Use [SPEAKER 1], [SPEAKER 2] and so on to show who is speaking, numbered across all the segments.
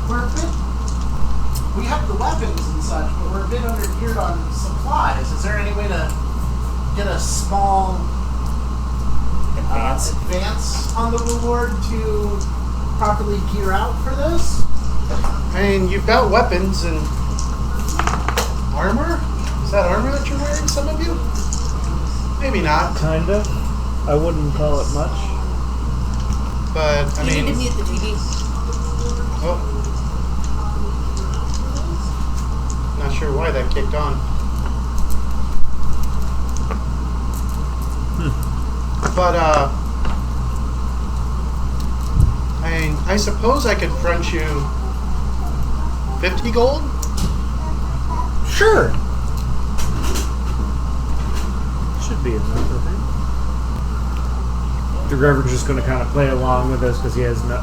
[SPEAKER 1] We're a bit... We have the weapons and such, but we're a bit under-geared on supplies. Is there any way to get a small advance on the reward to properly gear out for this?
[SPEAKER 2] I mean, you've got weapons and armor? Is that armor that you're wearing, some of you? Maybe not.
[SPEAKER 3] Kind of. I wouldn't call it much.
[SPEAKER 2] But, I mean...
[SPEAKER 4] You need to mute the TV.
[SPEAKER 2] Oh. Not sure why that kicked on. But, I suppose I could front you 50 gold?
[SPEAKER 1] Sure.
[SPEAKER 3] Should be enough, I think. The Reverend's just going to kind of play along with this because he has no...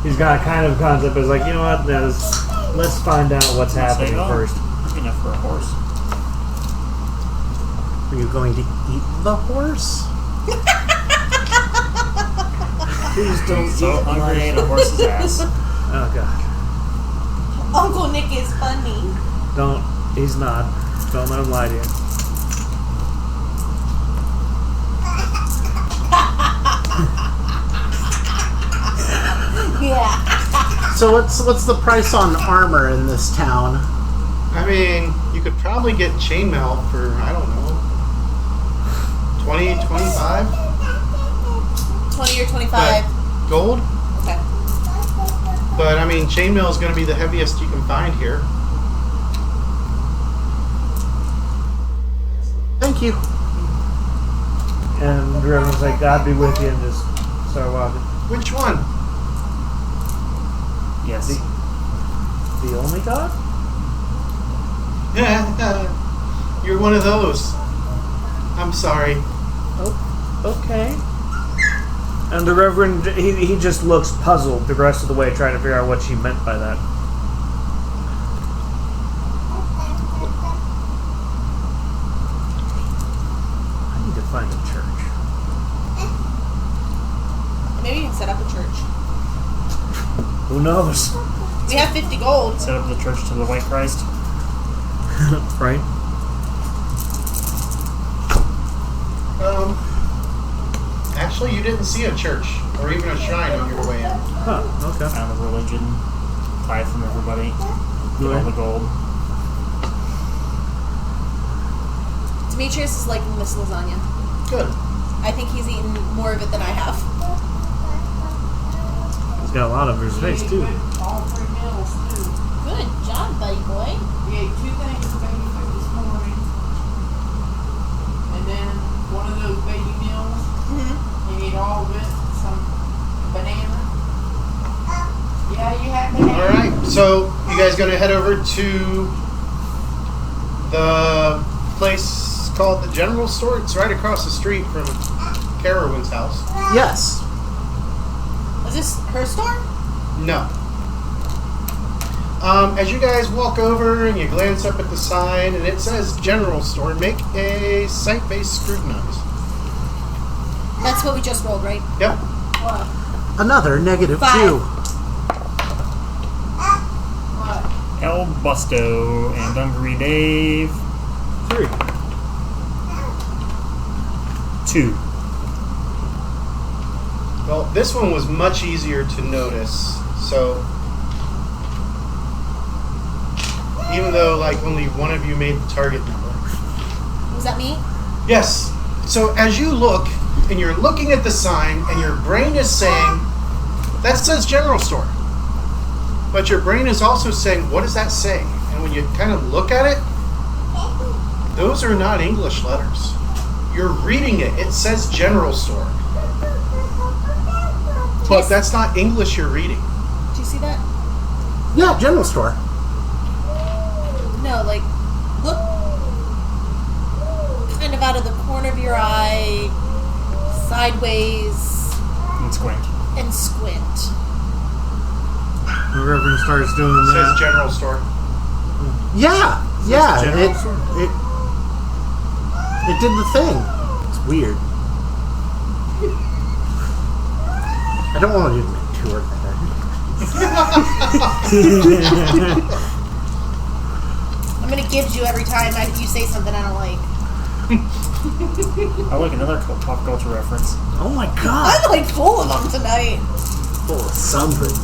[SPEAKER 3] He's got kind of a concept, but he's like, you know what, let's find out what's happening first.
[SPEAKER 5] Enough for a horse.
[SPEAKER 1] Are you going to eat the horse?
[SPEAKER 3] Please don't
[SPEAKER 5] So hungry ate a horse's ass.
[SPEAKER 3] Oh, God.
[SPEAKER 4] Uncle Nick is funny.
[SPEAKER 3] Don't. He's not. Don't let him lie to you.
[SPEAKER 4] Yeah.
[SPEAKER 1] So what's the price on armor in this town?
[SPEAKER 2] I mean, you could probably get chainmail for, I don't know, 20, 25?
[SPEAKER 4] 20 or 25.
[SPEAKER 2] Gold?
[SPEAKER 4] Okay.
[SPEAKER 2] But, I mean, chainmail is going to be the heaviest you can find here.
[SPEAKER 1] Thank you.
[SPEAKER 3] And the Reverend's like, God be with you, and just start walking.
[SPEAKER 2] Which one?
[SPEAKER 5] Yes.
[SPEAKER 3] The only God?
[SPEAKER 2] Yeah, you're one of those. I'm sorry.
[SPEAKER 3] Oh, okay. And the Reverend, he just looks puzzled the rest of the way, trying to figure out what she meant by that. I need to find a church.
[SPEAKER 4] Maybe you can set up a church.
[SPEAKER 3] Who knows?
[SPEAKER 4] We have 50 gold.
[SPEAKER 5] Set up the church to the White Christ.
[SPEAKER 3] Right?
[SPEAKER 2] Actually, you didn't see a church or even a shrine on your way in.
[SPEAKER 3] Huh, okay.
[SPEAKER 5] Found a religion. Buy from everybody. Get all the gold.
[SPEAKER 4] Demetrius is liking this lasagna.
[SPEAKER 2] Good.
[SPEAKER 4] I think he's eaten more of it than I have.
[SPEAKER 3] He's got a lot of his face, too.
[SPEAKER 6] All 3 meals, too.
[SPEAKER 4] Good job, buddy boy.
[SPEAKER 6] We ate 2 things of baby food this morning. And then one of those baby meals.
[SPEAKER 4] Mm-hmm.
[SPEAKER 6] You need all of it. Some banana. Yeah, you had banana.
[SPEAKER 2] Alright, so you guys going to head over to the place called the General Store? It's right across the street from Carowin's house.
[SPEAKER 1] Yes.
[SPEAKER 4] Is this her store?
[SPEAKER 2] No. As you guys walk over and you glance up at the sign and it says General Store, make a sight-based scrutinize.
[SPEAKER 4] That's what we just rolled, right?
[SPEAKER 2] Yep.
[SPEAKER 1] Another -2.
[SPEAKER 6] What?
[SPEAKER 5] El Busto and Dungaree Dave.
[SPEAKER 3] 3.
[SPEAKER 5] 2.
[SPEAKER 2] Well, this one was much easier to notice. So, even though like only one of you made the target number.
[SPEAKER 4] Was that me?
[SPEAKER 2] Yes. So as you look and you're looking at the sign and your brain is saying, that says General Store. But your brain is also saying, what does that say? And when you kind of look at it, those are not English letters. You're reading it. It says General Store. But that's not English you're reading.
[SPEAKER 4] Do you see that?
[SPEAKER 1] Yeah, General Store.
[SPEAKER 4] No, like, look kind of out of the corner of your eye, sideways,
[SPEAKER 5] And squint.
[SPEAKER 4] and squint.
[SPEAKER 3] The Reverend starts doing
[SPEAKER 2] It says
[SPEAKER 3] that.
[SPEAKER 2] General Store.
[SPEAKER 1] Yeah, yeah.
[SPEAKER 3] General
[SPEAKER 1] It,
[SPEAKER 3] Store?
[SPEAKER 1] it did the thing. It's weird. I don't want to do
[SPEAKER 7] you work there.
[SPEAKER 4] I'm gonna give you every time you say something I don't like.
[SPEAKER 5] I like another pop culture reference.
[SPEAKER 7] Oh my god!
[SPEAKER 4] I'm like full of them tonight.
[SPEAKER 7] Full of something.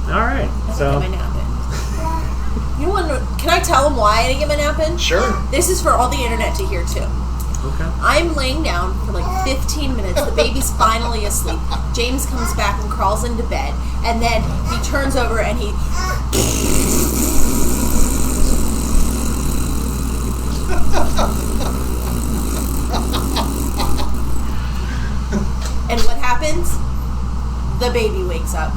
[SPEAKER 3] Alright,
[SPEAKER 4] I
[SPEAKER 3] so
[SPEAKER 4] didn't get my nap in. You know what? Can I tell them why I didn't get my nap in?
[SPEAKER 2] Sure.
[SPEAKER 4] This is for all the internet to hear too.
[SPEAKER 7] Okay.
[SPEAKER 4] I'm laying down for like 15 minutes. The baby's finally asleep. James comes back and crawls into bed, and then he turns over and he. And what happens? The baby wakes up.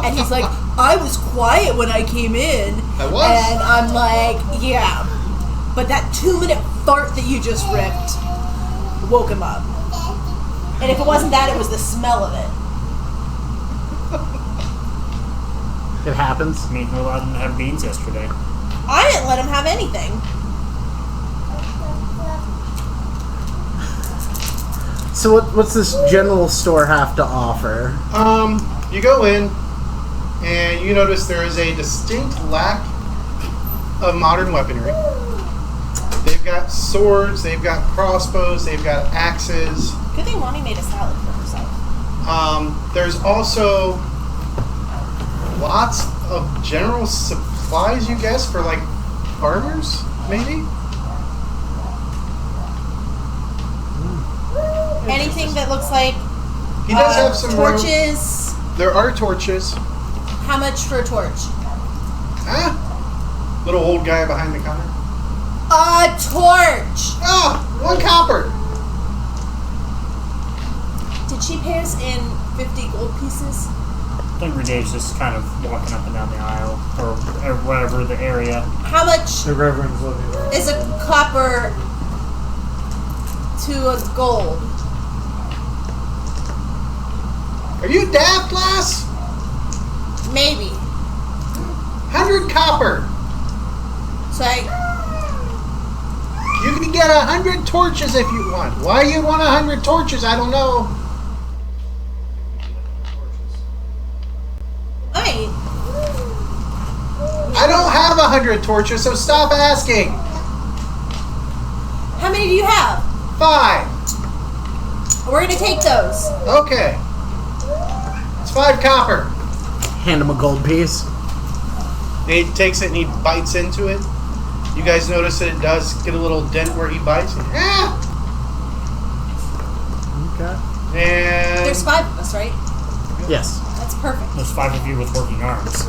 [SPEAKER 4] And he's like, I was quiet when I came in.
[SPEAKER 2] I was.
[SPEAKER 4] And I'm like, yeah. But that 2-minute fart that you just ripped woke him up. And if it wasn't that, it was the smell of it.
[SPEAKER 7] It happens.
[SPEAKER 5] I mean, we allowed them to have beans yesterday.
[SPEAKER 4] I didn't let him have anything.
[SPEAKER 7] So what's this general store have to offer?
[SPEAKER 2] You go in, and you notice there is a distinct lack of modern weaponry. They've got swords, they've got crossbows, they've got axes.
[SPEAKER 4] Good thing Mommy made a salad for herself.
[SPEAKER 2] There's also lots of general supplies, you guess, for like farmers, maybe?
[SPEAKER 4] Anything that looks like
[SPEAKER 2] He does have some
[SPEAKER 4] torches.
[SPEAKER 2] There are torches.
[SPEAKER 4] How much for a torch?
[SPEAKER 2] Ah, little old guy behind the counter.
[SPEAKER 4] A torch!
[SPEAKER 2] Ah, 1 copper.
[SPEAKER 4] Did she pay us in 50 gold pieces?
[SPEAKER 5] I think Dave's just kind of walking up and down the aisle, or whatever the area.
[SPEAKER 4] How much
[SPEAKER 3] the Reverend's looking at
[SPEAKER 4] is a copper to a gold?
[SPEAKER 2] Are you daft, lass?
[SPEAKER 4] Maybe.
[SPEAKER 2] 100 copper.
[SPEAKER 4] So
[SPEAKER 2] You can get 100 torches if you want. Why you want 100 torches, I don't know. I don't have 100 torches, so stop asking.
[SPEAKER 4] how many do you have?
[SPEAKER 2] 5.
[SPEAKER 4] We're gonna take those.
[SPEAKER 2] Okay. It's 5 copper.
[SPEAKER 7] Hand him a gold piece.
[SPEAKER 2] And he takes it and he bites into it. You guys notice that it does get a little dent where he bites. Ah!
[SPEAKER 7] Okay.
[SPEAKER 2] And
[SPEAKER 4] There's 5 of us, right?
[SPEAKER 7] Yes.
[SPEAKER 4] That's perfect.
[SPEAKER 5] There's 5 of you with working arms.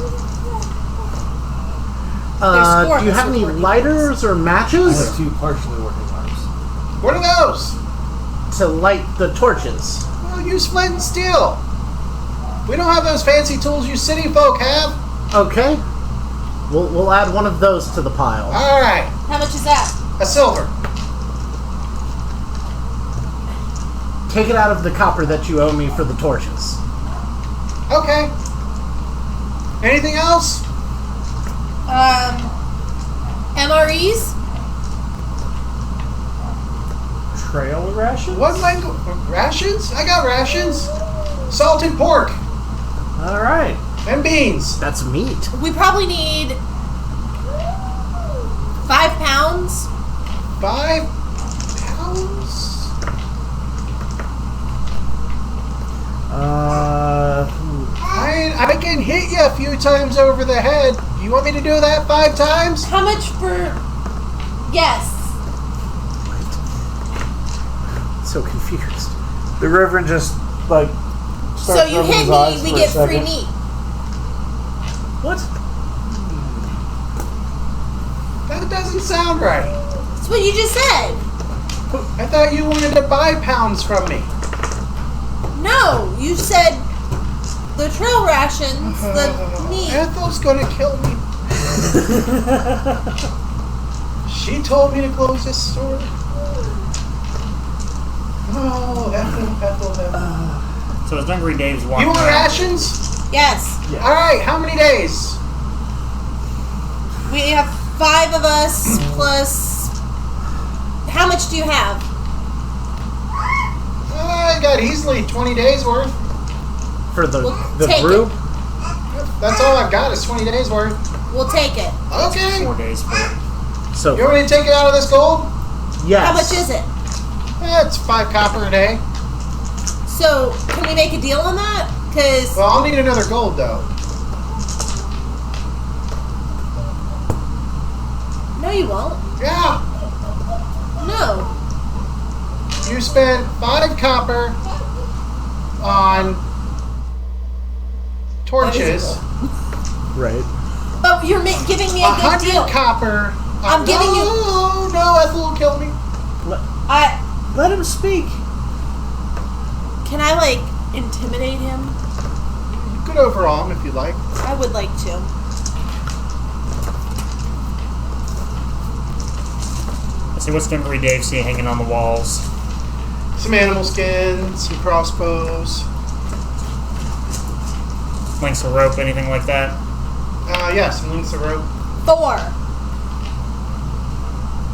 [SPEAKER 4] There's 4 of
[SPEAKER 7] Do you
[SPEAKER 4] us
[SPEAKER 7] have any
[SPEAKER 4] with working
[SPEAKER 7] lighters or
[SPEAKER 3] I
[SPEAKER 7] matches
[SPEAKER 3] have 2 partially working arms.
[SPEAKER 2] what are those?
[SPEAKER 7] to light the torches?
[SPEAKER 2] Well, use flint and steel. We don't have those fancy tools you city folk have.
[SPEAKER 7] Okay. We'll add one of those to the pile.
[SPEAKER 2] All right.
[SPEAKER 4] How much is that?
[SPEAKER 2] A silver.
[SPEAKER 7] Take it out of the copper that you owe me for the torches.
[SPEAKER 2] Okay. Anything else?
[SPEAKER 4] MREs?
[SPEAKER 3] Trail rations?
[SPEAKER 2] What rations? I got rations. Salted pork
[SPEAKER 7] All right.
[SPEAKER 2] and beans.
[SPEAKER 7] That's meat.
[SPEAKER 4] We probably need 5 pounds.
[SPEAKER 2] 5 pounds. I can hit you a few times over the head. You want me to do that 5 times?
[SPEAKER 4] How much for... Yes.
[SPEAKER 7] So confused.
[SPEAKER 3] The Reverend just, like,
[SPEAKER 4] So
[SPEAKER 3] starts
[SPEAKER 4] you
[SPEAKER 3] rubbing
[SPEAKER 4] hit
[SPEAKER 3] his eyes
[SPEAKER 4] me, we
[SPEAKER 3] for a
[SPEAKER 4] get free
[SPEAKER 3] second.
[SPEAKER 4] meat.
[SPEAKER 7] What?
[SPEAKER 2] That doesn't sound right.
[SPEAKER 4] That's what you just said.
[SPEAKER 2] I thought you wanted to buy pounds from me.
[SPEAKER 4] No, you said the trail rations, the meat.
[SPEAKER 2] Ethel's gonna kill me. She told me to close this store. Oh, Ethel.
[SPEAKER 5] So as Hungry Dave's walking
[SPEAKER 2] You want
[SPEAKER 5] around,
[SPEAKER 2] rations?
[SPEAKER 4] Yes.
[SPEAKER 2] All right. How many days?
[SPEAKER 4] We have 5 of us plus... How much do you have?
[SPEAKER 2] I got easily 20 days worth.
[SPEAKER 7] For the
[SPEAKER 4] take
[SPEAKER 7] group?
[SPEAKER 2] That's all I've got is 20 days worth.
[SPEAKER 4] We'll take it.
[SPEAKER 2] Okay.
[SPEAKER 5] 4 days for it.
[SPEAKER 7] So,
[SPEAKER 2] You want me to take it out of this gold?
[SPEAKER 7] yes.
[SPEAKER 4] How much is it?
[SPEAKER 2] It's 5 copper a day.
[SPEAKER 4] So, can we make a deal on that? Because
[SPEAKER 2] Well, I'll need another gold though.
[SPEAKER 4] no, you won't.
[SPEAKER 2] Yeah.
[SPEAKER 4] No.
[SPEAKER 2] You spent 5 copper on torches.
[SPEAKER 7] Right.
[SPEAKER 4] But you're giving me a good
[SPEAKER 2] 100
[SPEAKER 4] deal.
[SPEAKER 2] copper.
[SPEAKER 4] I'm giving you-
[SPEAKER 2] No, Ethel will kill me.
[SPEAKER 7] Let him speak.
[SPEAKER 4] Can I like intimidate him?
[SPEAKER 2] You could overall him if you'd like.
[SPEAKER 4] I would like to.
[SPEAKER 5] Let's see, what's Dunkery Dave see hanging on the walls?
[SPEAKER 2] Some animal skins, some crossbows.
[SPEAKER 5] Links of rope, anything like that?
[SPEAKER 2] Yeah, some links of rope.
[SPEAKER 4] 4.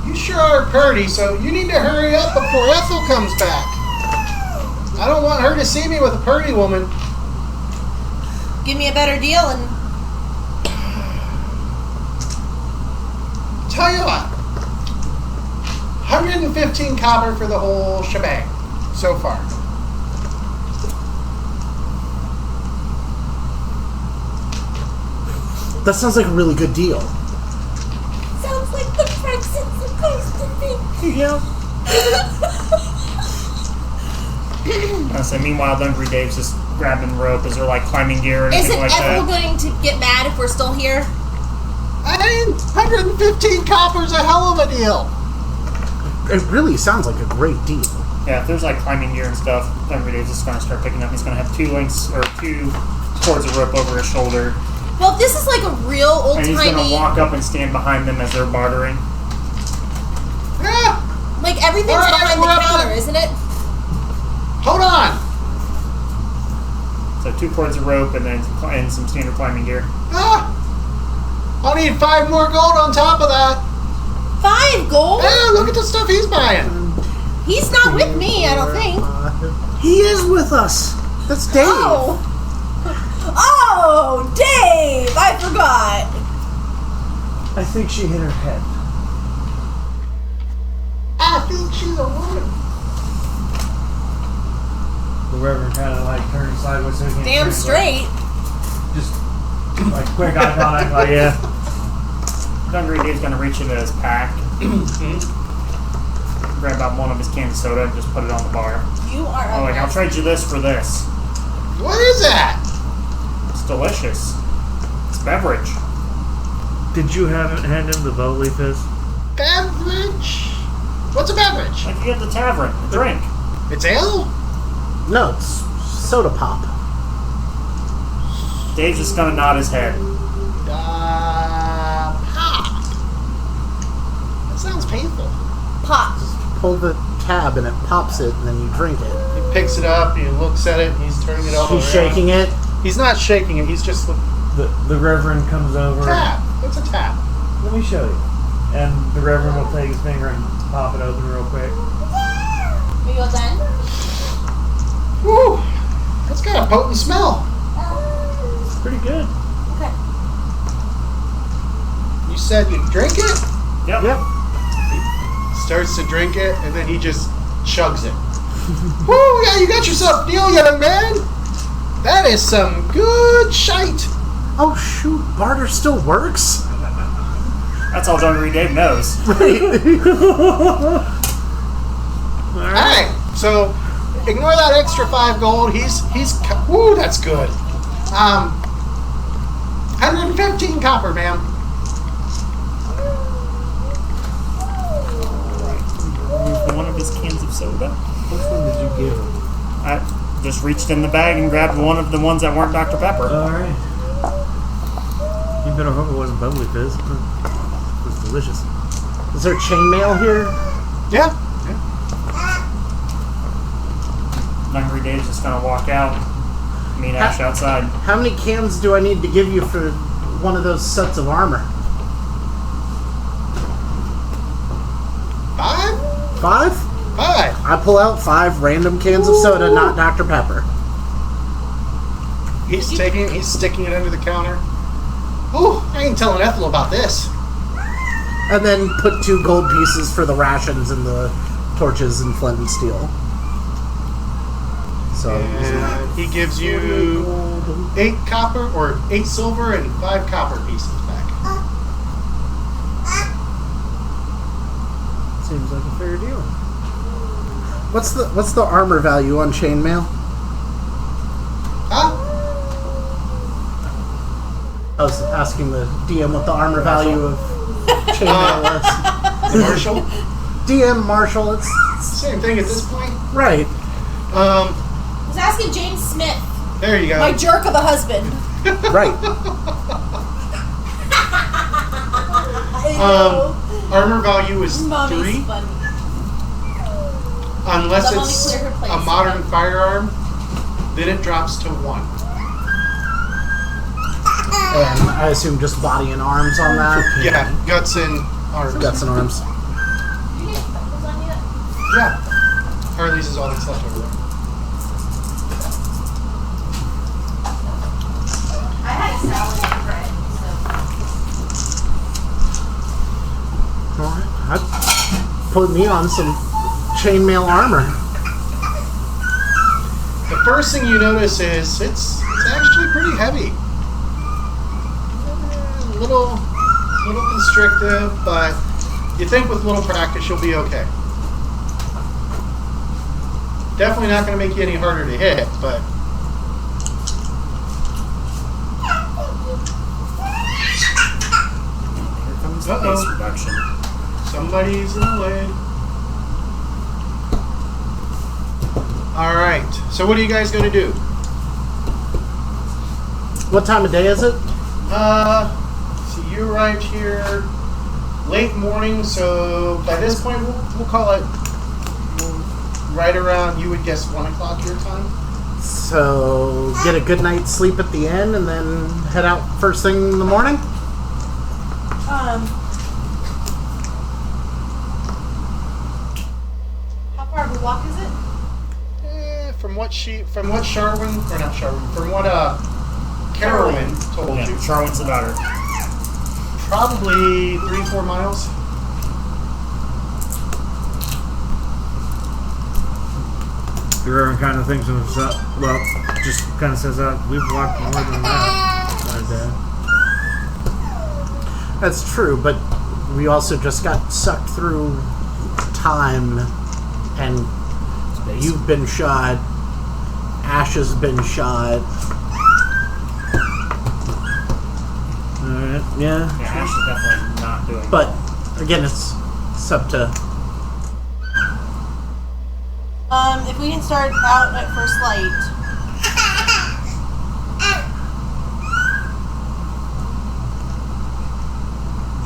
[SPEAKER 2] You sure are purdy, so you need to hurry up before Ethel comes back. I don't want her to see me with a purdy woman.
[SPEAKER 4] Give me a better deal and
[SPEAKER 2] Tell you what, 115 copper for the whole shebang so far.
[SPEAKER 7] That sounds like a really good deal.
[SPEAKER 4] sounds like the price it's supposed to be.
[SPEAKER 7] Yeah.
[SPEAKER 5] So meanwhile, Dunkery Dave's just grabbing rope. Is there like climbing gear or anything
[SPEAKER 4] Isn't
[SPEAKER 5] like
[SPEAKER 4] Ethel
[SPEAKER 5] that?
[SPEAKER 4] going to get mad if we're still here?
[SPEAKER 2] I mean, 115 copper's a hell of a deal.
[SPEAKER 7] It really sounds like a great deal.
[SPEAKER 5] Yeah, if there's like climbing gear and stuff, Dunkery Dave's just going to start picking up. He's going to have 2 links or 2 cords of rope over his shoulder,
[SPEAKER 4] Well, if this is like a real old
[SPEAKER 5] and he's going to
[SPEAKER 4] timey,
[SPEAKER 5] walk up and stand behind them as they're bartering.
[SPEAKER 2] Yeah,
[SPEAKER 4] like everything's
[SPEAKER 2] All right,
[SPEAKER 4] behind
[SPEAKER 2] we're
[SPEAKER 4] the
[SPEAKER 2] up
[SPEAKER 4] counter,
[SPEAKER 2] to-
[SPEAKER 4] isn't it?
[SPEAKER 2] hold on.
[SPEAKER 5] So 2 cords of rope and then some standard climbing gear.
[SPEAKER 2] I'll need 5 more gold on top of that.
[SPEAKER 4] 5 gold?
[SPEAKER 2] Yeah, look at the stuff he's buying.
[SPEAKER 4] He's not with me, I don't think.
[SPEAKER 7] He is with us. That's Dave.
[SPEAKER 4] Oh! Oh, Dave! I forgot.
[SPEAKER 3] I think she hit her head.
[SPEAKER 2] I think she's a woman.
[SPEAKER 3] The Reverend kind of like turned sideways so he can't
[SPEAKER 4] Damn
[SPEAKER 3] turn,
[SPEAKER 4] straight.
[SPEAKER 3] Just like quick eye contact, like yeah.
[SPEAKER 5] Dunkery Dave's going to reach into his pack, grab out one of his canned soda and just put it on the bar.
[SPEAKER 4] You are
[SPEAKER 5] Oh, like, I'll trade you this for this.
[SPEAKER 2] What is that?
[SPEAKER 5] It's delicious. It's beverage.
[SPEAKER 3] Did you hand him the bubbly fizz?
[SPEAKER 2] Beverage? What's a beverage?
[SPEAKER 5] Like you get at the tavern, a drink.
[SPEAKER 2] It's ale?
[SPEAKER 7] No, it's soda pop.
[SPEAKER 5] Dave's just going to nod his head.
[SPEAKER 2] Pop. That sounds painful.
[SPEAKER 4] Pop.
[SPEAKER 7] Pull the tab and it pops it, and then you drink it.
[SPEAKER 2] He picks it up, he looks at it, and he's turning it over.
[SPEAKER 7] He's shaking it.
[SPEAKER 2] He's not shaking it, he's just
[SPEAKER 3] The Reverend comes over.
[SPEAKER 2] tap. It's a tap.
[SPEAKER 3] Let me show you. And the Reverend will take his finger and pop it open real quick.
[SPEAKER 4] Are you all done?
[SPEAKER 2] Whew. That's got a potent smell.
[SPEAKER 3] It's pretty good.
[SPEAKER 4] Okay.
[SPEAKER 2] You said you drink it?
[SPEAKER 5] Yep.
[SPEAKER 7] Yep.
[SPEAKER 2] Starts to drink it, and then he just chugs it. Woo, yeah, you got yourself a deal, young man. That is some good shite.
[SPEAKER 7] Oh shoot, barter still works.
[SPEAKER 5] That's all Dunkery Dave knows.
[SPEAKER 2] Alright, so ignore that extra 5 gold. Woo, that's good. 115 copper, ma'am.
[SPEAKER 5] Remove one of his cans of soda.
[SPEAKER 3] Which one did you give him?
[SPEAKER 5] I just reached in the bag and grabbed one of the ones that weren't Dr. Pepper.
[SPEAKER 3] Alright. You better hope it wasn't bubbly fizz. It was delicious.
[SPEAKER 7] Is there chainmail here?
[SPEAKER 2] Yeah.
[SPEAKER 5] Dunkery Dave's just gonna walk out, meet Ash outside.
[SPEAKER 7] How many cans do I need to give you for one of those sets of armor?
[SPEAKER 2] 5?
[SPEAKER 7] 5?
[SPEAKER 2] Hi.
[SPEAKER 7] I pull out 5 random cans of soda, not Dr. Pepper.
[SPEAKER 2] He's sticking it under the counter. Ooh, I ain't telling Ethel about this.
[SPEAKER 7] And then put 2 gold pieces for the rations and the torches and flint and steel. So
[SPEAKER 2] And he gives you 8 copper or 8 silver and 5 copper pieces back.
[SPEAKER 3] Seems like a fair deal.
[SPEAKER 7] what's the armor value on chainmail?
[SPEAKER 2] Huh?
[SPEAKER 7] I was asking the DM what the armor value of chainmail was.
[SPEAKER 2] Marshall?
[SPEAKER 7] DM Marshall, it's
[SPEAKER 2] Same thing at this point.
[SPEAKER 7] right.
[SPEAKER 4] I was asking James Smith,
[SPEAKER 2] There you go.
[SPEAKER 4] my jerk of a husband.
[SPEAKER 7] Right.
[SPEAKER 4] I know.
[SPEAKER 2] Armor value is
[SPEAKER 4] Mommy's
[SPEAKER 2] 3,
[SPEAKER 4] funny.
[SPEAKER 2] unless
[SPEAKER 4] Let Mommy
[SPEAKER 2] it's
[SPEAKER 4] clear her place.
[SPEAKER 2] a modern firearm. Then it drops to 1.
[SPEAKER 7] And I assume just body and arms on that.
[SPEAKER 2] Yeah, guts and arms.
[SPEAKER 7] Guts and arms.
[SPEAKER 4] You get those on yet?
[SPEAKER 2] Yeah. Harley's is all that's left over there.
[SPEAKER 4] I had a salad and bread, so.
[SPEAKER 7] Alright. I'd put me on some chainmail armor.
[SPEAKER 2] The first thing you notice is it's actually pretty heavy. A little constrictive, but you think with a little practice you'll be okay. Definitely not going to make you any harder to hit, but
[SPEAKER 5] Here comes the
[SPEAKER 2] Uh-oh.
[SPEAKER 5] base reduction.
[SPEAKER 2] somebody's in the way. Alright, so what are you guys going to do?
[SPEAKER 7] What time of day is it?
[SPEAKER 2] So you arrived here late morning, so by this point we'll call it right around, you would guess, 1 o'clock your time?
[SPEAKER 7] So get a good night's sleep at the inn and then head out first thing in the morning?
[SPEAKER 4] How far of a walk is it?
[SPEAKER 2] From what Carolyn told
[SPEAKER 5] Yeah,
[SPEAKER 2] you,
[SPEAKER 5] Charwin's the daughter.
[SPEAKER 2] probably 3-4 miles.
[SPEAKER 3] The Reverend kind of thinks to himself, well, just kind of says, we've walked more than that in a day.
[SPEAKER 7] That's true, but we also just got sucked through time and you've been shot. Ash has been shot.
[SPEAKER 3] Alright, yeah.
[SPEAKER 5] Yeah, Ash is definitely not doing
[SPEAKER 7] But again, it's up to.
[SPEAKER 4] If we can start out at first light.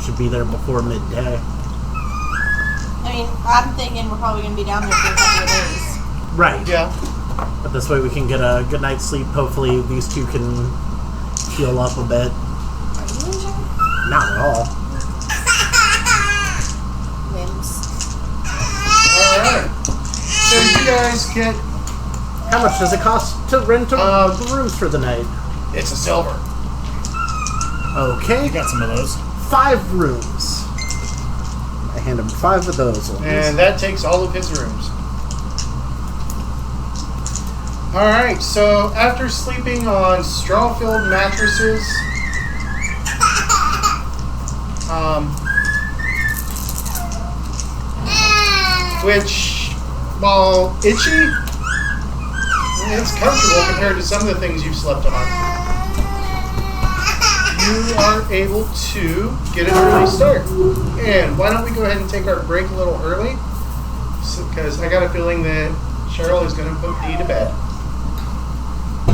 [SPEAKER 7] Should be there before midday.
[SPEAKER 4] I mean, I'm thinking we're probably going to be down there for a couple of days.
[SPEAKER 7] Right.
[SPEAKER 2] Yeah.
[SPEAKER 7] But this way we can get a good night's sleep. Hopefully these two can heal up a bit.
[SPEAKER 4] Are you injured?
[SPEAKER 7] Not at all.
[SPEAKER 4] Limbs.
[SPEAKER 2] Alright. So you guys get,
[SPEAKER 7] How much does it cost to rent the rooms for the night?
[SPEAKER 2] it's a silver.
[SPEAKER 7] Okay.
[SPEAKER 5] You got some of those.
[SPEAKER 7] 5 rooms. I hand him 5 of those ones.
[SPEAKER 2] And that takes all of his rooms. Alright, so after sleeping on straw-filled mattresses, which, while itchy, it's comfortable compared to some of the things you've slept on. You are able to get an early start. And why don't we go ahead and take our break a little early? Because I got a feeling that Cheryl is going to put Dee to bed.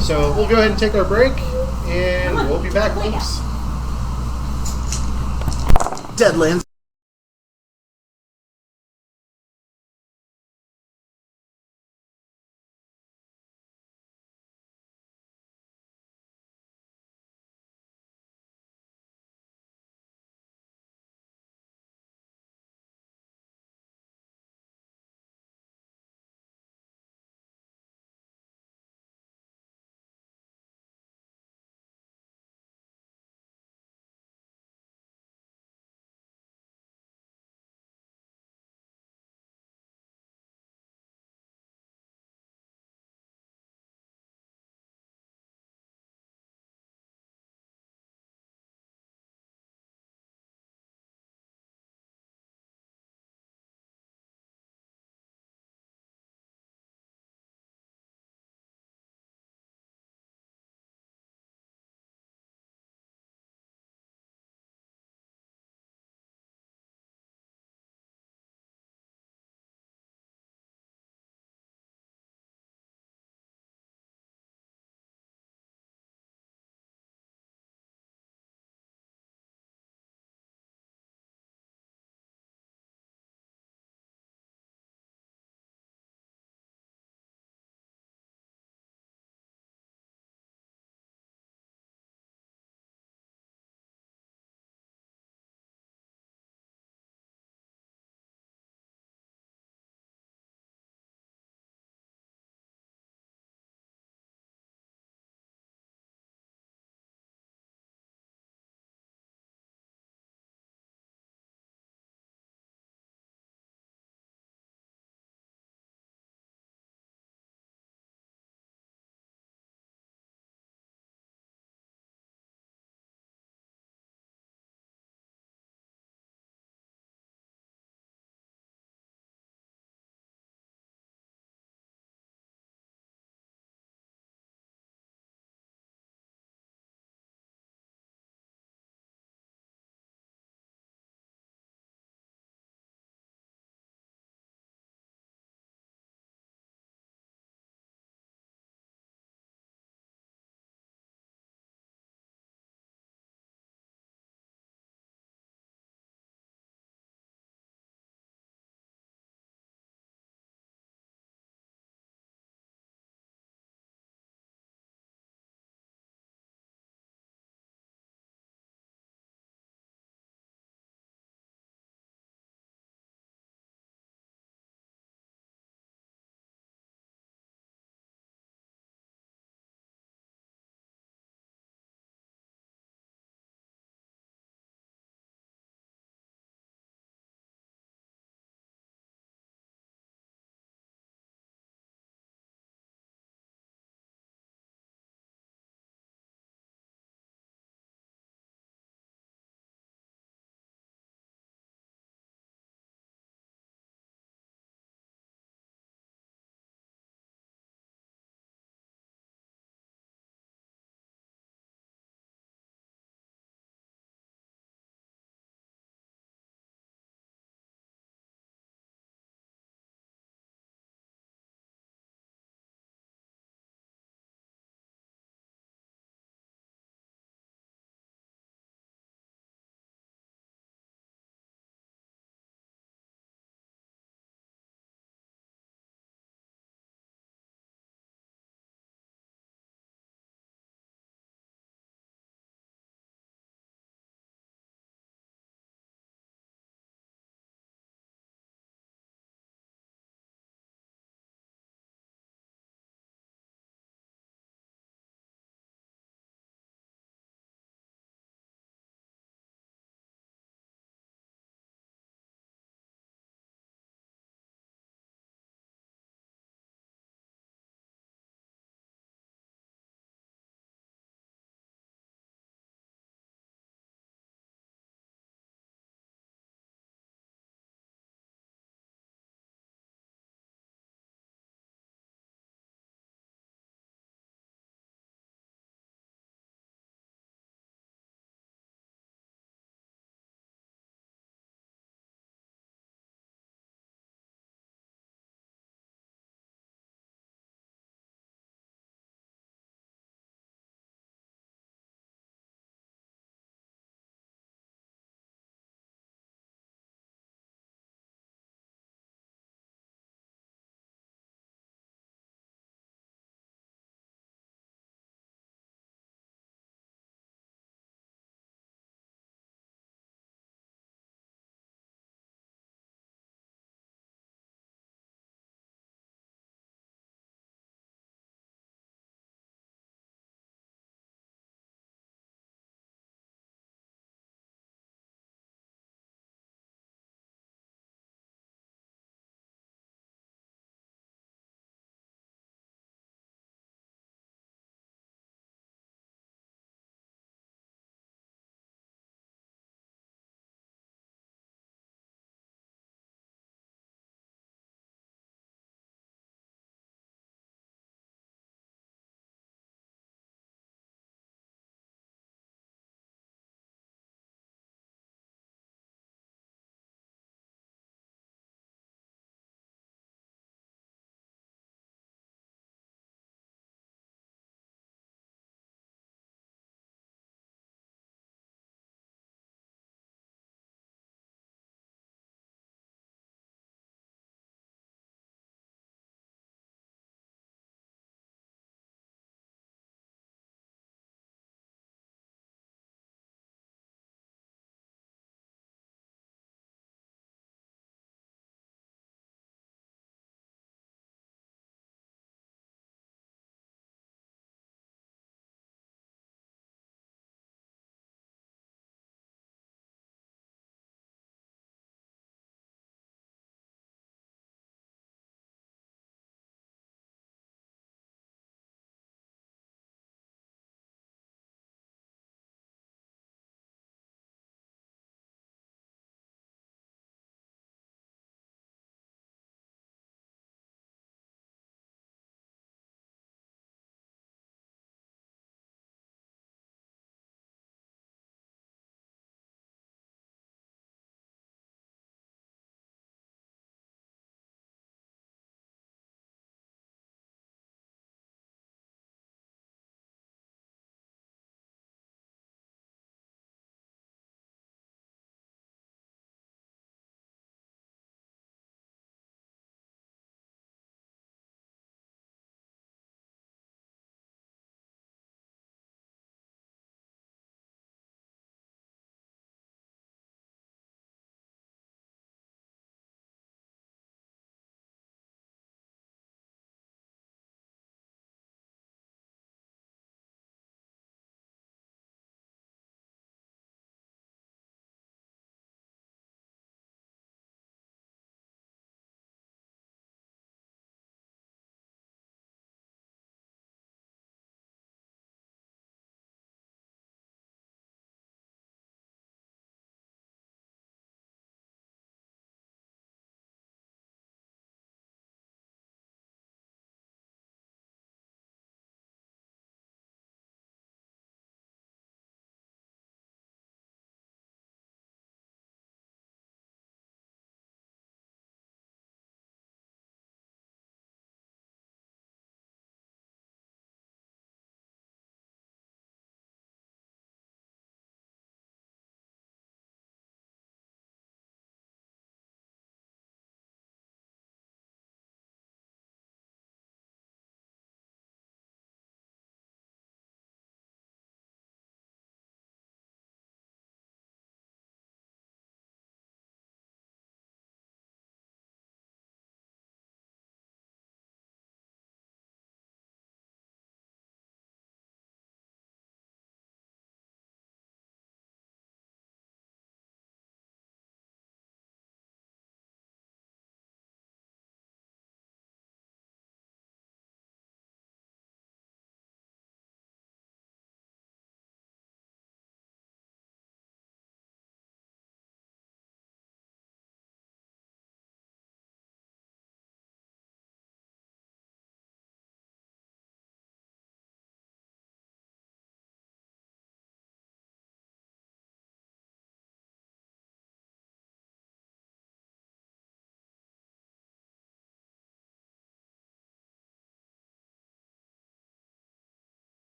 [SPEAKER 2] So we'll go ahead and take our break, and we'll be back, folks.
[SPEAKER 7] Deadlands.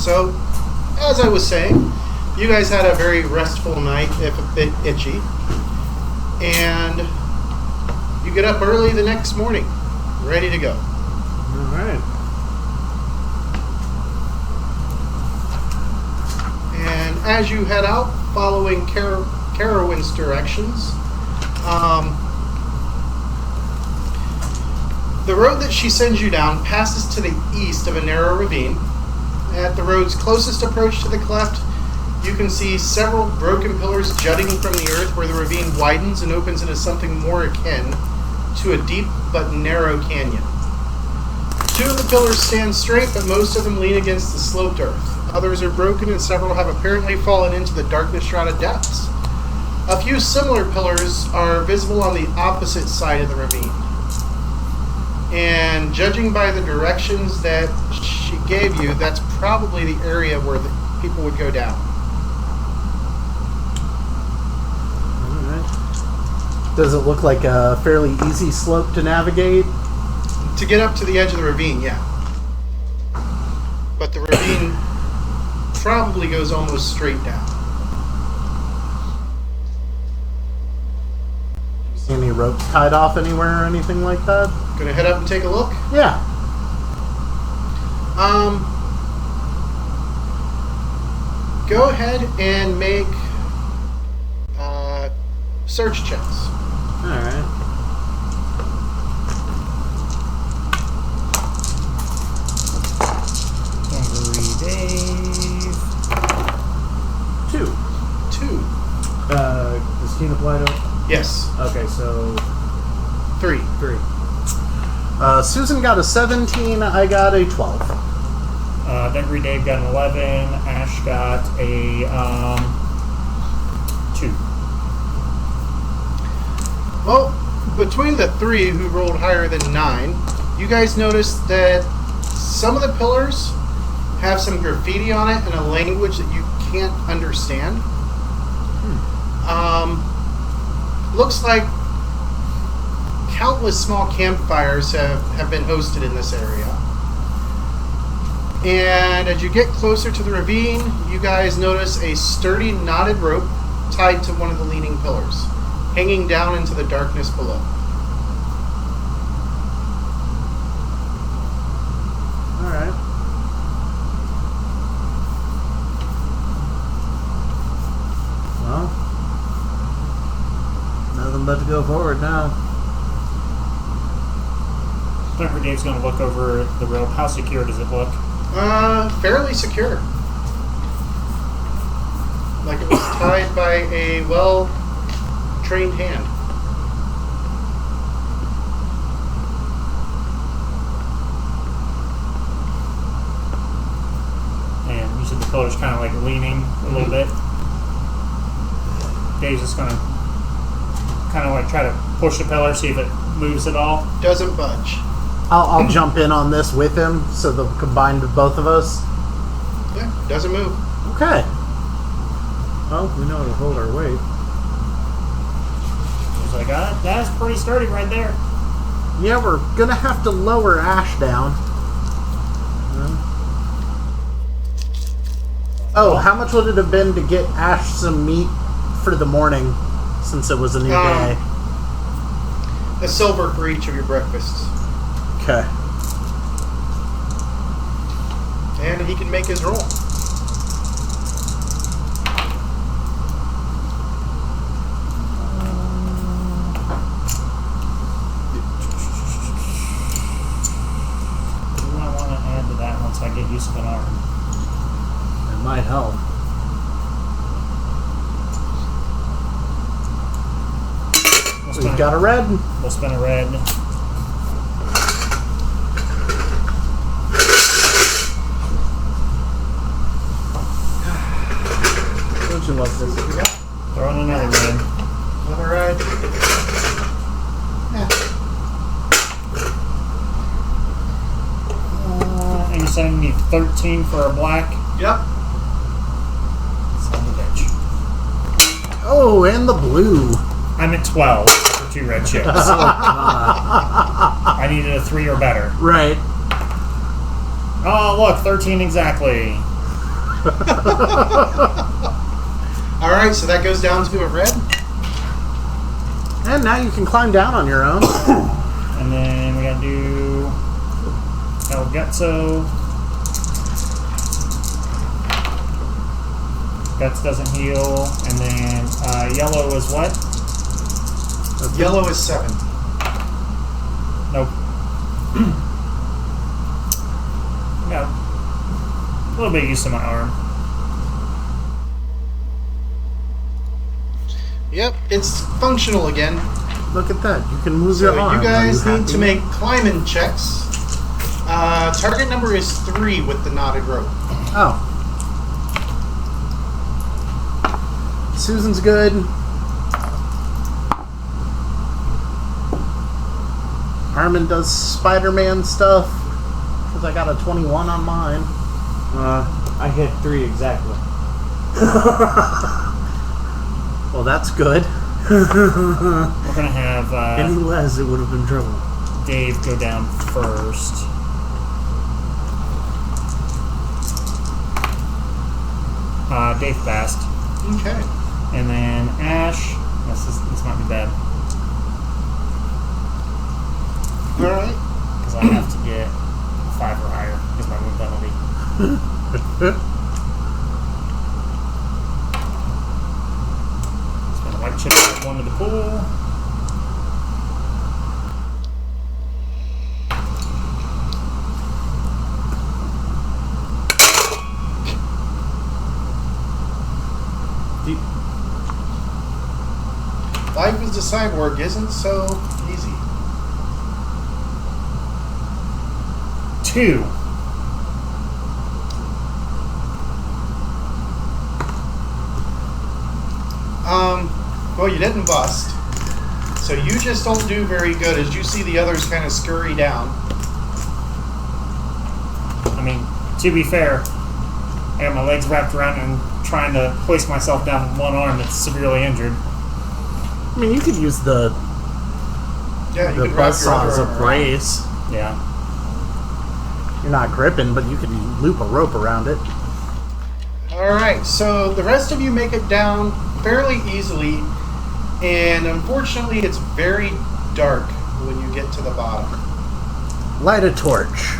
[SPEAKER 2] So, as I was saying, you guys had a very restful night, if a bit itchy. And you get up early the next morning, ready to go.
[SPEAKER 3] All right.
[SPEAKER 2] And as you head out, following Carowind's directions, the road that she sends you down passes to the east of a narrow ravine. At the road's closest approach to the cleft, you can see several broken pillars jutting from the earth where the ravine widens and opens into something more akin to a deep but narrow canyon. Two of the pillars stand straight, but most of them lean against the sloped earth. Others are broken and several have apparently fallen into the darkness-shrouded depths. A few similar pillars are visible on the opposite side of the ravine. And judging by the directions that she gave you, that's probably the area where the people would go down.
[SPEAKER 7] Alright. Does it look like a fairly easy slope to navigate?
[SPEAKER 2] To get up to the edge of the ravine, yeah. But the ravine probably goes almost straight down.
[SPEAKER 7] See any ropes tied off anywhere or anything like that?
[SPEAKER 2] Gonna head up and take a look?
[SPEAKER 7] Yeah.
[SPEAKER 2] Go ahead and make search checks.
[SPEAKER 7] Alright.
[SPEAKER 5] Every Dave.
[SPEAKER 7] 2.
[SPEAKER 2] 2.
[SPEAKER 3] Does Teen apply to it?
[SPEAKER 2] Yes.
[SPEAKER 3] Okay, so
[SPEAKER 2] 3.
[SPEAKER 3] 3.
[SPEAKER 7] Susan got a 17, I got a 12.
[SPEAKER 5] Every Dave got an 11. Ash got a 2.
[SPEAKER 2] Well, between the 3 who rolled higher than 9, you guys noticed that some of the pillars have some graffiti on it in a language that you can't understand. Looks like countless small campfires have been hosted in this area. And as you get closer to the ravine, you guys notice a sturdy knotted rope tied to one of the leaning pillars, hanging down into the darkness below.
[SPEAKER 7] Alright. Well, nothing but to go forward now.
[SPEAKER 5] Every Dave's going to look over the rope. How secure does it look?
[SPEAKER 2] Fairly secure. Like it was tied by a well-trained hand.
[SPEAKER 5] And you said the pillar's kind of like leaning a little bit. Dave's just going to kind of like try to push the pillar, see if it moves at all.
[SPEAKER 2] Doesn't budge.
[SPEAKER 7] I'll jump in on this with him, so they'll combine with both of us.
[SPEAKER 2] Yeah, doesn't move.
[SPEAKER 7] Okay.
[SPEAKER 3] Well, we know how to hold our weight.
[SPEAKER 5] He's like, that's pretty sturdy right there.
[SPEAKER 7] Yeah, we're gonna have to lower Ash down. Oh, how much would it have been to get Ash some meat for the morning, since it was a new day?
[SPEAKER 2] A silver for each of your breakfasts.
[SPEAKER 7] Okay.
[SPEAKER 2] And he can make his roll.
[SPEAKER 5] You might want to add to that once I get use of an arm.
[SPEAKER 3] It might help.
[SPEAKER 7] We've got a red.
[SPEAKER 5] We'll spin a red.
[SPEAKER 3] Don't you love this?
[SPEAKER 5] Throw in another red.
[SPEAKER 2] Another ride. Yeah.
[SPEAKER 5] And you're saying you need 13 for a black?
[SPEAKER 2] Yep.
[SPEAKER 5] Son of a bitch.
[SPEAKER 7] Oh, and the blue.
[SPEAKER 5] I'm at 12 for 2 red chips. I needed a 3 or better.
[SPEAKER 7] Right.
[SPEAKER 5] Oh, look, 13 exactly.
[SPEAKER 2] All right, so that goes down to a red.
[SPEAKER 7] And now you can climb down on your own.
[SPEAKER 5] And then we gotta do El Gutso. Guts doesn't heal. And then yellow is what?
[SPEAKER 2] Yellow is 7.
[SPEAKER 5] Nope. Got a little bit used to my arm.
[SPEAKER 2] Yep, it's functional again.
[SPEAKER 7] Look at that. You can move
[SPEAKER 2] So
[SPEAKER 7] your arm.
[SPEAKER 2] you guys
[SPEAKER 7] Are you
[SPEAKER 2] need to
[SPEAKER 7] happy?
[SPEAKER 2] make climbing checks. Target number is 3 with the knotted rope.
[SPEAKER 7] Oh. Susan's good. Armin does Spider-Man stuff. Because I got a 21 on mine.
[SPEAKER 3] I hit 3 exactly.
[SPEAKER 7] Well, that's good.
[SPEAKER 5] We're gonna have
[SPEAKER 3] Any less, it would have been trouble.
[SPEAKER 5] Dave go down first. Dave fast.
[SPEAKER 2] Okay.
[SPEAKER 5] And then Ash. This might be bad.
[SPEAKER 2] All right.
[SPEAKER 5] Because I have to get 5 or higher. Because my wound penalty. Spend a white chip to get 1 to the pool.
[SPEAKER 2] Life as a cyborg isn't so easy.
[SPEAKER 5] 2.
[SPEAKER 2] Well, you didn't bust. So you just don't do very good as you see the others kind of scurry down.
[SPEAKER 5] I mean, to be fair, I got my legs wrapped around and trying to hoist myself down with one arm that's severely injured.
[SPEAKER 7] I mean, you could use the
[SPEAKER 2] Yeah, you can wrap your
[SPEAKER 7] buzzsaw
[SPEAKER 2] other
[SPEAKER 7] as a
[SPEAKER 2] arm around.
[SPEAKER 7] brace.
[SPEAKER 5] Yeah.
[SPEAKER 7] You're not gripping, but you can loop a rope around it.
[SPEAKER 2] Alright, so the rest of you make it down fairly easily, and unfortunately it's very dark when you get to the bottom.
[SPEAKER 7] Light a torch.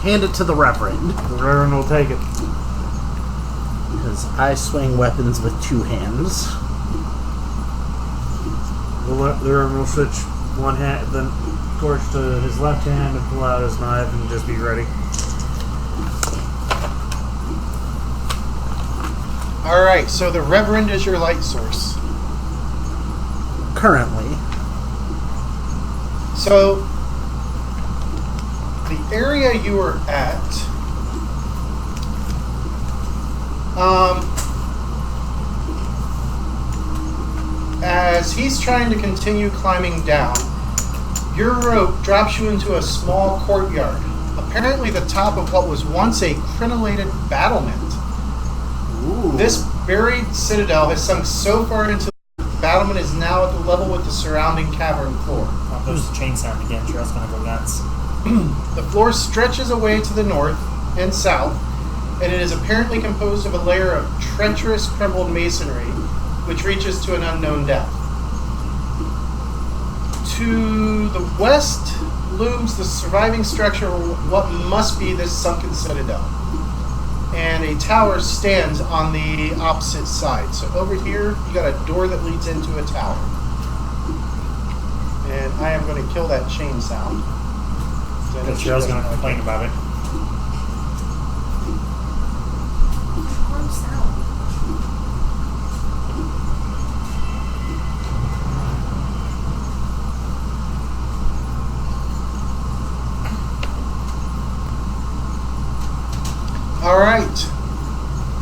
[SPEAKER 7] Hand it to the Reverend.
[SPEAKER 3] The Reverend will take it.
[SPEAKER 7] Because I swing weapons with 2 hands.
[SPEAKER 3] The Reverend will switch one hand, the torch to his left hand and pull out his knife and just be ready.
[SPEAKER 2] Alright, so the Reverend is your light source.
[SPEAKER 7] Currently.
[SPEAKER 2] So, the area you are at, as he's trying to continue climbing down, your rope drops you into a small courtyard, apparently the top of what was once a crenellated battlement.
[SPEAKER 7] Ooh.
[SPEAKER 2] This buried citadel has sunk so far into the battlement is now at the level with the surrounding cavern floor.
[SPEAKER 5] Oh, there's the chain sound again. Sure, that's gonna go nuts.
[SPEAKER 2] The floor stretches away to the north and south, and it is apparently composed of a layer of treacherous crumbled masonry, which reaches to an unknown depth. To the west looms the surviving structure of what must be this sunken citadel. And a tower stands on the opposite side. So over here, you got a door that leads into a tower. And I am going to kill that chain sound. So I know
[SPEAKER 5] Because
[SPEAKER 2] she
[SPEAKER 5] Cheryl's
[SPEAKER 2] doesn't
[SPEAKER 5] gonna
[SPEAKER 2] like
[SPEAKER 5] complain
[SPEAKER 2] it.
[SPEAKER 5] about it.
[SPEAKER 4] Gross out.
[SPEAKER 2] All right.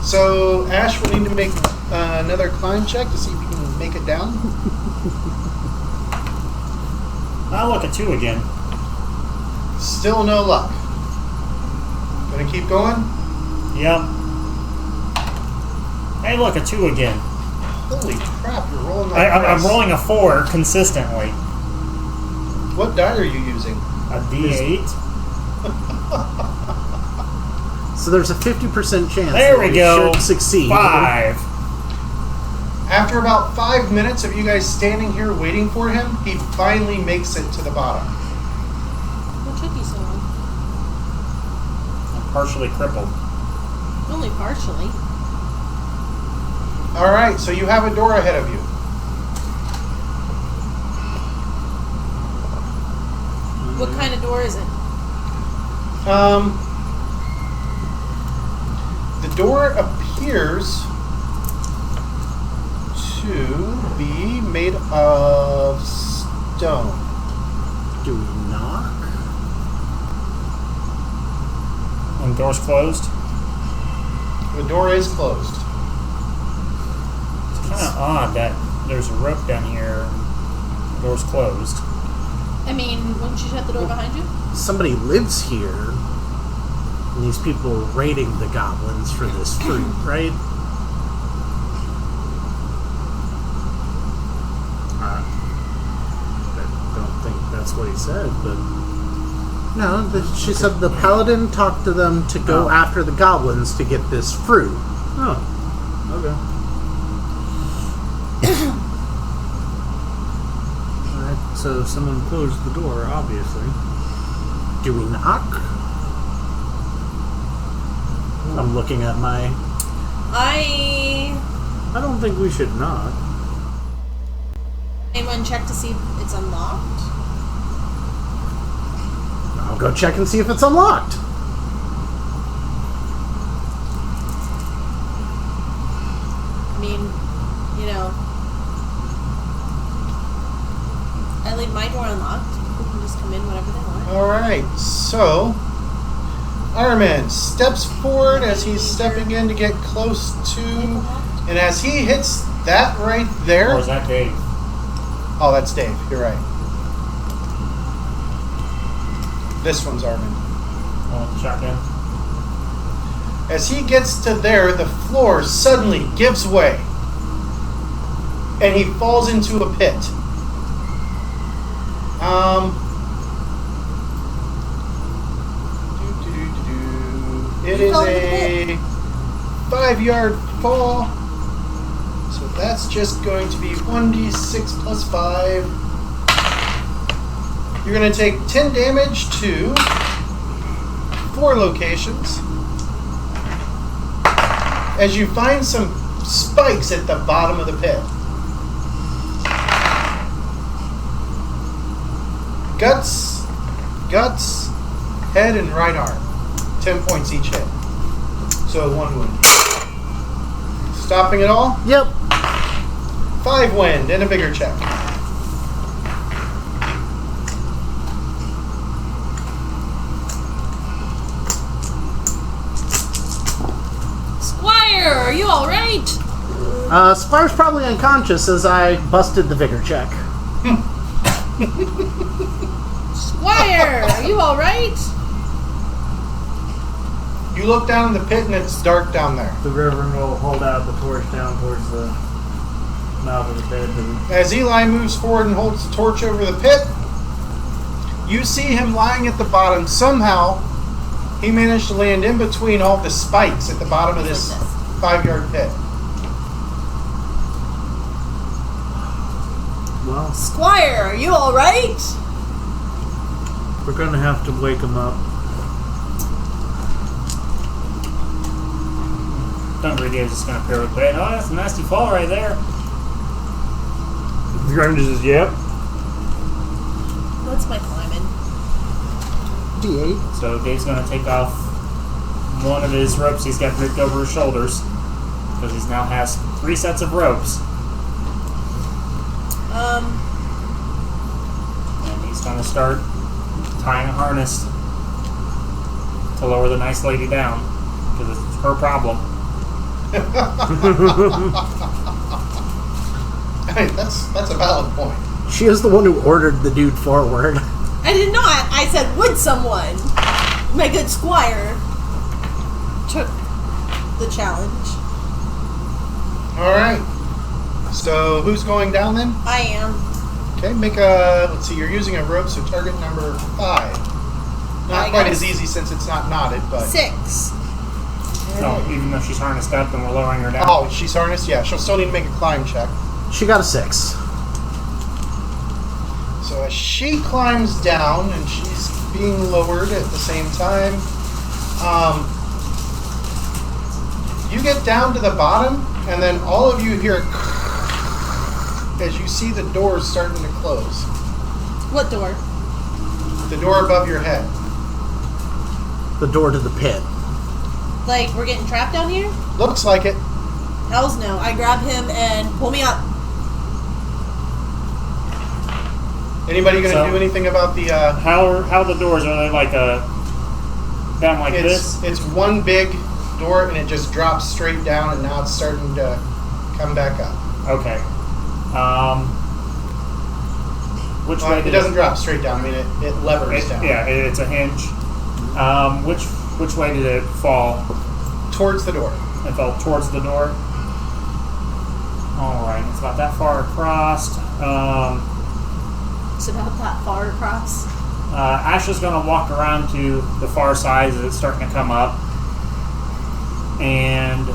[SPEAKER 2] So Ash will need to make another climb check to see if he can make it down.
[SPEAKER 5] I'll look at 2 again.
[SPEAKER 2] Still no luck. Gonna keep going?
[SPEAKER 5] Yep. Hey, look, a 2 again.
[SPEAKER 2] Holy crap, you're rolling like
[SPEAKER 5] I'm
[SPEAKER 2] Christ.
[SPEAKER 5] rolling a 4 consistently.
[SPEAKER 2] What die are you using?
[SPEAKER 5] A D8.
[SPEAKER 7] So there's a 50% chance
[SPEAKER 5] There
[SPEAKER 7] that
[SPEAKER 5] we go.
[SPEAKER 7] should succeed.
[SPEAKER 5] 5.
[SPEAKER 2] After about 5 minutes of you guys standing here waiting for him, he finally makes it to the bottom.
[SPEAKER 4] What took you so long?
[SPEAKER 5] I'm partially crippled.
[SPEAKER 4] Only partially.
[SPEAKER 2] All right, so you have a door ahead of you.
[SPEAKER 4] What kind of door is it?
[SPEAKER 2] The door appears to be made of stone.
[SPEAKER 7] Do we knock?
[SPEAKER 5] And the door's closed.
[SPEAKER 2] The door is closed.
[SPEAKER 5] It's kind of odd that there's a rope down here and the door's closed.
[SPEAKER 4] I mean, wouldn't you shut the door behind you?
[SPEAKER 7] Somebody lives here, and these people are raiding the goblins for this fruit, right?
[SPEAKER 3] I don't think that's what he said, but
[SPEAKER 7] No, she said the paladin talked to them to go
[SPEAKER 3] Oh.
[SPEAKER 7] after the goblins to get this fruit.
[SPEAKER 3] oh, okay. Alright, so someone closed the door, obviously.
[SPEAKER 7] Do we knock? I'm looking at my...
[SPEAKER 4] I
[SPEAKER 3] don't think we should knock.
[SPEAKER 4] anyone check to see if it's unlocked?
[SPEAKER 7] I'll go check and see if it's unlocked.
[SPEAKER 4] I mean, you know, I leave my door unlocked. People can just come in whenever they want.
[SPEAKER 2] All right, so Armin steps forward as he's stepping in to get close to, and as he hits that right there.
[SPEAKER 5] Or is that Dave?
[SPEAKER 2] Oh, that's Dave. You're right. This one's Armin.
[SPEAKER 5] Oh, shotgun.
[SPEAKER 2] As he gets to there, the floor suddenly gives way, and he falls into a pit. It is a 5-yard fall, so that's just going to be 1d6 plus 5. You're going to take 10 damage to 4 locations as you find some spikes at the bottom of the pit. Guts, head, and right arm. 10 points each hit. So 1 wound. Stopping it all?
[SPEAKER 7] Yep.
[SPEAKER 2] 5 wind and a bigger check.
[SPEAKER 4] Squire, are you alright?
[SPEAKER 7] Squire's probably unconscious as I busted the vigor check.
[SPEAKER 4] Squire, are you alright?
[SPEAKER 2] You look down in the pit and it's dark down there.
[SPEAKER 3] The Reverend will hold out the torch down towards the mouth of the pit. And
[SPEAKER 2] As Eli moves forward and holds the torch over the pit, you see him lying at the bottom. Somehow, he managed to land in between all the spikes at the bottom of this 5-yard pit.
[SPEAKER 3] well,
[SPEAKER 4] Squire, are you alright?
[SPEAKER 3] we're gonna have to wake him up.
[SPEAKER 5] Thunder is just going to pair with bait. Oh, that's a nasty fall right there.
[SPEAKER 3] Grimes says, "Yep."
[SPEAKER 4] What's my climbing?
[SPEAKER 7] D8.
[SPEAKER 5] So Dave's going to take off one of his ropes he's got ripped over his shoulders because he now has 3 sets of ropes. And he's going to start tying a harness to lower the nice lady down because it's her problem.
[SPEAKER 2] I mean, that's a valid point.
[SPEAKER 7] She is the one who ordered the dude forward.
[SPEAKER 4] I did not. I said, would someone? My good Squire took the challenge.
[SPEAKER 2] All right. So who's going down then?
[SPEAKER 4] I am.
[SPEAKER 2] Okay, make a. Let's see. You're using a rope, so target number 5. Not
[SPEAKER 4] I
[SPEAKER 2] quite
[SPEAKER 4] got
[SPEAKER 2] as easy since it's not knotted, but
[SPEAKER 4] 6.
[SPEAKER 5] Oh, even though she's harnessed up and we're lowering her down.
[SPEAKER 2] Oh, she's harnessed? Yeah, she'll still need to make a climb check.
[SPEAKER 7] She got a 6.
[SPEAKER 2] So as she climbs down and she's being lowered at the same time, you get down to the bottom, and then all of you hear as you see the doors starting to close.
[SPEAKER 4] What door?
[SPEAKER 2] The door above your head.
[SPEAKER 7] The door to the pit.
[SPEAKER 4] Like, we're getting trapped down here?
[SPEAKER 2] Looks like it.
[SPEAKER 4] Hells no. I grab him and pull me up.
[SPEAKER 2] Anybody going to
[SPEAKER 5] So-
[SPEAKER 2] do anything about the...
[SPEAKER 5] How the doors are they like down like this?
[SPEAKER 2] It's one big door, and it just drops straight down, and now it's starting to come back up.
[SPEAKER 5] Okay. Which way?
[SPEAKER 2] It doesn't drop straight down. I mean, it levers down.
[SPEAKER 5] Yeah, it's a hinge. Which way did it fall?
[SPEAKER 2] Towards the door.
[SPEAKER 5] It fell towards the door. All right, it's about that far across.
[SPEAKER 4] It's about that far across.
[SPEAKER 5] Ash is going to walk around to the far side as it's starting to come up, and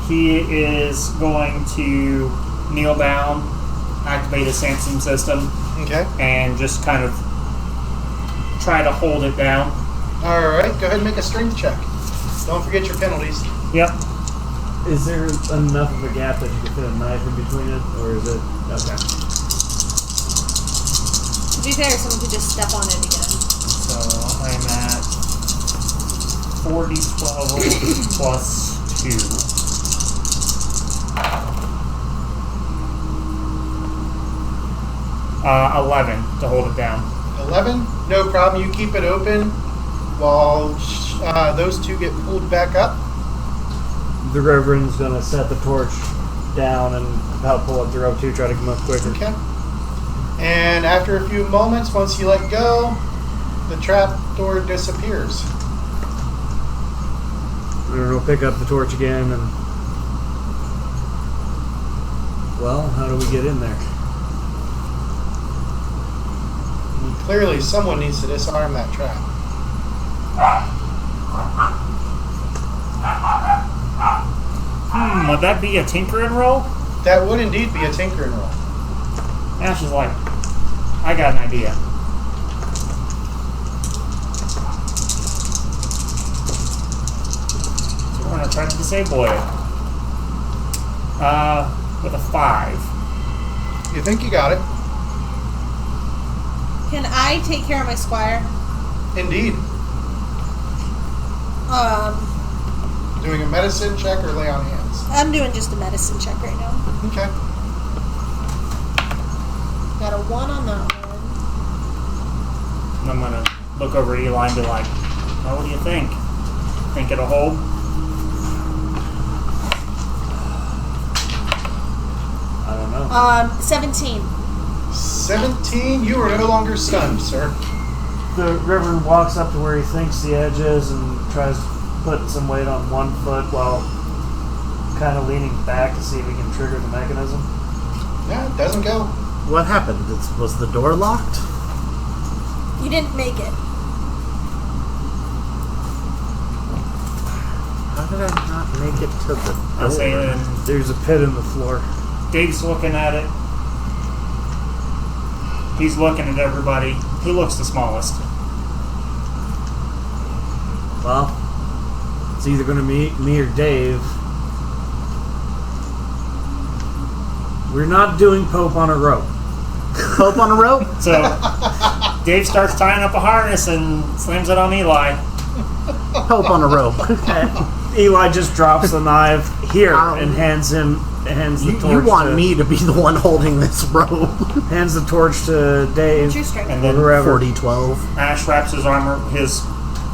[SPEAKER 5] he is going to kneel down, activate his sensing system,
[SPEAKER 2] Okay.
[SPEAKER 5] and just kind of try to hold it down.
[SPEAKER 2] All right. Go ahead and make a strength check. Don't forget your penalties.
[SPEAKER 5] Yep.
[SPEAKER 3] Is there enough of a gap that you can fit a knife in between it, or is it okay?
[SPEAKER 4] To be fair, someone could just step on it again.
[SPEAKER 5] So I'm at 4d12 plus 2. Uh, 11 to hold it down.
[SPEAKER 2] 11. No problem. You keep it open while those two get pulled back up.
[SPEAKER 3] The Reverend's gonna set the torch down and help pull up the rope too, try to come up quicker.
[SPEAKER 2] Okay. And after a few moments, once you let go, the trap door disappears.
[SPEAKER 3] We'll pick up the torch again and... Well, how do we get in there?
[SPEAKER 2] And clearly, someone needs to disarm that trap.
[SPEAKER 5] Would that be a tinkering roll?
[SPEAKER 2] That would indeed be a tinkering roll.
[SPEAKER 5] Ash is like, I got an idea. So we're gonna try to disable it. With a 5.
[SPEAKER 2] You think you got it?
[SPEAKER 4] Can I take care of my squire?
[SPEAKER 2] Indeed. Doing a medicine check or lay on hands?
[SPEAKER 4] I'm doing just a medicine check right now.
[SPEAKER 2] Okay.
[SPEAKER 4] Got a 1 on that one.
[SPEAKER 5] And I'm gonna look over at Eli and be like, well, what do you think? Think it'll hold?
[SPEAKER 3] I don't know.
[SPEAKER 4] 17.
[SPEAKER 2] 17. You are no longer stunned, sir.
[SPEAKER 3] The Reverend walks up to where he thinks the edge is and tries to put some weight on one foot while kind of leaning back to see if he can trigger the mechanism.
[SPEAKER 2] Yeah, it doesn't go.
[SPEAKER 7] What happened? Was the door locked?
[SPEAKER 4] You didn't make it.
[SPEAKER 7] How did I not make it to the
[SPEAKER 5] I'll
[SPEAKER 7] door?
[SPEAKER 5] say then
[SPEAKER 3] There's a pit in the floor.
[SPEAKER 5] Dave's looking at it. He's looking at everybody. Who looks the smallest?
[SPEAKER 3] Well, it's either going to be me or Dave. We're not doing Pope on a rope.
[SPEAKER 7] Pope on a rope?
[SPEAKER 5] So Dave starts tying up a harness and slams it on Eli.
[SPEAKER 7] Pope on a rope. Okay.
[SPEAKER 3] Eli just drops the knife here
[SPEAKER 7] Ow.
[SPEAKER 3] and hands the torch.
[SPEAKER 7] You want
[SPEAKER 3] to,
[SPEAKER 7] me to be the one holding this rope.
[SPEAKER 3] Hands the torch to Dave.
[SPEAKER 4] What's your strength?
[SPEAKER 5] And then
[SPEAKER 3] Whoever.
[SPEAKER 7] 40-12.
[SPEAKER 5] Ash wraps his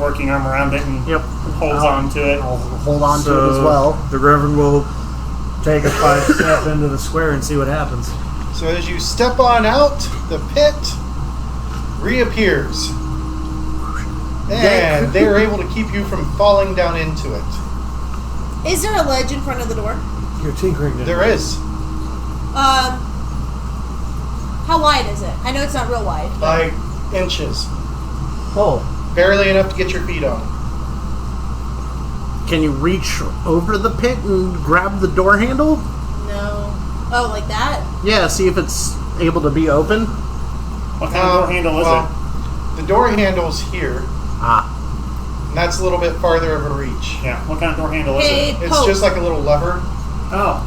[SPEAKER 5] working arm around it and
[SPEAKER 7] Yep.
[SPEAKER 5] holds on to it.
[SPEAKER 7] I'll hold on to it
[SPEAKER 3] So
[SPEAKER 7] as well.
[SPEAKER 3] The Reverend will take a 5-step into the square and see what happens.
[SPEAKER 2] So as you step on out, the pit reappears. And they are able to keep you from falling down into it.
[SPEAKER 4] Is there a ledge in front of the door?
[SPEAKER 3] You're tinkering.
[SPEAKER 2] There is.
[SPEAKER 4] How wide is it? I know it's not real wide.
[SPEAKER 2] By inches.
[SPEAKER 7] Oh.
[SPEAKER 2] Barely enough to get your feet on.
[SPEAKER 7] Can you reach over the pit and grab the door handle?
[SPEAKER 4] No. Oh, like that?
[SPEAKER 7] Yeah, see if it's able to be open.
[SPEAKER 5] What kind of door handle is it?
[SPEAKER 2] The door handle's here,
[SPEAKER 7] Ah,
[SPEAKER 2] and that's a little bit farther of a reach.
[SPEAKER 5] Yeah. What kind of door handle is
[SPEAKER 4] Hey,
[SPEAKER 5] it?
[SPEAKER 2] It's
[SPEAKER 4] Pope.
[SPEAKER 2] just like a little lever.
[SPEAKER 5] Oh.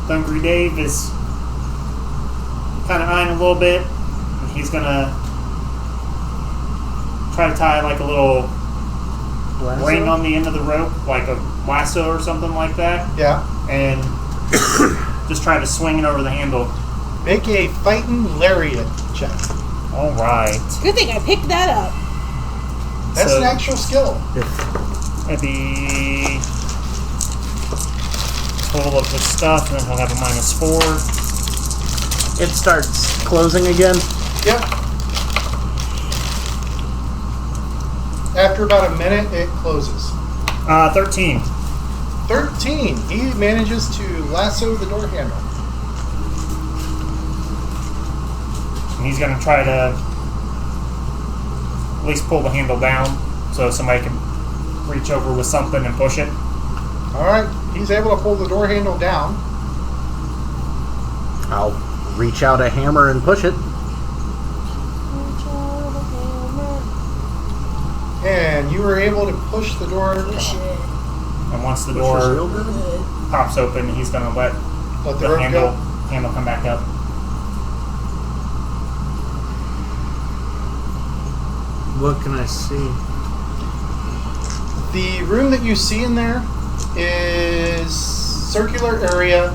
[SPEAKER 5] Hungry Dave is kind of eyeing a little bit. And he's gonna try to tie like a little ring on the end of the rope, like a lasso or something like that,
[SPEAKER 2] Yeah.
[SPEAKER 5] and just try to swing it over the handle.
[SPEAKER 2] Make a fighting lariat check.
[SPEAKER 5] All right.
[SPEAKER 4] Good thing I picked that up.
[SPEAKER 2] That's
[SPEAKER 5] So-
[SPEAKER 2] an actual skill.
[SPEAKER 5] Maybe total of the stuff, and then he'll have a -4.
[SPEAKER 7] it starts closing again.
[SPEAKER 2] Yep. After about a minute, it closes.
[SPEAKER 5] 13.
[SPEAKER 2] 13. He manages to lasso the door handle.
[SPEAKER 5] And he's gonna try to at least pull the handle down so somebody can reach over with something and push it.
[SPEAKER 2] All right. He's able to pull the door handle down.
[SPEAKER 7] I'll reach out a hammer and push it.
[SPEAKER 2] And you were able to push the door
[SPEAKER 4] Push
[SPEAKER 2] down.
[SPEAKER 4] it.
[SPEAKER 5] And once the
[SPEAKER 7] Push
[SPEAKER 5] door
[SPEAKER 7] this over.
[SPEAKER 4] Good.
[SPEAKER 5] pops open, he's gonna let
[SPEAKER 2] Let the
[SPEAKER 5] the
[SPEAKER 2] rope
[SPEAKER 5] handle
[SPEAKER 2] go.
[SPEAKER 5] come back up.
[SPEAKER 3] What can I see?
[SPEAKER 2] The room that you see in there is circular area.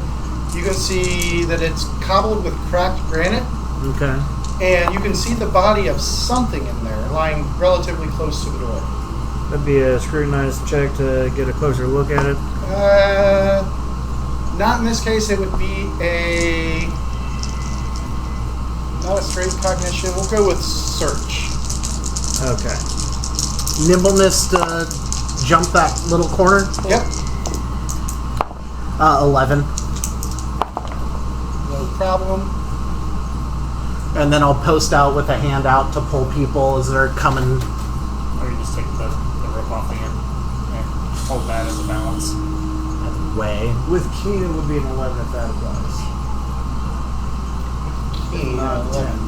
[SPEAKER 2] You can see that it's cobbled with cracked granite,
[SPEAKER 3] Okay.
[SPEAKER 2] and you can see the body of something in there lying relatively close to the door.
[SPEAKER 3] That'd be a scrutinized check to get a closer look at it.
[SPEAKER 2] Not in this case. It would be not a straight cognition. We'll go with search.
[SPEAKER 3] Okay.
[SPEAKER 7] Nimbleness to jump that little corner.
[SPEAKER 2] Yep.
[SPEAKER 7] 11.
[SPEAKER 2] No problem.
[SPEAKER 7] And then I'll post out with a hand out to pull people as they're coming.
[SPEAKER 5] Or you just take the rope off again and hold that as a balance.
[SPEAKER 7] Way.
[SPEAKER 3] With Keen, it would be an 11 if that applies.
[SPEAKER 2] Keen,
[SPEAKER 3] Not
[SPEAKER 2] 11.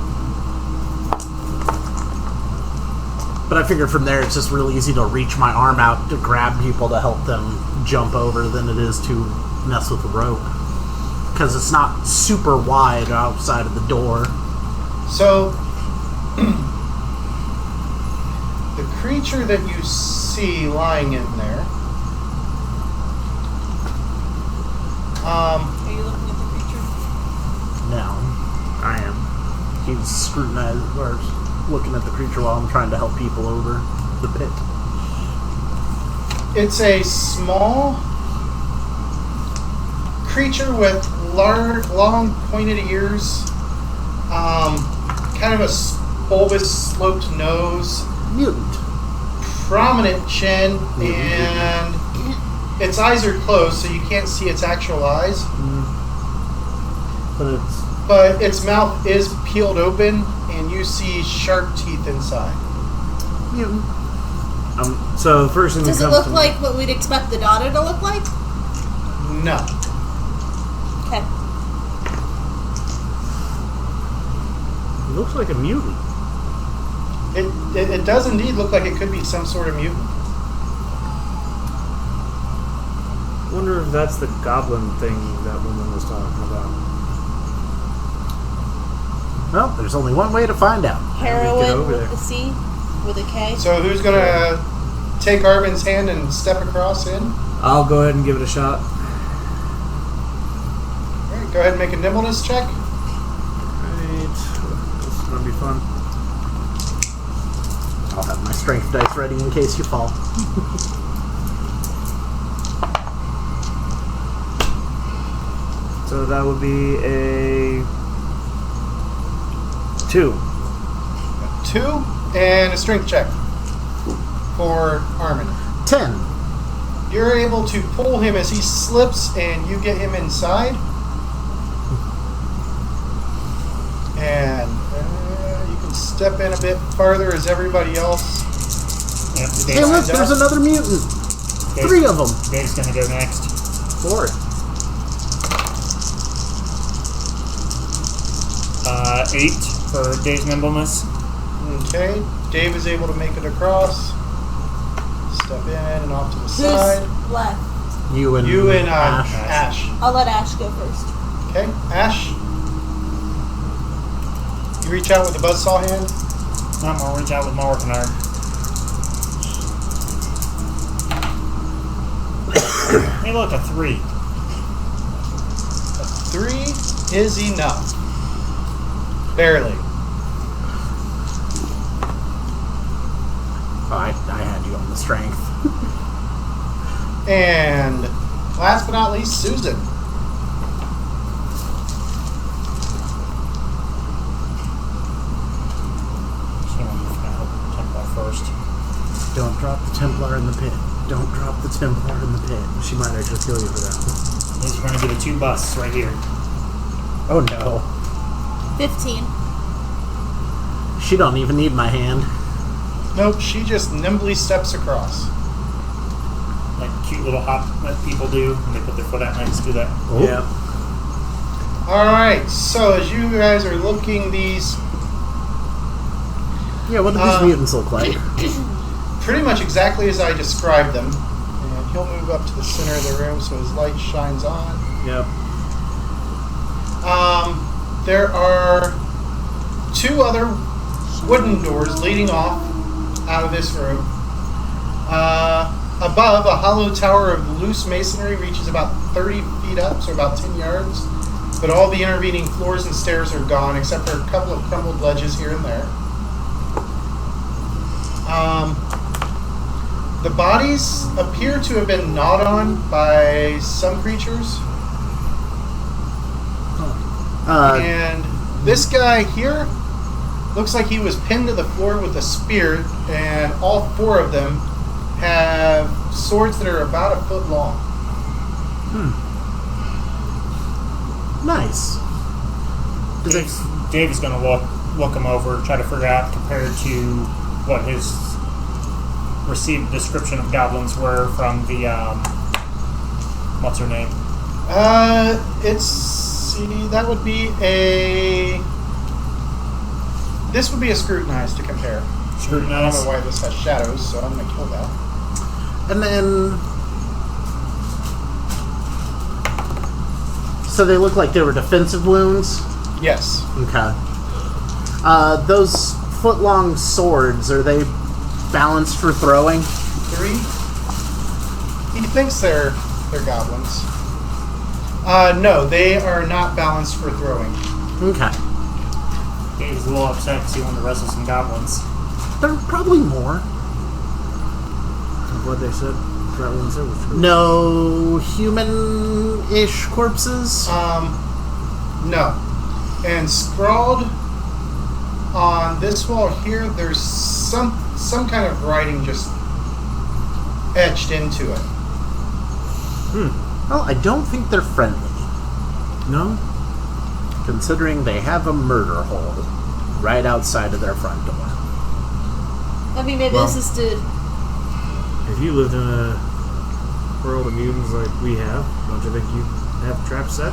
[SPEAKER 7] But I figure from there it's just really easy to reach my arm out to grab people to help them jump over than it is to mess with the rope. Because it's not super wide outside of the door.
[SPEAKER 2] So, the creature that you see lying in there,
[SPEAKER 4] Are you looking at the creature?
[SPEAKER 7] No, I am. He's scrutinizing or looking at the creature while I'm trying to help people over the pit.
[SPEAKER 2] it's a small creature with large, long, pointed ears, kind of a bulbous, sloped nose,
[SPEAKER 7] Mutant.
[SPEAKER 2] prominent chin, and its eyes are closed, so you can't see its actual eyes.
[SPEAKER 3] But it's
[SPEAKER 2] But its mouth is peeled open, and you see sharp teeth inside.
[SPEAKER 7] Mutant.
[SPEAKER 3] so the first thing
[SPEAKER 4] Does
[SPEAKER 3] that
[SPEAKER 4] it
[SPEAKER 3] comes
[SPEAKER 4] look
[SPEAKER 3] to
[SPEAKER 4] like what we'd expect the daughter to look like?
[SPEAKER 2] No.
[SPEAKER 4] Okay.
[SPEAKER 7] It looks like a mutant.
[SPEAKER 2] It does indeed look like it could be some sort of mutant.
[SPEAKER 3] I wonder if that's the goblin thing that woman was talking about.
[SPEAKER 7] Well, there's only one way to find out.
[SPEAKER 4] Heroin
[SPEAKER 3] over
[SPEAKER 4] with
[SPEAKER 3] there.
[SPEAKER 4] the C, with a K.
[SPEAKER 2] So who's gonna take Arvin's hand and step across in?
[SPEAKER 3] I'll go ahead and give it a shot.
[SPEAKER 2] All right, go ahead and make a nimbleness check.
[SPEAKER 3] Right. This is gonna be fun.
[SPEAKER 7] I'll have my strength dice ready in case you fall.
[SPEAKER 3] So that would be a 2.
[SPEAKER 2] 2 and a strength check for Armin.
[SPEAKER 7] 10.
[SPEAKER 2] You're able to pull him as he slips, and you get him inside. And you can step in a bit farther as everybody else.
[SPEAKER 5] Yep,
[SPEAKER 7] Hey, look, there's another mutant. 3 of them.
[SPEAKER 5] Dave's gonna go next.
[SPEAKER 7] For it.
[SPEAKER 5] 8 for Dave's nimbleness.
[SPEAKER 2] Okay. Dave is able to make it across. Step in and off to the
[SPEAKER 4] Who's
[SPEAKER 2] side.
[SPEAKER 4] left?
[SPEAKER 7] You and
[SPEAKER 2] Ash.
[SPEAKER 7] Ash.
[SPEAKER 4] I'll let Ash go first.
[SPEAKER 2] Okay. Ash. You reach out with the buzzsaw hand.
[SPEAKER 5] I'm gonna reach out with my working iron. Hey, look, a 3.
[SPEAKER 2] A 3 is enough. Barely.
[SPEAKER 7] Oh, I had you on the strength.
[SPEAKER 2] And last but not least, Susan.
[SPEAKER 5] She wants to help Templar first.
[SPEAKER 7] Don't drop the Templar in the pit. Don't drop the Templar in the pit. She might actually kill you for that.
[SPEAKER 5] These are gonna be the 2 busts right here.
[SPEAKER 7] Oh no.
[SPEAKER 4] 15.
[SPEAKER 7] She don't even need my hand.
[SPEAKER 2] Nope, she just nimbly steps across.
[SPEAKER 5] Like cute little hop that people do when they put their foot out and I just do that.
[SPEAKER 7] Oh.
[SPEAKER 3] Yeah.
[SPEAKER 2] Alright, so as you guys are looking these
[SPEAKER 7] Yeah, what do these mutants look like?
[SPEAKER 2] pretty much exactly as I described them. And he'll move up to the center of the room so his light shines on.
[SPEAKER 3] Yep.
[SPEAKER 2] There are 2 other wooden doors leading off out of this room. Above, a hollow tower of loose masonry reaches about 30 feet up, so about 10 yards. But all the intervening floors and stairs are gone, except for a couple of crumbled ledges here and there. The bodies appear to have been gnawed on by some creatures. And this guy here looks like he was pinned to the floor with a spear, and all 4 of them have swords that are about a foot long.
[SPEAKER 7] Nice.
[SPEAKER 5] Dave is gonna look him over, try to figure out compared to what his received description of goblins were from the what's her name?
[SPEAKER 2] That would be this would be a scrutinized to compare. I don't
[SPEAKER 5] Scrutinized.
[SPEAKER 2] know why this has shadows, so I'm gonna kill that.
[SPEAKER 7] And then... So they look like they were defensive wounds?
[SPEAKER 2] Yes.
[SPEAKER 7] Okay. Those foot-long swords, are they balanced for throwing?
[SPEAKER 2] 3. He thinks they're goblins. No, they are not balanced for throwing.
[SPEAKER 7] Okay.
[SPEAKER 5] Dave's a little upset because he wanted to wrestle some goblins.
[SPEAKER 7] There are probably more.
[SPEAKER 3] What they said. That one said was true.
[SPEAKER 7] No human-ish corpses?
[SPEAKER 2] No. And scrawled on this wall here, there's some kind of writing just etched into it.
[SPEAKER 7] Well, I don't think they're friendly.
[SPEAKER 3] No?
[SPEAKER 7] Considering they have a murder hole right outside of their front door.
[SPEAKER 4] I mean, maybe
[SPEAKER 3] Well-
[SPEAKER 4] this is to.
[SPEAKER 3] If you lived in a world of mutants like we have, don't you think you have traps set?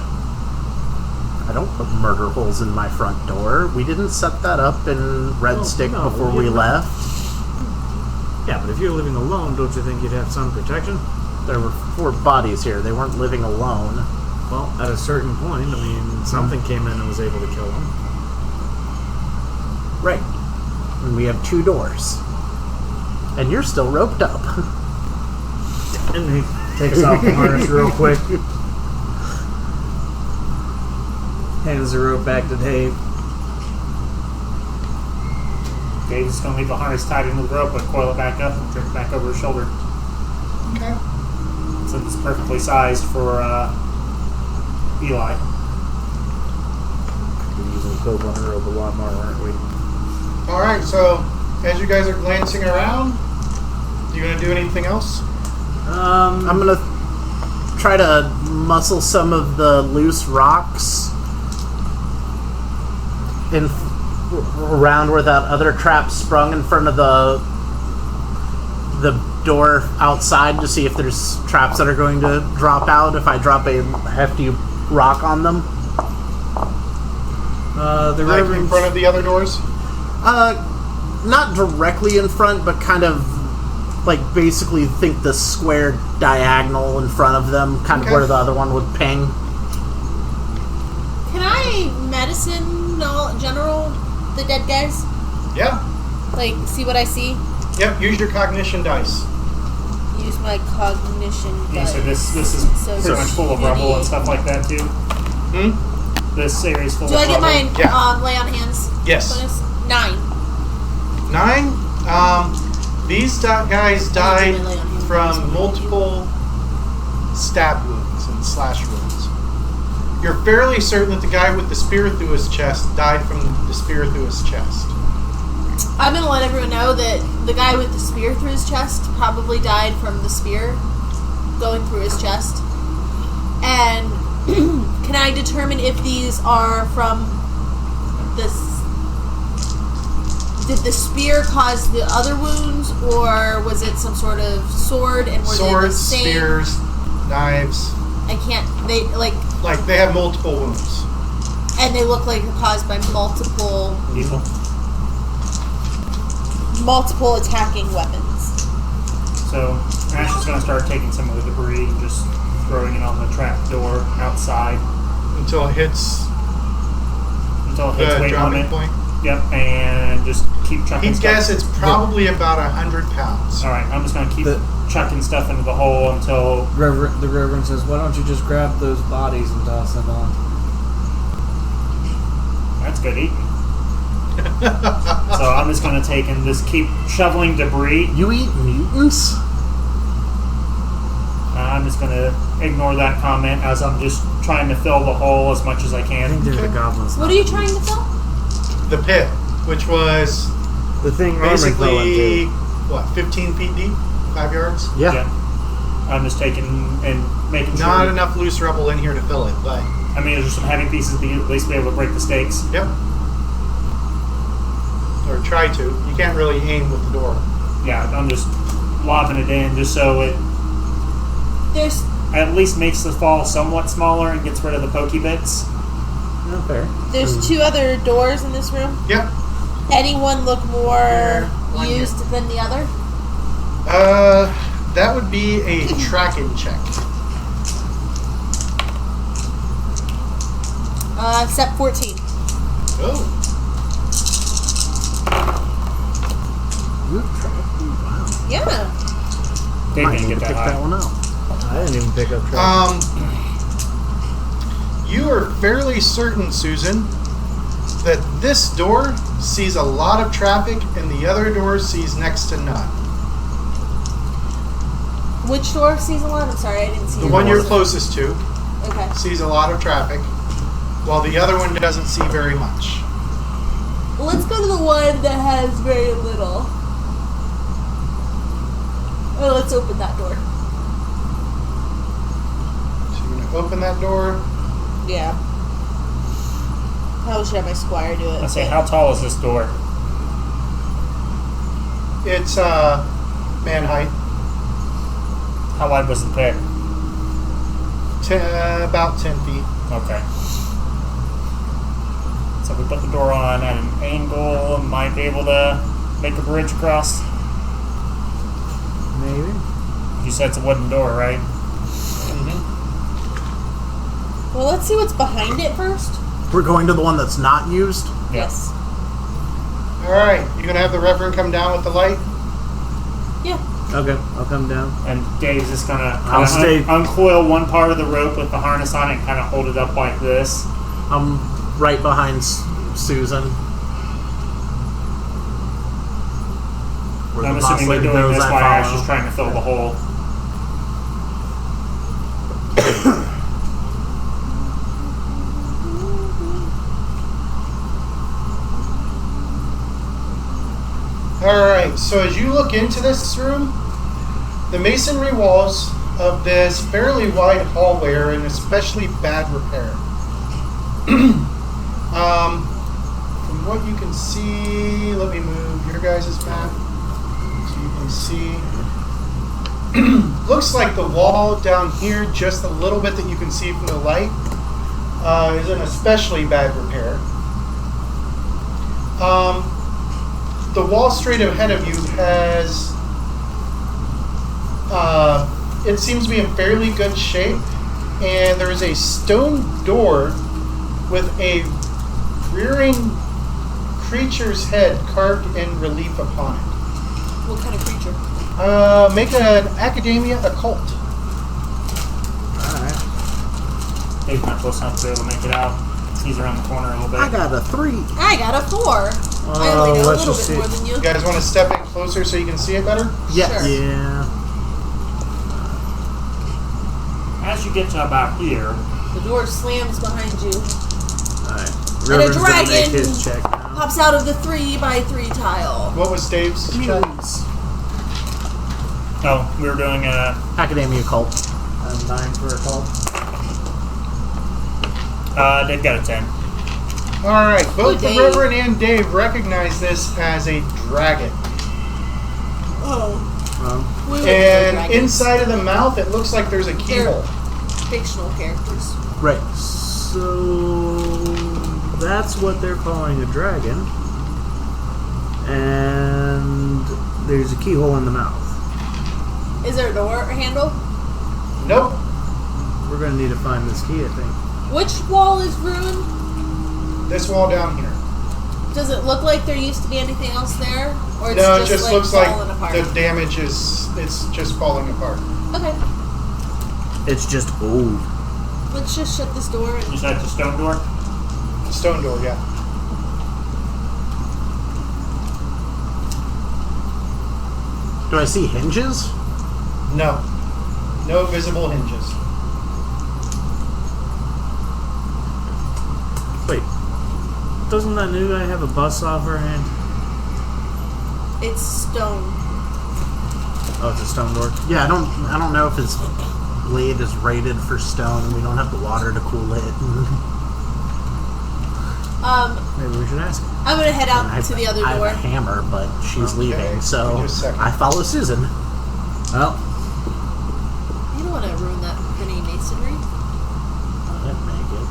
[SPEAKER 7] I don't put murder holes in my front door. We didn't set that up in Red Stick
[SPEAKER 3] no,
[SPEAKER 7] before
[SPEAKER 3] you
[SPEAKER 7] we
[SPEAKER 3] didn't.
[SPEAKER 7] left.
[SPEAKER 3] Yeah, but if you're living alone, don't you think you'd have some protection?
[SPEAKER 7] There were 4 bodies here. They weren't living alone.
[SPEAKER 3] Well, at a certain point, I mean, something came in and was able to kill them.
[SPEAKER 7] Right. And we have 2 doors. And you're still roped up.
[SPEAKER 3] And he takes off the harness real quick. Hands the rope back to Dave.
[SPEAKER 5] Dave's just gonna leave the harness tied into the rope, but coil it back up and jerk it back over his shoulder.
[SPEAKER 2] Okay.
[SPEAKER 5] So it's perfectly sized for Eli.
[SPEAKER 3] We're using Cope on the rope a lot more, aren't we?
[SPEAKER 2] Alright, so as you guys are glancing around, you gonna do anything else?
[SPEAKER 7] I'm gonna try to muscle some of the loose rocks in around where that other trap sprung in front of the door outside to see if there's traps that are going to drop out if I drop a hefty rock on them? The
[SPEAKER 2] Like in
[SPEAKER 7] Reverend's-
[SPEAKER 2] front of the other doors?
[SPEAKER 7] Not directly in front, but kind of like basically think the square diagonal in front of them, kind
[SPEAKER 2] Okay.
[SPEAKER 7] of where the other one would ping.
[SPEAKER 4] Can I medicine general the dead guys?
[SPEAKER 2] Yeah.
[SPEAKER 4] Like, see what I see?
[SPEAKER 2] Yep, use your cognition dice.
[SPEAKER 4] Use my cognition
[SPEAKER 5] Yeah,
[SPEAKER 4] dice.
[SPEAKER 5] so this is
[SPEAKER 4] So
[SPEAKER 5] pretty much full of rubble and stuff like that too.
[SPEAKER 2] Hmm?
[SPEAKER 5] This area is full
[SPEAKER 4] Do
[SPEAKER 5] of
[SPEAKER 4] I get
[SPEAKER 5] rubble.
[SPEAKER 4] my
[SPEAKER 2] Yeah.
[SPEAKER 4] lay on hands?
[SPEAKER 2] Yes.
[SPEAKER 4] Bonus? 9.
[SPEAKER 2] 9. These guys died
[SPEAKER 4] my lay on hands.
[SPEAKER 2] from multiple stab wounds and slash wounds. You're fairly certain that the guy with the spear through his chest died from the spear through his chest.
[SPEAKER 4] I'm gonna let everyone know that the guy with the spear through his chest probably died from the spear going through his chest. And can I determine if these are from this? Did the spear cause the other wounds, or was it some sort of sword? And were they the
[SPEAKER 2] Swords,
[SPEAKER 4] same?
[SPEAKER 2] spears, knives.
[SPEAKER 4] I can't. They like,
[SPEAKER 2] Like, they have multiple wounds.
[SPEAKER 4] and they look like they're caused by
[SPEAKER 5] Lethal.
[SPEAKER 4] multiple attacking weapons.
[SPEAKER 5] So Ash is going to start taking some of the debris and just throwing it on the trap door outside
[SPEAKER 2] Until it hits
[SPEAKER 5] until it hits
[SPEAKER 2] the
[SPEAKER 5] weight
[SPEAKER 2] dropping
[SPEAKER 5] limit.
[SPEAKER 2] point.
[SPEAKER 5] Yep, and just keep chucking
[SPEAKER 2] He'd
[SPEAKER 5] stuff.
[SPEAKER 2] guess it's probably about 100 pounds.
[SPEAKER 5] All right, I'm just going to keep
[SPEAKER 3] The-
[SPEAKER 5] chucking stuff into the hole until
[SPEAKER 3] The Reverend says, "Why don't you just grab those bodies and toss them on?"
[SPEAKER 5] that's good eating. So I'm just going to take and just keep shoveling debris.
[SPEAKER 7] You eat mutants?
[SPEAKER 5] I'm just going to ignore that comment as I'm just trying to fill the hole as much as I
[SPEAKER 3] I think
[SPEAKER 5] can.
[SPEAKER 3] they're the goblins.
[SPEAKER 4] What are you trying to fill?
[SPEAKER 2] The pit, which was
[SPEAKER 3] The thing Armin fell
[SPEAKER 2] basically,
[SPEAKER 3] into.
[SPEAKER 2] what, 15 feet deep? 5 yards?
[SPEAKER 7] Yeah.
[SPEAKER 5] I'm just taking and making sure.
[SPEAKER 2] Not enough loose rubble in here to fill it, but
[SPEAKER 5] I mean, there's some heavy pieces to at least be able to break the stakes.
[SPEAKER 2] yep. Or try to. You can't really aim with the door.
[SPEAKER 5] Yeah, I'm just lobbing it in just so it
[SPEAKER 4] There's
[SPEAKER 5] at least makes the fall somewhat smaller and gets rid of the pokey bits.
[SPEAKER 7] Not fair.
[SPEAKER 4] There's 2 other doors in this room.
[SPEAKER 2] Yep.
[SPEAKER 4] Anyone look more
[SPEAKER 2] Here, one
[SPEAKER 4] used than the other?
[SPEAKER 2] That would be a tracking check.
[SPEAKER 4] Step 14.
[SPEAKER 2] Oh.
[SPEAKER 7] Wow.
[SPEAKER 4] Yeah.
[SPEAKER 5] They
[SPEAKER 7] Might
[SPEAKER 5] didn't
[SPEAKER 7] need
[SPEAKER 5] get
[SPEAKER 7] to
[SPEAKER 5] that
[SPEAKER 7] pick
[SPEAKER 5] high.
[SPEAKER 7] that one out.
[SPEAKER 3] I didn't even pick up track.
[SPEAKER 2] You are fairly certain, Susan, that this door sees a lot of traffic and the other door sees next to none.
[SPEAKER 4] Which door sees a lot? I'm sorry, I didn't see
[SPEAKER 2] The
[SPEAKER 4] it.
[SPEAKER 2] one you're closest to
[SPEAKER 4] Okay.
[SPEAKER 2] sees a lot of traffic, while the other one doesn't see very much.
[SPEAKER 4] Well, let's go to the one that has very little. Oh, let's open that door.
[SPEAKER 2] So you're going to open that door.
[SPEAKER 4] Yeah. How should I have my squire do it?
[SPEAKER 5] Let's say, how tall is this door?
[SPEAKER 2] It's man height.
[SPEAKER 5] How wide was the pit?
[SPEAKER 2] About 10 feet.
[SPEAKER 5] Okay. So we put the door on at an angle and might be able to make a bridge across.
[SPEAKER 3] Maybe.
[SPEAKER 5] You said it's a wooden door, right?
[SPEAKER 2] Mm-hmm.
[SPEAKER 4] Well, let's see what's behind it first.
[SPEAKER 7] We're going to the one that's not used.
[SPEAKER 5] Yeah.
[SPEAKER 4] Yes.
[SPEAKER 2] All right, you're going to have the Reverend come down with the light?
[SPEAKER 4] Yeah.
[SPEAKER 3] Okay, I'll come down.
[SPEAKER 5] And Dave's just gonna
[SPEAKER 7] I'll stay-
[SPEAKER 5] uncoil one part of the rope with the harness on it and kind of hold it up like this.
[SPEAKER 7] I'm right behind Susan. Where
[SPEAKER 5] I'm
[SPEAKER 7] the boss
[SPEAKER 5] assuming
[SPEAKER 7] lady
[SPEAKER 5] you're doing
[SPEAKER 7] goes,
[SPEAKER 5] this
[SPEAKER 7] I
[SPEAKER 5] while Ash
[SPEAKER 7] follow.
[SPEAKER 5] is trying to fill the hole.
[SPEAKER 2] Alright, so as you look into this room, the masonry walls of this fairly wide hallway are in especially bad repair. From what you can see, let me move your guys' map so you can see. looks like the wall down here, just a little bit that you can see from the light, is in especially bad repair. The wall straight ahead of you has, it seems to be in fairly good shape, and there is a stone door with a rearing creature's head carved in relief upon it.
[SPEAKER 4] What kind of creature?
[SPEAKER 2] Make an Academia Occult.
[SPEAKER 7] Alright.
[SPEAKER 5] Dave's not close enough to be able to make it out. He's around the corner a little bit.
[SPEAKER 7] I got a 3.
[SPEAKER 4] I got a 4. I only know a
[SPEAKER 3] let's
[SPEAKER 4] little
[SPEAKER 3] just
[SPEAKER 4] bit
[SPEAKER 3] see.
[SPEAKER 4] more than you.
[SPEAKER 2] You guys want to step in closer so you can see it better?
[SPEAKER 7] Yeah.
[SPEAKER 4] Sure.
[SPEAKER 7] Yeah.
[SPEAKER 5] As you get to about here,
[SPEAKER 4] The door slams behind you.
[SPEAKER 7] Alright.
[SPEAKER 4] And a
[SPEAKER 7] Reverend's gonna make
[SPEAKER 4] dragon
[SPEAKER 7] his check now.
[SPEAKER 4] pops out of the 3x3 tile.
[SPEAKER 2] What was Dave's check?
[SPEAKER 5] oh, we were doing a
[SPEAKER 7] Academia Cult.
[SPEAKER 3] A 9 for a cult.
[SPEAKER 5] Dave got a 10.
[SPEAKER 2] Alright, both the
[SPEAKER 4] Dave.
[SPEAKER 2] Reverend and Dave recognize this as a dragon.
[SPEAKER 4] Oh. We would
[SPEAKER 2] And
[SPEAKER 4] dragons.
[SPEAKER 2] inside of the mouth, it looks like there's a keyhole.
[SPEAKER 4] Fictional characters.
[SPEAKER 7] Right. So that's what they're calling a dragon. And there's a keyhole in the mouth.
[SPEAKER 4] Is there a door handle?
[SPEAKER 2] Nope.
[SPEAKER 7] We're gonna need to find this key, I think.
[SPEAKER 4] Which wall is ruined?
[SPEAKER 2] This wall down here.
[SPEAKER 4] Does it look like there used to be anything else there? Or it's
[SPEAKER 2] No, it
[SPEAKER 4] just,
[SPEAKER 2] just
[SPEAKER 4] like
[SPEAKER 2] looks like
[SPEAKER 4] falling apart?
[SPEAKER 2] the damage is, it's just falling apart.
[SPEAKER 4] Okay.
[SPEAKER 7] It's just old.
[SPEAKER 4] Let's just shut this door
[SPEAKER 5] You
[SPEAKER 4] and
[SPEAKER 5] said the stone door?
[SPEAKER 2] Stone door, yeah.
[SPEAKER 7] Do I see hinges?
[SPEAKER 2] No. No visible hinges.
[SPEAKER 3] Wait. Doesn't that new guy have a bus off her hand?
[SPEAKER 4] it's stone.
[SPEAKER 3] Oh, it's a stone door.
[SPEAKER 7] Yeah, I don't know if his blade is rated for stone and we don't have the water to cool it.
[SPEAKER 3] Maybe we should ask him.
[SPEAKER 4] I'm gonna head out
[SPEAKER 7] I
[SPEAKER 4] to the other
[SPEAKER 7] I
[SPEAKER 4] door.
[SPEAKER 7] have a hammer, but she's
[SPEAKER 2] Okay,
[SPEAKER 7] leaving, so
[SPEAKER 2] give me a second.
[SPEAKER 7] I follow Susan. Well,
[SPEAKER 4] You don't want to ruin that pretty masonry.
[SPEAKER 7] I didn't make it.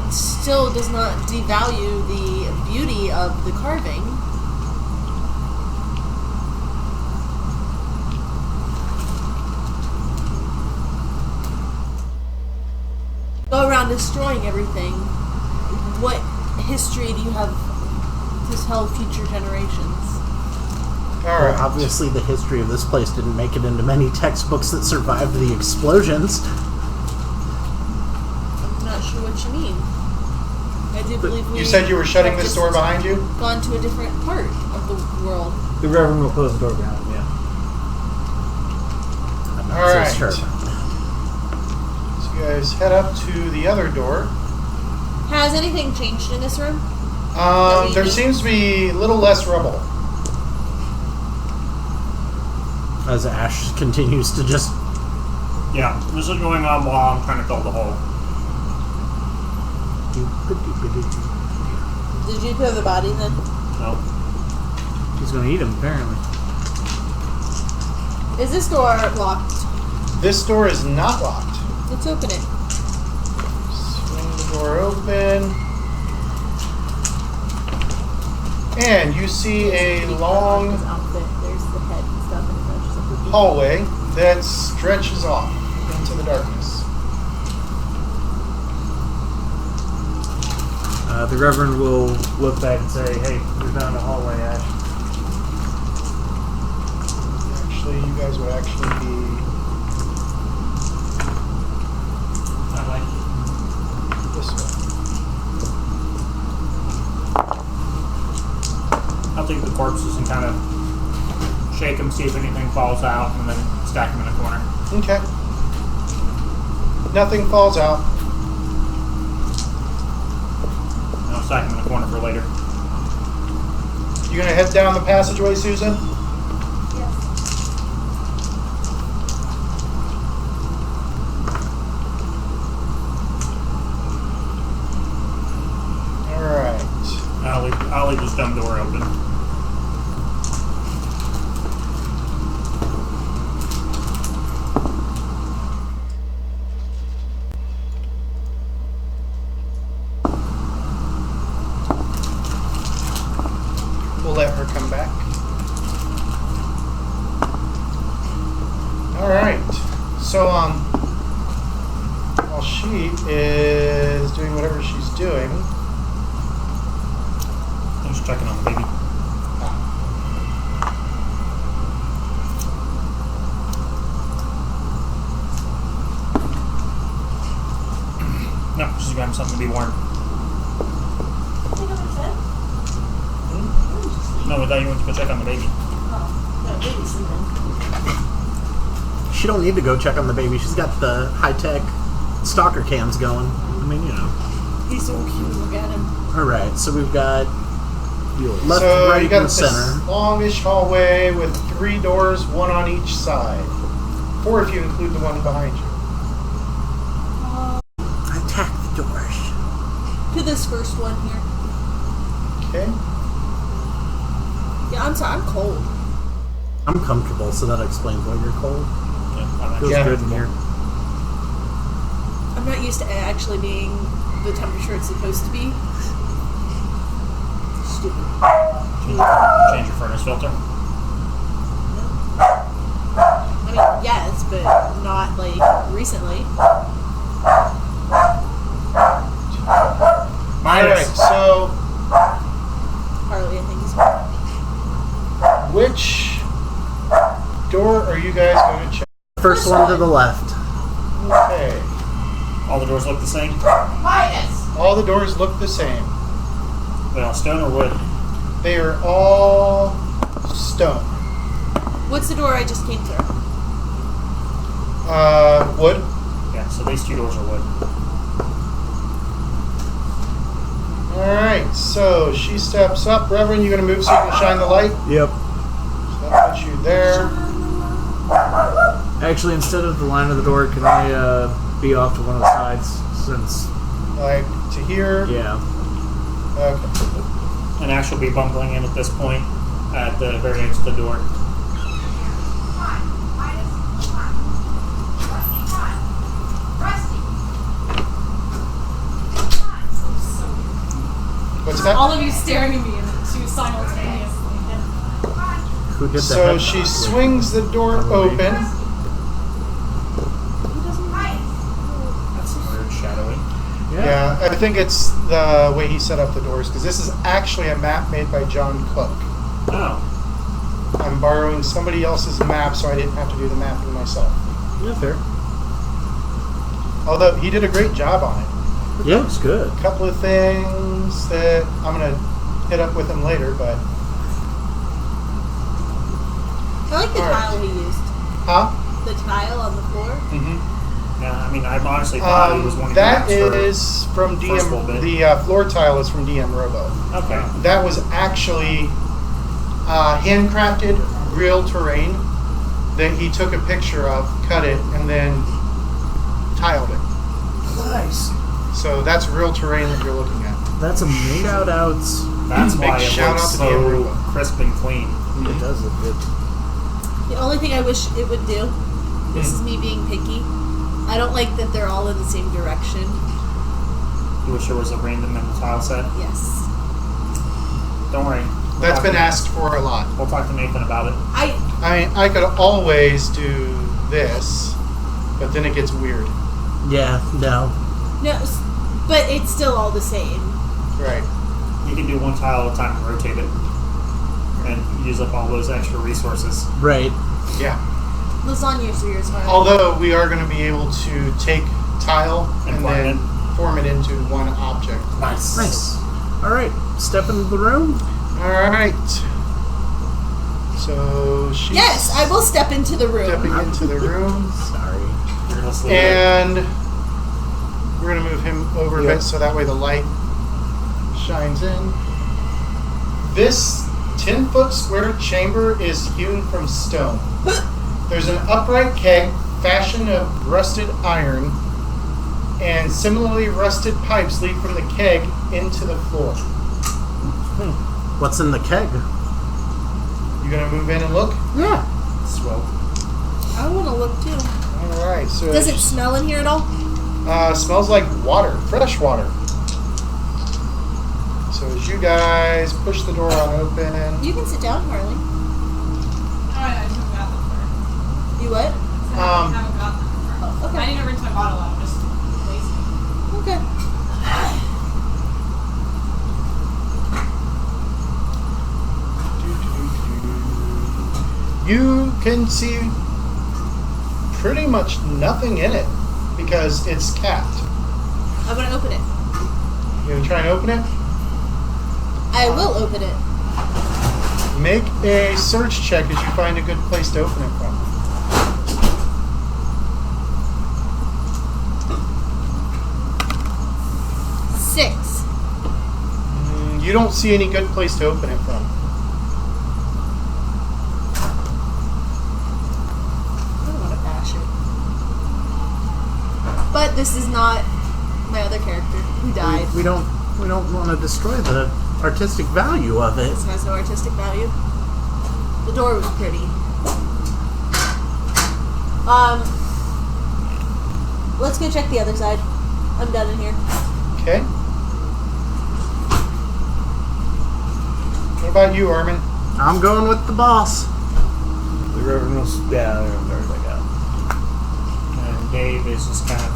[SPEAKER 4] It still does not devalue the beauty of the carving. Go around destroying everything. What history do you have to tell future generations?
[SPEAKER 2] Alright.
[SPEAKER 7] Well, obviously, the history of this place didn't make it into many textbooks that survived the explosions.
[SPEAKER 4] I'm not sure what you mean. I do believe we.
[SPEAKER 2] You said you were shutting
[SPEAKER 4] have
[SPEAKER 2] this
[SPEAKER 4] just
[SPEAKER 2] door behind you?
[SPEAKER 4] Gone to a different part of the world.
[SPEAKER 3] The Reverend will close the door behind him, yeah.
[SPEAKER 7] I'm not
[SPEAKER 2] All
[SPEAKER 7] so
[SPEAKER 2] right.
[SPEAKER 7] sure.
[SPEAKER 2] So you guys head up to the other door.
[SPEAKER 4] Has anything changed in this room?
[SPEAKER 2] There seems to be a little less rubble.
[SPEAKER 7] As Ash continues to just...
[SPEAKER 5] Yeah, this is going on while I'm trying to fill the hole.
[SPEAKER 4] Did you throw the body then?
[SPEAKER 5] Nope.
[SPEAKER 3] He's going to eat him, apparently.
[SPEAKER 4] Is this door locked?
[SPEAKER 2] This door is not locked.
[SPEAKER 4] Let's open it.
[SPEAKER 2] Swing the door open. And you see a long
[SPEAKER 4] His outfit. There's the head and stuff, and it matches up with the
[SPEAKER 2] hallway that stretches off into the darkness.
[SPEAKER 3] The Reverend will look back and say, hey, we're down the hallway, Ash.
[SPEAKER 2] Actually, you guys would actually be
[SPEAKER 5] That way.
[SPEAKER 2] this way.
[SPEAKER 5] I'll take the corpses and kind of shake them, see if anything falls out, and then stack them in a corner.
[SPEAKER 2] Okay. Nothing falls out.
[SPEAKER 5] And I'll stack them in a corner for later.
[SPEAKER 2] You gonna head down the passageway, Susan? Alright.
[SPEAKER 5] I'll leave the stone door open.
[SPEAKER 2] she is doing whatever she's doing.
[SPEAKER 5] I'm just checking on the baby. No, she's grabbing something to be warm.
[SPEAKER 4] Think of what I said?
[SPEAKER 5] No, I thought you wanted to go check on the baby.
[SPEAKER 4] Oh, no, baby's sleeping.
[SPEAKER 7] She don't need to go check on the baby. She's got the high-tech stalker cams going. I mean, you know.
[SPEAKER 4] He's so cute. Look at him.
[SPEAKER 7] All right, so we've got left,
[SPEAKER 2] So
[SPEAKER 7] right,
[SPEAKER 2] you got
[SPEAKER 7] and
[SPEAKER 2] this
[SPEAKER 7] center.
[SPEAKER 2] longish hallway with 3 doors, 1 on each side. 4 if you include the one behind you.
[SPEAKER 7] Attack the doors.
[SPEAKER 4] To this first one here.
[SPEAKER 2] Okay.
[SPEAKER 4] Yeah, I'm sorry. I'm cold.
[SPEAKER 7] I'm comfortable, so that explains why you're cold.
[SPEAKER 5] Yeah, I'm
[SPEAKER 7] Feels
[SPEAKER 2] Yeah.
[SPEAKER 7] good in here.
[SPEAKER 4] I'm not used to it actually being the temperature it's supposed to be. Stupid.
[SPEAKER 5] Change your furnace filter.
[SPEAKER 4] I mean, yes, but not like recently.
[SPEAKER 2] Alright, so
[SPEAKER 4] Harley, I think he's.
[SPEAKER 2] which door are you guys going to check?
[SPEAKER 7] First one to the left.
[SPEAKER 2] Okay.
[SPEAKER 5] All the doors look the same.
[SPEAKER 6] Minus.
[SPEAKER 2] All the doors look the same.
[SPEAKER 5] They all stone or wood?
[SPEAKER 2] They are all stone.
[SPEAKER 4] What's the door I just came through?
[SPEAKER 2] Wood.
[SPEAKER 5] Yeah, so these 2 doors are wood.
[SPEAKER 2] Alright, so she steps up. Reverend, you going to move so you can shine the light?
[SPEAKER 7] Yep.
[SPEAKER 2] So that puts you there.
[SPEAKER 3] Actually, instead of the line of the door, can I be off to one of the sides? Since
[SPEAKER 2] Like to here.
[SPEAKER 3] yeah,
[SPEAKER 2] Okay.
[SPEAKER 5] And Ash will be bumbling in at this point at the very edge of the door.
[SPEAKER 2] What's that?
[SPEAKER 8] All of you staring at me and then 2 simultaneously.
[SPEAKER 7] Who did that?
[SPEAKER 2] So she swings the door open.
[SPEAKER 5] That's weird, shadowy.
[SPEAKER 2] Yeah, I think it's the way he set up the doors because this is actually a map made by John Cook.
[SPEAKER 5] Oh.
[SPEAKER 2] I'm borrowing somebody else's map so I didn't have to do the mapping myself.
[SPEAKER 7] Yeah, fair.
[SPEAKER 2] Although he did a great job on it.
[SPEAKER 7] Yeah, it's good.
[SPEAKER 2] A couple of things that I'm going to hit up with him later, but...
[SPEAKER 4] I like the
[SPEAKER 2] Alright.
[SPEAKER 4] tile he used.
[SPEAKER 2] Huh?
[SPEAKER 4] The tile on the floor.
[SPEAKER 2] Mm-hmm.
[SPEAKER 5] Yeah, I mean, I honestly thought he was one of the
[SPEAKER 2] That
[SPEAKER 5] maps for-
[SPEAKER 2] is from
[SPEAKER 5] first little bit.
[SPEAKER 2] DM... The floor tile is from DM Robo.
[SPEAKER 5] Okay.
[SPEAKER 2] That was actually handcrafted real terrain that he took a picture of, cut it, and then tiled it.
[SPEAKER 3] nice.
[SPEAKER 2] So that's real terrain that you're looking at.
[SPEAKER 3] That's amazing.
[SPEAKER 7] Shout outs.
[SPEAKER 5] That's
[SPEAKER 2] Big
[SPEAKER 5] why it
[SPEAKER 2] shout
[SPEAKER 5] looks
[SPEAKER 2] out to DM
[SPEAKER 5] so
[SPEAKER 2] Robo.
[SPEAKER 5] crisp and clean.
[SPEAKER 3] It does look good.
[SPEAKER 4] The only thing I wish it would do, this is me being picky, I don't like that they're all in the same direction.
[SPEAKER 5] You wish there was a random in the tile set?
[SPEAKER 4] Yes.
[SPEAKER 5] Don't worry.
[SPEAKER 2] That's been asked for a lot.
[SPEAKER 5] We'll talk to Nathan about it.
[SPEAKER 2] I mean, I could always do this, but then it gets weird.
[SPEAKER 7] Yeah, no.
[SPEAKER 4] No, but it's still all the same.
[SPEAKER 2] Right.
[SPEAKER 5] You can do 1 tile at a time and rotate it. And use up all those extra resources.
[SPEAKER 7] Right.
[SPEAKER 2] Yeah.
[SPEAKER 4] Lasagna's yours, Harley.
[SPEAKER 2] Although we are going to be able to take tile
[SPEAKER 5] And
[SPEAKER 2] and
[SPEAKER 5] form
[SPEAKER 2] then
[SPEAKER 5] it.
[SPEAKER 2] form it into one object.
[SPEAKER 5] Nice.
[SPEAKER 7] Nice. All right. Step into the room.
[SPEAKER 2] All right. So she's
[SPEAKER 4] Yes, I will step into the room.
[SPEAKER 2] stepping into the room.
[SPEAKER 7] Sorry.
[SPEAKER 5] You're gonna sleep.
[SPEAKER 2] And we're going to move him over a
[SPEAKER 7] Yep.
[SPEAKER 2] bit so that way the light shines in. This 10-foot square chamber is hewn from stone. There's an upright keg fashioned of rusted iron, and similarly rusted pipes lead from the keg into the floor.
[SPEAKER 7] What's in the keg?
[SPEAKER 2] You going to move in and look?
[SPEAKER 7] Yeah.
[SPEAKER 5] Swell.
[SPEAKER 4] I want to look too.
[SPEAKER 2] All right. So
[SPEAKER 4] Does it smell in here at all?
[SPEAKER 2] smells like water, fresh water. So as you guys push the door on open,
[SPEAKER 4] You can sit down, Harley.
[SPEAKER 8] Oh, I just haven't got them for.
[SPEAKER 4] You what?
[SPEAKER 8] I haven't got them for.
[SPEAKER 4] Okay.
[SPEAKER 8] I need to rinse my bottle out. I'm just lazy.
[SPEAKER 2] You can see pretty much nothing in it because it's capped.
[SPEAKER 4] I'm gonna open it.
[SPEAKER 2] You gonna try and open it?
[SPEAKER 4] I will open it.
[SPEAKER 2] Make a search check as you find a good place to open it from.
[SPEAKER 4] Six.
[SPEAKER 2] You don't see any good place to open it from.
[SPEAKER 4] I don't want to bash it. But this is not my other character who died.
[SPEAKER 7] We don't want to destroy the artistic value of it.
[SPEAKER 4] This has no artistic value. The door was pretty. Let's go check the other side. I'm done in here.
[SPEAKER 2] Okay. What about you, Armin?
[SPEAKER 7] I'm going with the boss.
[SPEAKER 3] The Reverend was, yeah, the Reverend I got.
[SPEAKER 5] And Dave is just kind of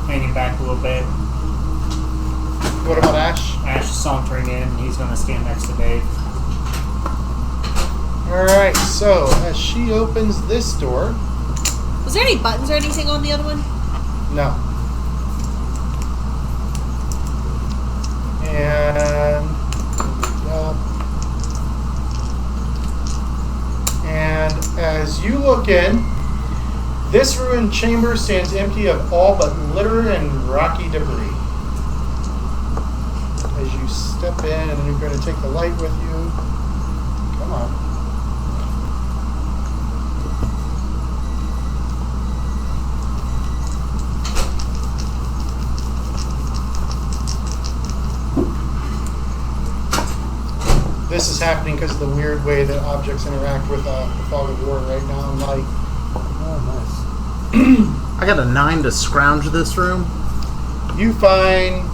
[SPEAKER 5] hanging back a little bit.
[SPEAKER 2] What about Ash?
[SPEAKER 5] Ash is sauntering in. He's going to stand next to Dave.
[SPEAKER 2] Alright, so as she opens this door...
[SPEAKER 4] Was there any buttons or anything on the other one?
[SPEAKER 2] No. And... And as you look in, this ruined chamber stands empty of all but litter and rocky debris. As you step in, and you're going to take the light with you. Come on. This is happening because of the weird way that objects interact with the fog of war right now and light.
[SPEAKER 3] Oh,
[SPEAKER 7] I got a 9 to scrounge this room.
[SPEAKER 2] You find...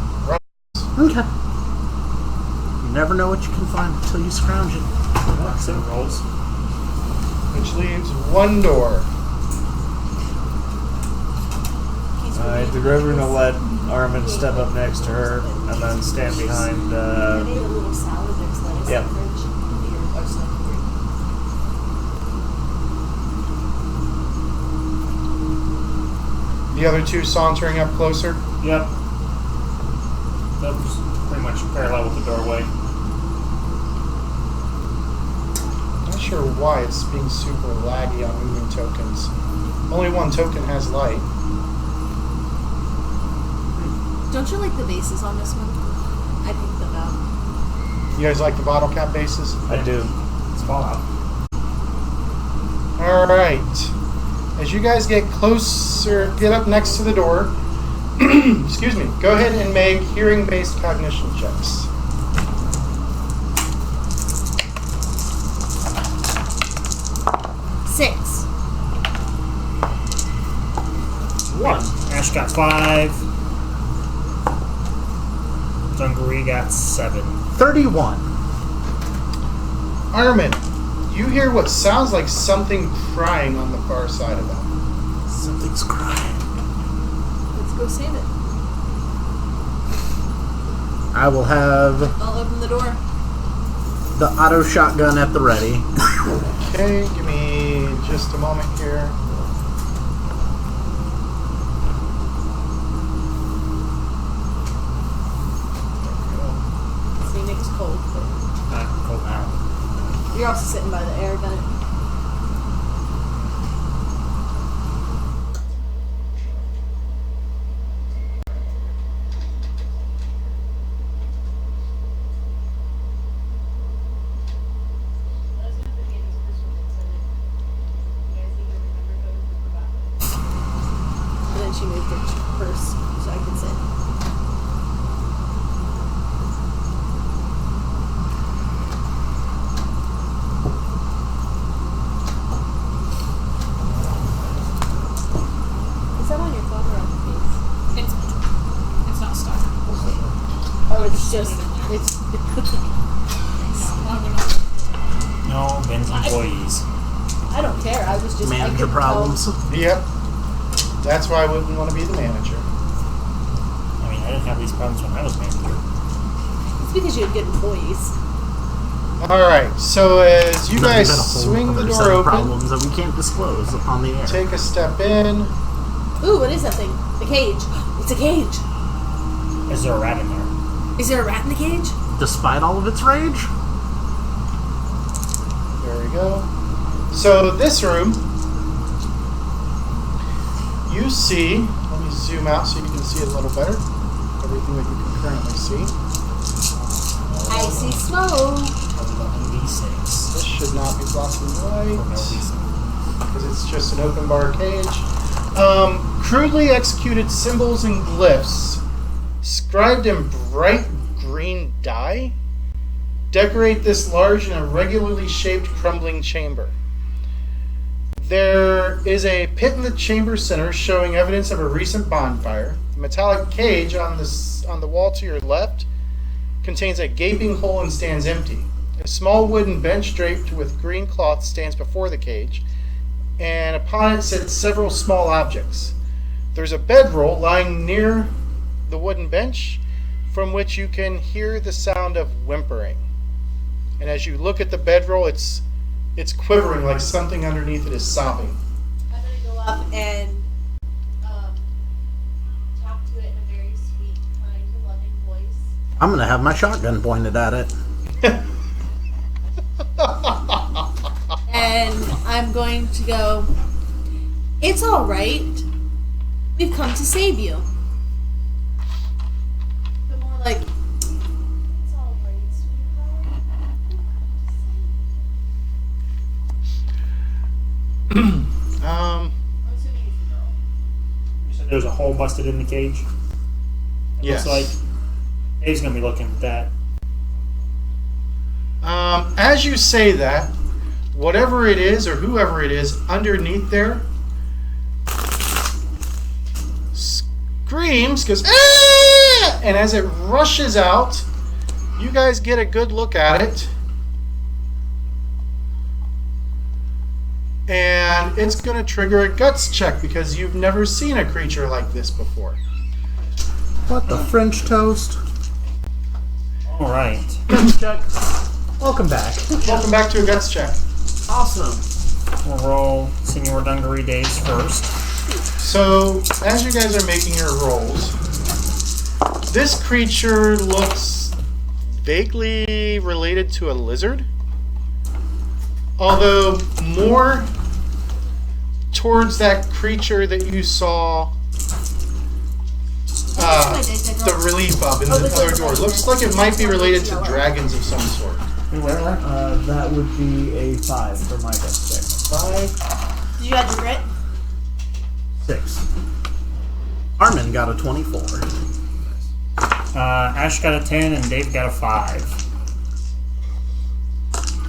[SPEAKER 7] Okay. You never know what you can find until you scrounge it.
[SPEAKER 5] Lots of rolls.
[SPEAKER 2] which leaves one door.
[SPEAKER 3] Alright, the Reverend will let Armin step up next to her and then stand behind. Yep.
[SPEAKER 2] The other two sauntering up closer.
[SPEAKER 5] Yep. That was pretty much parallel with the doorway.
[SPEAKER 2] Not sure why it's being super laggy on moving tokens. Only one token has light.
[SPEAKER 4] Don't you like the bases on this one? I picked them out.
[SPEAKER 2] You guys like the bottle cap bases?
[SPEAKER 3] I do.
[SPEAKER 5] It's Fallout.
[SPEAKER 2] Alright. As you guys get closer, get up next to the door, excuse me, go ahead and make hearing-based cognition checks.
[SPEAKER 4] Six.
[SPEAKER 5] 1. Ash got 5. Dungaree got 7.
[SPEAKER 7] 31.
[SPEAKER 2] Armin, you hear what sounds like something crying on the far side of them.
[SPEAKER 7] Something's crying.
[SPEAKER 4] Let's go save it.
[SPEAKER 7] I will have
[SPEAKER 4] I'll open the door.
[SPEAKER 7] the auto shotgun at the ready.
[SPEAKER 2] Okay, give me just a moment here.
[SPEAKER 4] See, Nick's cold, but
[SPEAKER 5] Not cold now.
[SPEAKER 4] you're also sitting by the air vent. And then she moved her purse so I could sit. Is that on your phone or on your face?
[SPEAKER 8] It's not stuck.
[SPEAKER 4] Oh, it's just it's.
[SPEAKER 5] No, Ben's employees.
[SPEAKER 4] I don't care. I was just I
[SPEAKER 7] Manager
[SPEAKER 4] couldn't
[SPEAKER 7] problems.
[SPEAKER 2] Yep. That's why I wouldn't want to be the manager.
[SPEAKER 5] I mean, I didn't have these problems when I was manager.
[SPEAKER 4] Tell. It's because you had good employees.
[SPEAKER 2] Alright, so as you
[SPEAKER 7] No,
[SPEAKER 2] guys
[SPEAKER 7] we've got a whole
[SPEAKER 2] swing the
[SPEAKER 7] other
[SPEAKER 2] door
[SPEAKER 7] set of
[SPEAKER 2] open,
[SPEAKER 7] problems that we can't disclose on the air.
[SPEAKER 2] take a step in.
[SPEAKER 4] Ooh, what is that thing? The cage. It's a cage.
[SPEAKER 5] Is there a rat in there?
[SPEAKER 4] Is there a rat in the cage?
[SPEAKER 7] Despite all of its rage,
[SPEAKER 2] There we go. So this room, you see, let me zoom out so you can see it a little better. Everything that you can currently see.
[SPEAKER 4] I see smoke.
[SPEAKER 5] 11d6.
[SPEAKER 2] This should not be blocking
[SPEAKER 5] For no
[SPEAKER 2] light
[SPEAKER 5] reason.
[SPEAKER 2] because it's just an open bar cage. Crudely executed symbols and glyphs, scribed in bright green dye, decorate this large and irregularly shaped crumbling chamber. There is a pit in the chamber center showing evidence of a recent bonfire. The metallic cage on the wall to your left contains a gaping hole and stands empty. A small wooden bench draped with green cloth stands before the cage, and upon it sit several small objects. There's a bedroll lying near the wooden bench from which you can hear the sound of whimpering. And as you look at the bedroll, it's quivering like something underneath it is sobbing.
[SPEAKER 4] I'm gonna go up and talk to it in a very sweet, kind, loving voice.
[SPEAKER 7] I'm gonna have my shotgun pointed at it.
[SPEAKER 4] And I'm going to go, it's all right. We've come to save you. But more like, it's all right, sweetheart.
[SPEAKER 2] Um,
[SPEAKER 6] I'm assuming it's the girl.
[SPEAKER 5] You said there's a hole busted in the cage? It
[SPEAKER 2] yes.
[SPEAKER 5] looks like Dave's going to be looking at that.
[SPEAKER 2] As you say that, whatever it is or whoever it is underneath there screams, goes, "Ah!" And as it rushes out, you guys get a good look at it. And it's going to trigger a guts check because you've never seen a creature like this before.
[SPEAKER 7] What the French toast?
[SPEAKER 5] All right.
[SPEAKER 7] Guns check. Welcome back.
[SPEAKER 2] Welcome back to a guts check.
[SPEAKER 7] Awesome.
[SPEAKER 5] We'll roll Senor Dungaree Days first.
[SPEAKER 2] So, as you guys are making your rolls, this creature looks vaguely related to a lizard, although more towards that creature that you saw the relief of in the other door. Looks like it might be related to dragons of some sort.
[SPEAKER 3] That would be a 5 for my death
[SPEAKER 2] 5.
[SPEAKER 4] Did you add your grit?
[SPEAKER 3] check. 6.
[SPEAKER 7] Armin got a 24.
[SPEAKER 5] Ash got a 10 and Dave got a 5.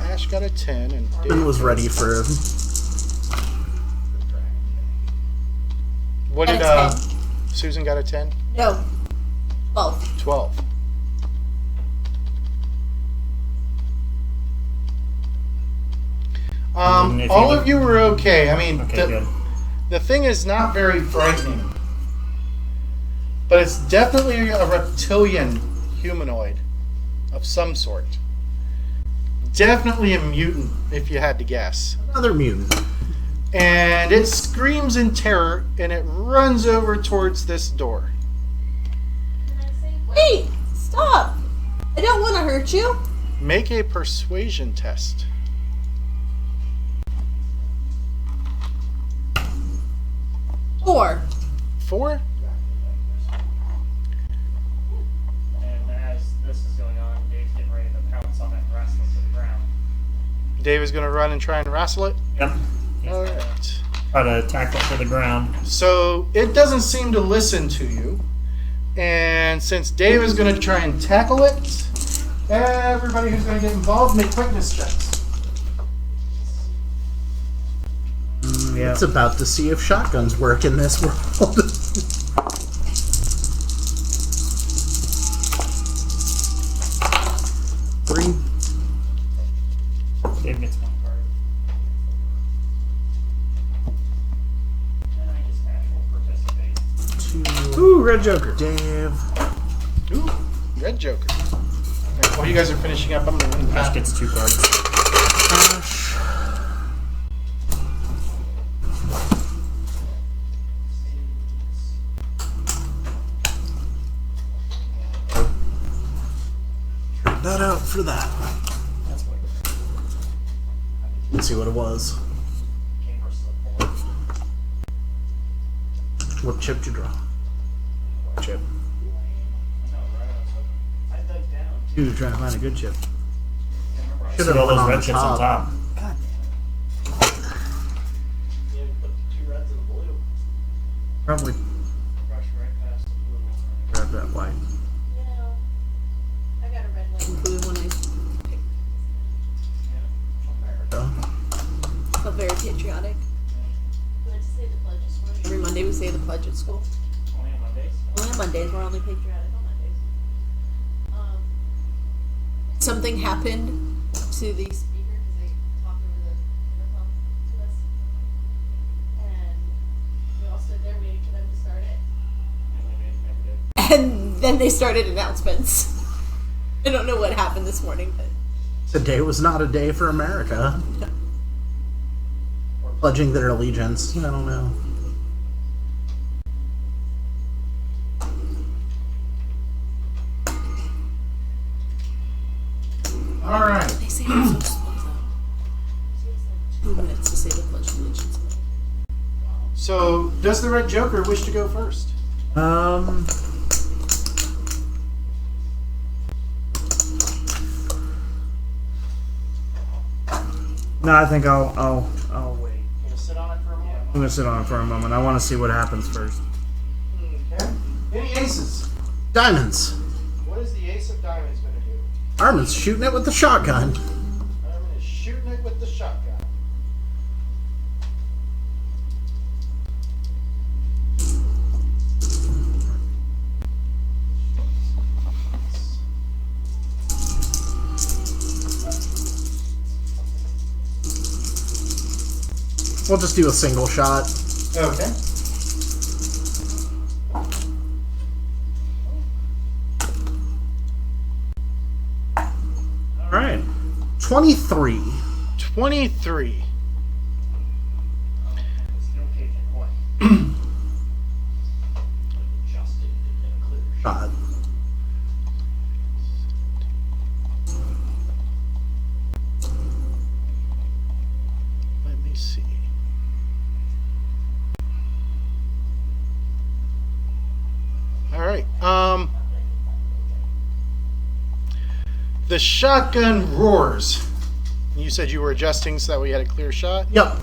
[SPEAKER 2] Ash got a 10 and
[SPEAKER 7] Armin
[SPEAKER 2] Dave
[SPEAKER 7] was
[SPEAKER 2] got a
[SPEAKER 7] ready for.
[SPEAKER 2] What did
[SPEAKER 4] And a 10.
[SPEAKER 2] Susan got a 10?
[SPEAKER 4] No. 12.
[SPEAKER 2] 12.
[SPEAKER 5] If
[SPEAKER 2] All
[SPEAKER 5] you
[SPEAKER 2] of you were okay. I mean,
[SPEAKER 5] Okay, good.
[SPEAKER 2] the thing is not very frightening, but it's definitely a reptilian humanoid of some sort. Definitely a mutant, if you had to guess.
[SPEAKER 7] Another mutant.
[SPEAKER 2] And it screams in terror, and it runs over towards this door.
[SPEAKER 4] Wait! Stop! I don't want to hurt you.
[SPEAKER 2] Make a persuasion test.
[SPEAKER 4] 4.
[SPEAKER 2] 4?
[SPEAKER 5] And as this is going on, Dave's getting ready to pounce on it and wrestle it to the ground.
[SPEAKER 2] Dave is going to run and try and wrestle it.
[SPEAKER 5] Yep. He's gonna
[SPEAKER 2] Alright.
[SPEAKER 5] try to tackle it to the ground.
[SPEAKER 2] So it doesn't seem to listen to you. And since Dave is going to try and tackle it, everybody who's going to get involved, make quickness checks.
[SPEAKER 3] Yeah.
[SPEAKER 7] It's about to see if shotguns work in this world. Three.
[SPEAKER 5] Dave gets one card. And I just natural participate.
[SPEAKER 7] Two.
[SPEAKER 3] Ooh, red joker.
[SPEAKER 7] Dave.
[SPEAKER 2] Ooh, red joker. Okay, while you guys are finishing up, I'm going to
[SPEAKER 5] Ash gets 2 cards.
[SPEAKER 7] Trade that out for that.
[SPEAKER 5] That's weird.
[SPEAKER 7] Let's see what it was. What chip did you draw?
[SPEAKER 2] chip.
[SPEAKER 7] Dude, trying to find a good chip.
[SPEAKER 5] See all those red chips on top.
[SPEAKER 7] God. Probably grab that white.
[SPEAKER 4] You know, I got a red, white, and blue one. I felt very patriotic. We had to say the pledge this morning. Every Monday we say the pledge at school.
[SPEAKER 5] Only on Mondays?
[SPEAKER 4] Only on Mondays. We're only patriotic on Mondays. Something happened to the speaker because they talked over the intercom to us, and we all stood there waiting for them to start it. And then they started announcements. I don't know what happened this morning, but
[SPEAKER 7] Today was not a day for America. Or pledging their allegiance. I don't know.
[SPEAKER 2] All right.
[SPEAKER 4] they say it so slow though. It takes like 2 minutes to say the pledge of allegiance.
[SPEAKER 2] So, does the Red Joker wish to go first?
[SPEAKER 3] No, I think I'll wait.
[SPEAKER 2] You gonna sit on it for a moment?
[SPEAKER 3] I'm gonna sit on it for a moment. I want to see what happens first.
[SPEAKER 2] Okay. Any aces?
[SPEAKER 7] Diamonds.
[SPEAKER 2] What is the ace of diamonds going to do?
[SPEAKER 7] Armin's shooting it with the shotgun.
[SPEAKER 2] Armin is shooting it with the shotgun.
[SPEAKER 7] We'll just do a single shot.
[SPEAKER 2] Okay.
[SPEAKER 3] All right.
[SPEAKER 7] 23.
[SPEAKER 2] 23.
[SPEAKER 7] Shot.
[SPEAKER 2] Let me see. All right. The shotgun roars. You said you were adjusting so that we had a clear shot.
[SPEAKER 7] Yep.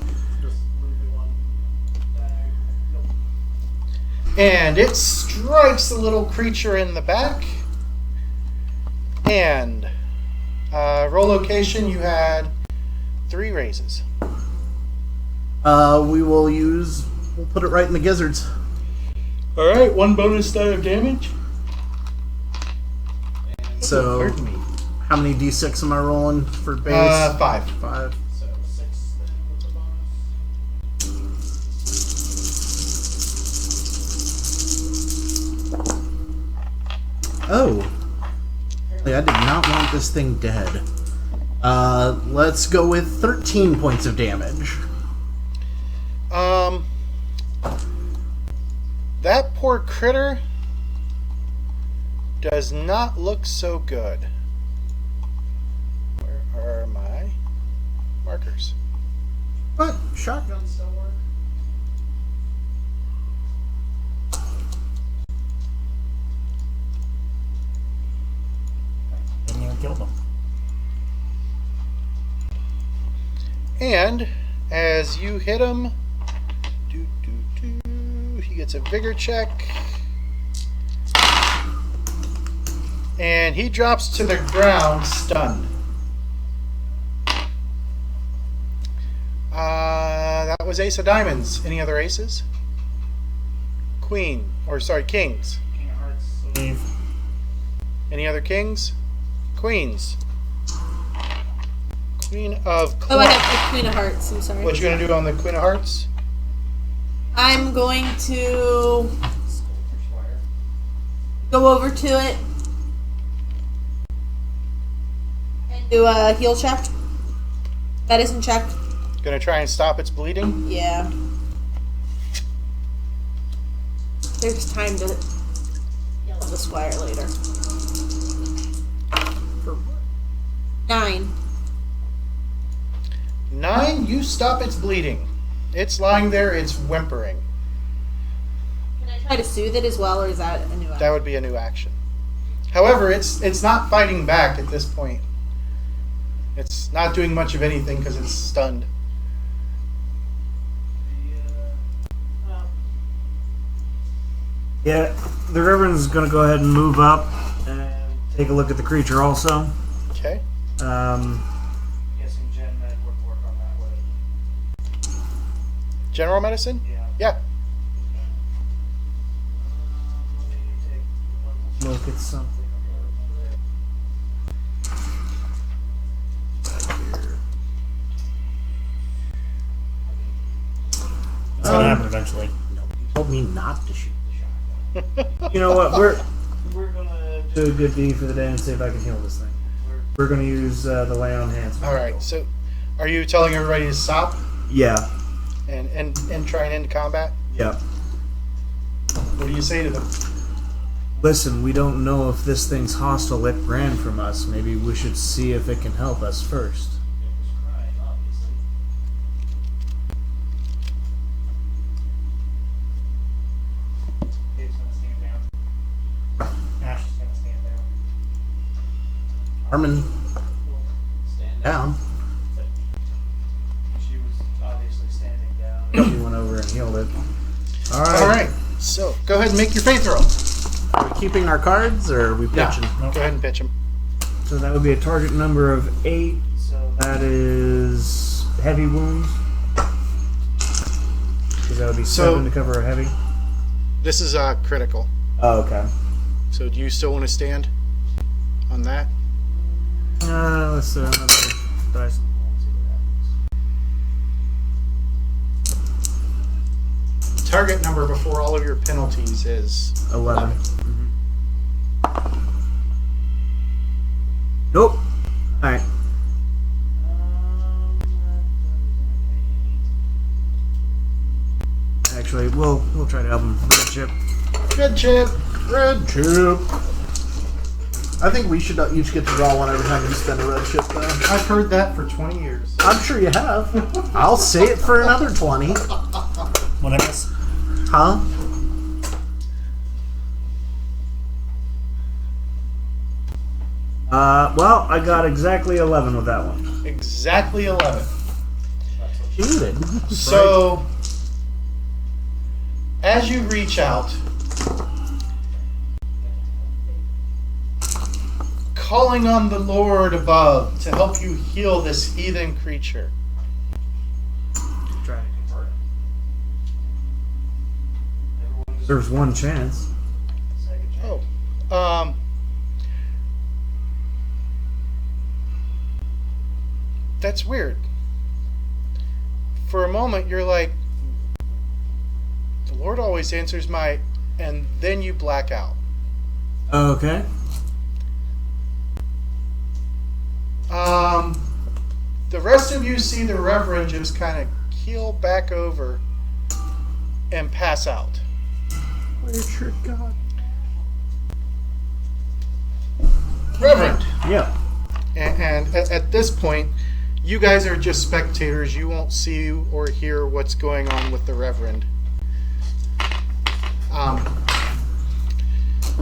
[SPEAKER 2] And it strikes the little creature in the back. And roll location, you had 3 raises.
[SPEAKER 7] We'll put it right in the gizzards.
[SPEAKER 2] All right, 1 bonus die of damage.
[SPEAKER 7] So,
[SPEAKER 2] Pardon me.
[SPEAKER 7] how many d6 am I rolling for base?
[SPEAKER 2] 5.
[SPEAKER 7] 5.
[SPEAKER 1] So 6 then with the bonus.
[SPEAKER 7] Oh. I did not want this thing dead. Let's go with 13 points of damage.
[SPEAKER 2] That poor critter does not look so good. Where are my markers?
[SPEAKER 7] But shotgun still work.
[SPEAKER 5] Didn't even kill them.
[SPEAKER 2] And as you hit him, he gets a vigor check. And he drops to the ground stunned. That was Ace of Diamonds. Any other aces? Queen. Or sorry, kings.
[SPEAKER 5] King of Hearts. Leave.
[SPEAKER 2] Any other kings? Queens. Queen of
[SPEAKER 4] Oh, I
[SPEAKER 2] Clubs.
[SPEAKER 4] got the Queen of Hearts. I'm sorry.
[SPEAKER 2] What you gonna do on the Queen of Hearts?
[SPEAKER 4] I'm going to go over to it Do a heal check. Medicine check.
[SPEAKER 2] Gonna try and stop its bleeding.
[SPEAKER 4] Yeah. There's time to yell at the squire later. 9.
[SPEAKER 2] 9, you stop its bleeding. It's lying there, it's whimpering.
[SPEAKER 4] Can I try to soothe it as well, or is that a new action?
[SPEAKER 2] That would be a new action. However, it's not fighting back at this point. It's not doing much of anything because it's stunned.
[SPEAKER 3] Yeah, the Reverend's going to go ahead and move up and take a look at the creature also.
[SPEAKER 2] Okay.
[SPEAKER 3] Guessing Gen Med would work on that way.
[SPEAKER 2] General medicine?
[SPEAKER 3] Yeah.
[SPEAKER 2] Yeah.
[SPEAKER 3] Let me take a look at something.
[SPEAKER 5] It's gonna happen eventually.
[SPEAKER 7] You told me not to shoot the shotgun.
[SPEAKER 3] You know what? We're gonna do a good deed for the day and see if I can heal this thing. We're gonna use the lay on hands.
[SPEAKER 2] All right. So, are you telling everybody to stop
[SPEAKER 3] Yeah.
[SPEAKER 2] and try and end combat?
[SPEAKER 3] Yeah.
[SPEAKER 2] What do you say to them?
[SPEAKER 3] Listen, we don't know if this thing's hostile. It ran from us. Maybe we should see if it can help us first.
[SPEAKER 5] Ash is gonna stand down.
[SPEAKER 7] Armin, down.
[SPEAKER 3] She was obviously standing down. She went over and healed it. All right.
[SPEAKER 2] All right. So, go ahead and make your faith roll.
[SPEAKER 7] Are we keeping our cards or are we pitching?
[SPEAKER 2] Go ahead and pitch them.
[SPEAKER 3] So that would be a target number of 8. So that is heavy wounds. Because that would be
[SPEAKER 2] So-
[SPEAKER 3] 7 to cover a heavy.
[SPEAKER 2] This is critical.
[SPEAKER 3] Oh, okay.
[SPEAKER 2] So, do you still want to stand on that?
[SPEAKER 3] Let's throw another dice. See what happens.
[SPEAKER 2] Target number before all of your penalties is
[SPEAKER 3] 11. Nope. Alright. Actually, we'll try to help him. Red chip.
[SPEAKER 2] Good chip.
[SPEAKER 7] Red chip. I think we should each get to draw one every time you spend a red chip, though.
[SPEAKER 2] I've heard that for 20 years.
[SPEAKER 7] I'm sure you have. I'll say it for another 20.
[SPEAKER 5] What I miss?
[SPEAKER 7] Huh?
[SPEAKER 3] Well, I got exactly 11 with that one.
[SPEAKER 2] Exactly 11.
[SPEAKER 7] Cheated.
[SPEAKER 2] So, as you reach out, calling on the Lord above to help you heal this heathen creature,
[SPEAKER 3] Try to convert it. There's one chance.
[SPEAKER 2] that's weird. For a moment, you're like, the Lord always answers my, and then you black out.
[SPEAKER 3] Okay.
[SPEAKER 2] The rest of you see the Reverend just kind of keel back over and pass out.
[SPEAKER 7] Where's your God?
[SPEAKER 2] Reverend!
[SPEAKER 3] Yeah.
[SPEAKER 2] And at this point, you guys are just spectators. You won't see or hear what's going on with the Reverend.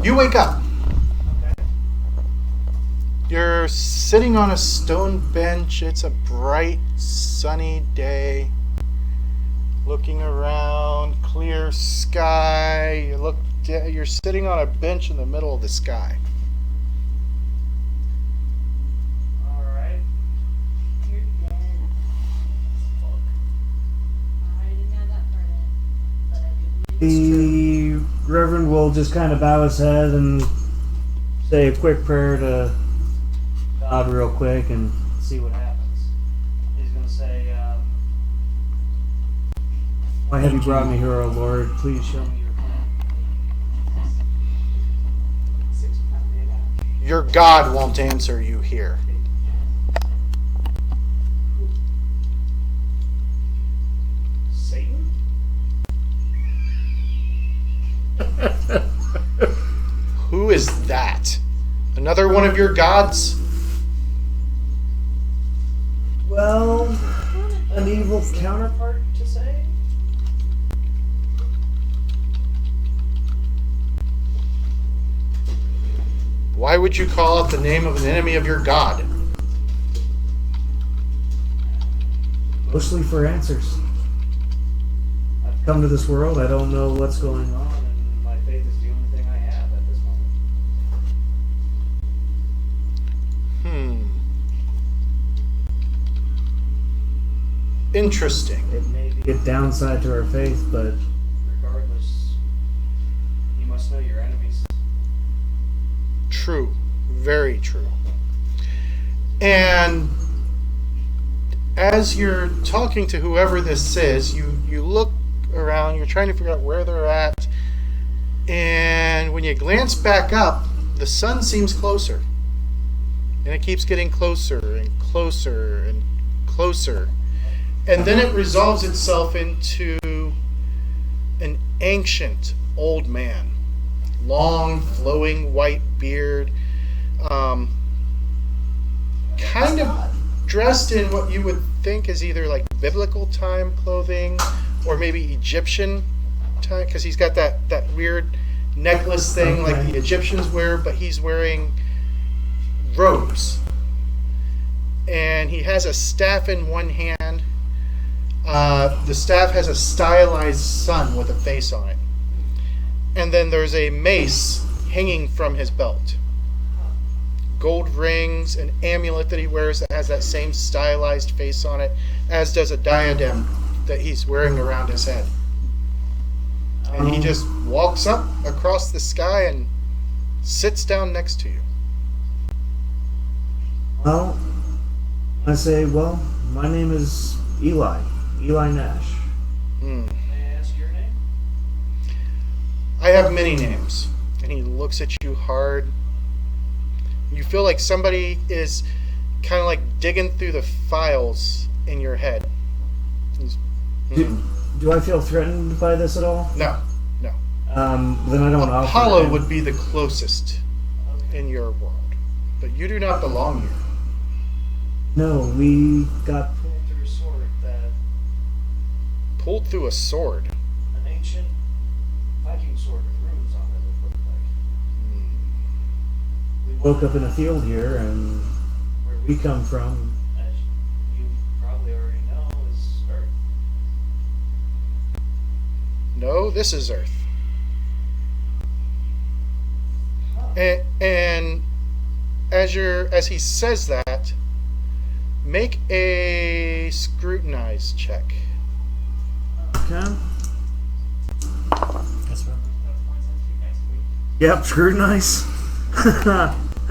[SPEAKER 2] You wake up. You're sitting on a stone bench. It's a bright, sunny day. Looking around, clear sky. You're sitting on a bench in the middle of the sky.
[SPEAKER 3] Alright.
[SPEAKER 4] You're dead. I didn't have that part in, but I do believe it's true.
[SPEAKER 3] The Reverend will just kind of bow his head and say a quick prayer to God real quick and see what happens. He's going to say, why have you brought me here, O Lord? Please show me your plan.
[SPEAKER 2] Your God won't answer you here. is that? Another one of your gods?
[SPEAKER 3] Well, an evil counterpart to say?
[SPEAKER 2] Why would you call out the name of an enemy of your god?
[SPEAKER 3] Mostly for answers. I've come to this world, I don't know what's going on, and my faith is the only thing I have at this moment.
[SPEAKER 2] Interesting.
[SPEAKER 3] It may be a downside to our faith, but regardless, you must know your enemies.
[SPEAKER 2] True. Very true. And as you're talking to whoever this is, you look around, you're trying to figure out where they're at, and when you glance back up, the sun seems closer. And it keeps getting closer and closer and closer. And then it resolves itself into an ancient old man. Long, flowing white beard. Kind of dressed in what you would think is either like biblical time clothing or maybe Egyptian time, because he's got that weird necklace thing like the Egyptians wear, but he's wearing robes. And he has a staff in one hand. The staff has a stylized sun with a face on it. And then there's a mace hanging from his belt. Gold rings, an amulet that he wears that has that same stylized face on it, as does a diadem that he's wearing around his head. And he just walks up across the sky and sits down next to you.
[SPEAKER 3] Well, I say, well, my name is Eli Nash. May I ask your name?
[SPEAKER 2] I have many names. And he looks at you hard. You feel like somebody is kind of like digging through the files in your head.
[SPEAKER 3] Do I feel threatened by this at all?
[SPEAKER 2] No.
[SPEAKER 3] Then I don't offer
[SPEAKER 2] Apollo
[SPEAKER 3] it.
[SPEAKER 2] would be the closest in your world. But you do not belong here.
[SPEAKER 3] No, we got pulled through a sword that...
[SPEAKER 2] Pulled through a sword?
[SPEAKER 3] An ancient Viking sword with runes on it looked like. We woke up in a field here, and where we come from, as you probably already know, is Earth.
[SPEAKER 2] No, this is Earth. And as he says that, make a scrutinize check.
[SPEAKER 3] Okay.
[SPEAKER 5] Guess we'll put points into next week.
[SPEAKER 3] Yep, scrutinize.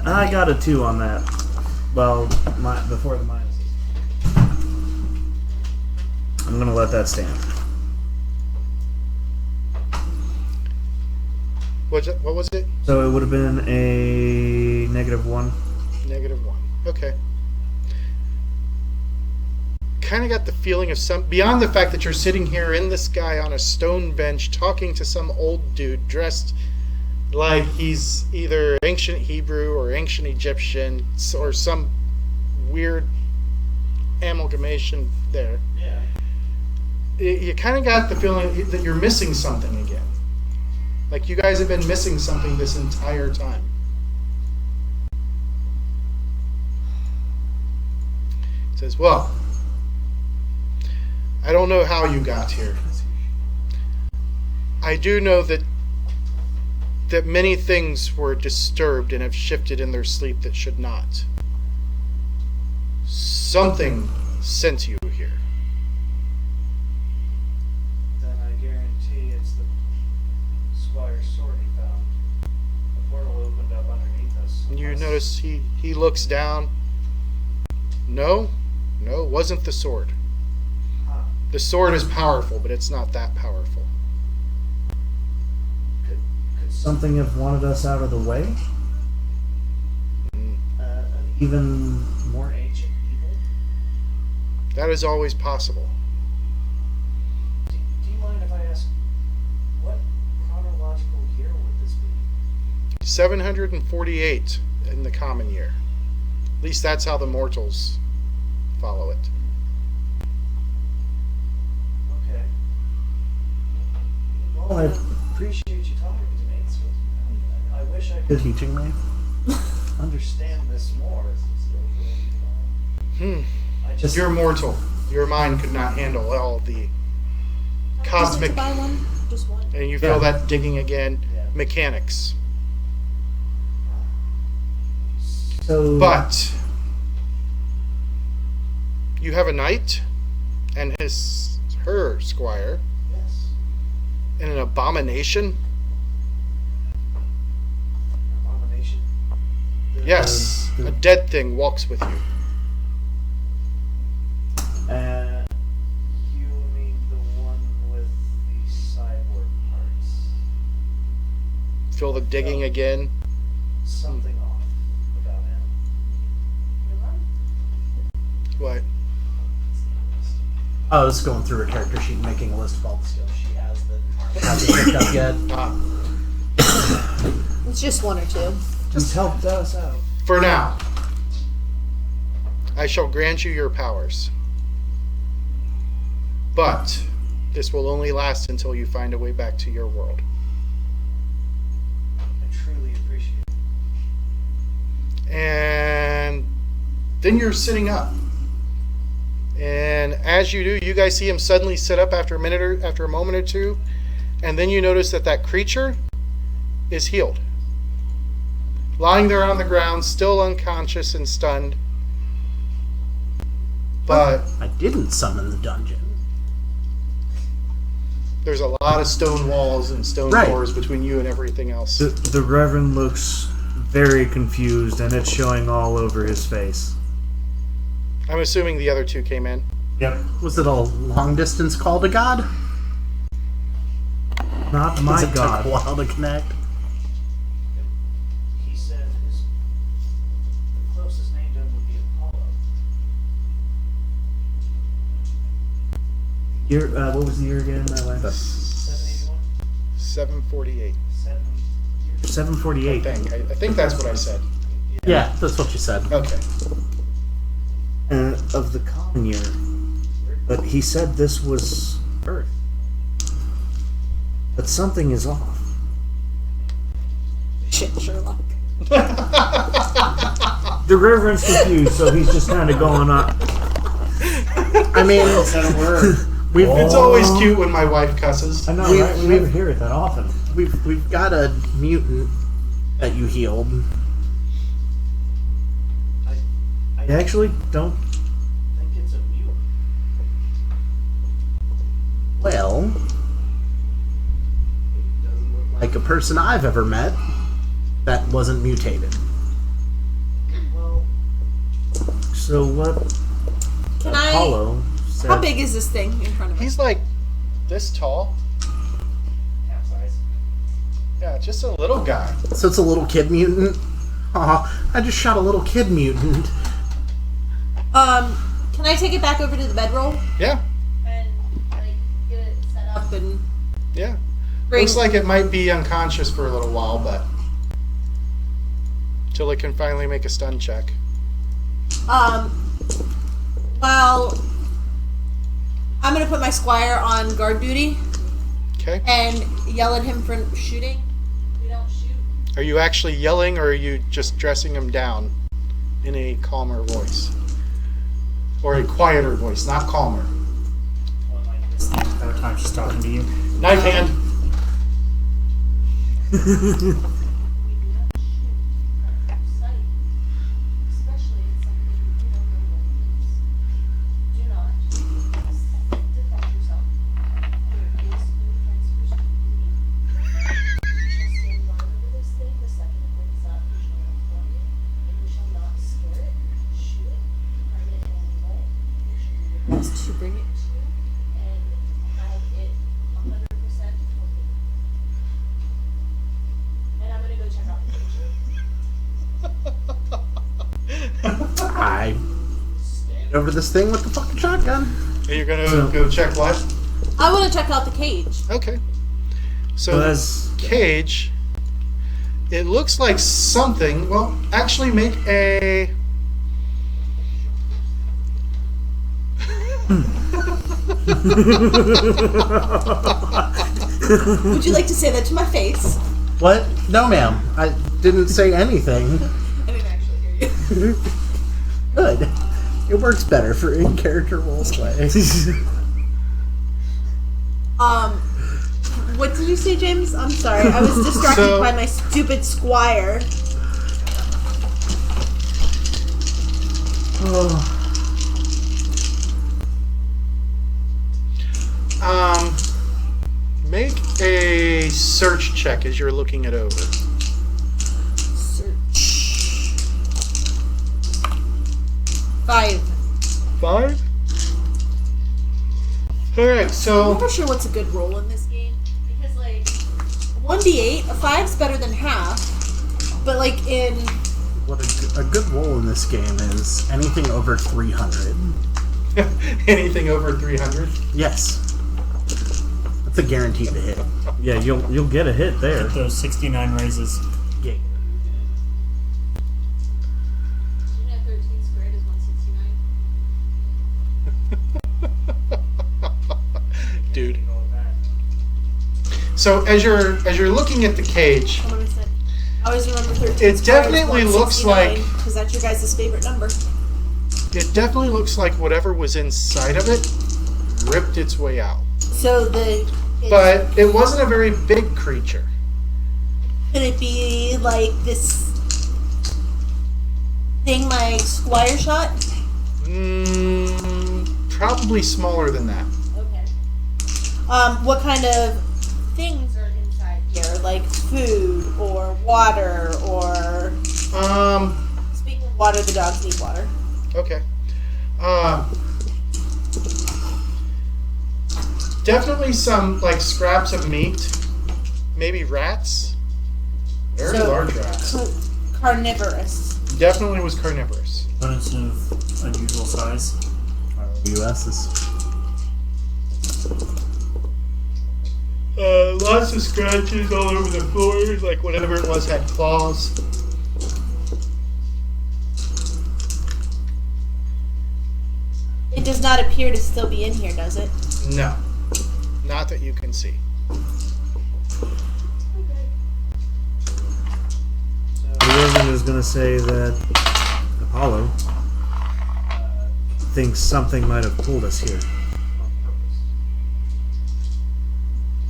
[SPEAKER 3] I got a 2 on that. Well, before the minuses. I'm gonna let that stand.
[SPEAKER 2] What was it?
[SPEAKER 3] So it would have been a -1.
[SPEAKER 2] -1. Okay. Kind of got the feeling of beyond the fact that you're sitting here in the sky on a stone bench talking to some old dude dressed like he's either ancient Hebrew or ancient Egyptian or some weird amalgamation there.
[SPEAKER 3] Yeah.
[SPEAKER 2] You kind of got the feeling that you're missing something again. Like you guys have been missing something this entire time. He says, well, I don't know how you got here. I do know that many things were disturbed and have shifted in their sleep that should not. Something sent you here.
[SPEAKER 3] Then I guarantee it's the Squire's sword he found. The portal opened up underneath us.
[SPEAKER 2] You notice he looks down. No, it wasn't the sword.
[SPEAKER 3] Huh.
[SPEAKER 2] The sword is powerful, but it's not that powerful.
[SPEAKER 3] Could something have wanted us out of the way? An even more ancient evil?
[SPEAKER 2] That is always possible.
[SPEAKER 3] Do you mind if I ask, what chronological year would this be?
[SPEAKER 2] He 748 in the common year. At least that's how the mortals follow it.
[SPEAKER 3] Okay. Well, I appreciate you talking to me. I wish I could
[SPEAKER 7] Teaching me.
[SPEAKER 3] understand this more. I just
[SPEAKER 2] You're mortal. Your mind could not handle all the cosmic,
[SPEAKER 4] Just buy one. Just one.
[SPEAKER 2] and you feel that digging again,
[SPEAKER 3] Yeah.
[SPEAKER 2] mechanics.
[SPEAKER 3] so.
[SPEAKER 2] But you have a knight and her squire
[SPEAKER 3] Yes.
[SPEAKER 2] and an abomination.
[SPEAKER 3] Abomination.
[SPEAKER 2] Yes, a dead thing walks with you.
[SPEAKER 3] You mean the one with the cyborg parts?
[SPEAKER 2] Feel the digging again.
[SPEAKER 3] Something off about him.
[SPEAKER 2] What?
[SPEAKER 7] I was going through her character sheet and making a list of all the skills she has that hasn't picked up yet.
[SPEAKER 4] It's just one or two.
[SPEAKER 3] Just helped us out.
[SPEAKER 2] For now, I shall grant you your powers. But this will only last until you find a way back to your world.
[SPEAKER 3] I truly appreciate it.
[SPEAKER 2] And then you're sitting up. And as you do, you guys see him suddenly sit up after a moment or two, and then you notice that creature is healed. Lying there on the ground, still unconscious and stunned. But
[SPEAKER 7] I didn't summon the dungeon.
[SPEAKER 2] there's a lot of stone walls and stone
[SPEAKER 7] Right.
[SPEAKER 2] doors between you and everything else.
[SPEAKER 3] The Reverend looks very confused, and it's showing all over his face.
[SPEAKER 2] I'm assuming the other two came in.
[SPEAKER 3] Yep.
[SPEAKER 7] Was it a long distance call to God?
[SPEAKER 3] Not my
[SPEAKER 7] It
[SPEAKER 3] God.
[SPEAKER 7] took a while to connect.
[SPEAKER 3] He said his the closest name to him would be Apollo. Year, what was the year again? That way. 781?
[SPEAKER 2] 748.
[SPEAKER 3] 748.
[SPEAKER 2] I think that's what I said.
[SPEAKER 7] Yeah, that's what you said.
[SPEAKER 2] Okay.
[SPEAKER 3] Of the common year. But he said this was Earth. But something is off.
[SPEAKER 4] Shit, Sherlock.
[SPEAKER 3] The Reverend's confused, so he's just kind of going up.
[SPEAKER 7] I mean,
[SPEAKER 2] It's always cute when my wife cusses.
[SPEAKER 3] I know, right? We never hear it that often.
[SPEAKER 7] we've got a mutant that you healed.
[SPEAKER 3] I actually don't think it's a mutant.
[SPEAKER 7] Well, it doesn't look like a person I've ever met that wasn't mutated.
[SPEAKER 3] Well, so what
[SPEAKER 4] Can
[SPEAKER 3] Apollo said...
[SPEAKER 4] How big is this thing in front of us?
[SPEAKER 2] He's like this tall.
[SPEAKER 3] Half size.
[SPEAKER 2] Yeah, just a little guy.
[SPEAKER 7] So it's a little kid mutant? Aw, I just shot a little kid mutant.
[SPEAKER 4] Can I take it back over to the bedroll
[SPEAKER 2] Yeah,
[SPEAKER 4] and like get it set up and
[SPEAKER 2] yeah.
[SPEAKER 4] bring?
[SPEAKER 2] Looks like it might be unconscious for a little while, but till it can finally make a stun check.
[SPEAKER 4] Well, I'm gonna put my squire on guard duty
[SPEAKER 2] Okay.
[SPEAKER 4] and yell at him for shooting. We don't shoot.
[SPEAKER 2] Are you actually yelling, or are you just dressing him down in a calmer voice? Or a quieter voice, not calmer.
[SPEAKER 5] Every time she's talking to you.
[SPEAKER 2] Knife hand.
[SPEAKER 4] We do not shoot at sight, especially if something you don't know what it is. Do not defend yourself. There is no defense for shooting. You shall stand guard over this thing the second it brings up. You shall inform it, and you shall not scare it, shoot it, harm it in any way. You shall do your best to bring it to you and have it 100% healthy. And I'm gonna go check out the picture.
[SPEAKER 7] I stand over this thing with the fucking shotgun.
[SPEAKER 2] And you're gonna go check what?
[SPEAKER 4] I want to check out the cage.
[SPEAKER 2] Okay. So
[SPEAKER 3] So
[SPEAKER 2] the
[SPEAKER 3] that's-
[SPEAKER 2] cage It looks like something. Well, actually, make a.
[SPEAKER 4] Would you like to say that to my face?
[SPEAKER 7] What? No, ma'am. I didn't say anything.
[SPEAKER 4] I didn't actually hear you.
[SPEAKER 7] Good. It works better for in-character roleplay.
[SPEAKER 4] What did you say, James? I'm sorry. I was distracted by my stupid squire.
[SPEAKER 2] Make a search check as you're looking it over.
[SPEAKER 4] Search. 5.
[SPEAKER 2] 5? Alright,
[SPEAKER 4] I'm
[SPEAKER 2] so.
[SPEAKER 4] never sure what's a good roll in this game. Because, like, 1d8, a 5's better than half. But, like, in.
[SPEAKER 7] What a good roll in this game is anything over 300.
[SPEAKER 2] Anything over 300?
[SPEAKER 7] Yes. That's a guaranteed hit.
[SPEAKER 3] Yeah, you'll get a hit there.
[SPEAKER 5] Get those 69 raises.
[SPEAKER 7] Yeah.
[SPEAKER 4] 13 squared is 169.
[SPEAKER 2] Dude. So as you're looking at the cage,
[SPEAKER 4] What I said. I always remember 13
[SPEAKER 2] It
[SPEAKER 4] squared is
[SPEAKER 2] definitely looks
[SPEAKER 4] 169,
[SPEAKER 2] like-
[SPEAKER 4] because that's your guys' favorite number.
[SPEAKER 2] it definitely looks like whatever was inside of it ripped its way out.
[SPEAKER 4] So
[SPEAKER 2] But it wasn't a very big creature.
[SPEAKER 4] could it be like this thing my squire shot?
[SPEAKER 2] Probably smaller than that.
[SPEAKER 4] Okay. What kind of things are inside here? Like food or water or... Speaking of water, the dogs need water.
[SPEAKER 2] Okay. Definitely some like scraps of meat. Maybe rats. Very
[SPEAKER 4] So-
[SPEAKER 2] large rats.
[SPEAKER 4] Carnivorous.
[SPEAKER 2] Definitely was carnivorous.
[SPEAKER 5] Opponents of unusual size.
[SPEAKER 7] US's.
[SPEAKER 2] Lots of scratches all over the floor. Like whatever it was had claws.
[SPEAKER 4] It does not appear to still be in here, does it?
[SPEAKER 2] No. Not that you can see.
[SPEAKER 3] The Reverend is going to say that Apollo thinks something might have pulled us here.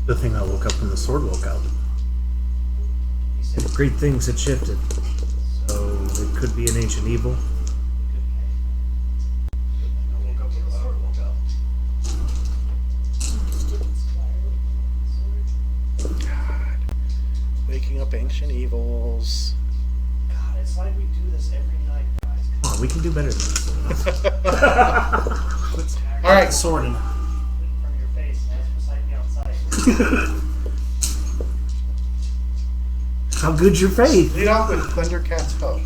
[SPEAKER 7] The thing I woke up when the sword woke up.
[SPEAKER 3] He said great things had shifted. So it could be an ancient evil.
[SPEAKER 2] God. Waking up ancient evils.
[SPEAKER 3] God, it's like we do this every night, guys.
[SPEAKER 7] Come on, we can do better than this.
[SPEAKER 2] All right.
[SPEAKER 5] Sword and
[SPEAKER 3] From your face, that's beside me outside.
[SPEAKER 7] How good's your faith?
[SPEAKER 2] Lead off with Thundercat's Hoe.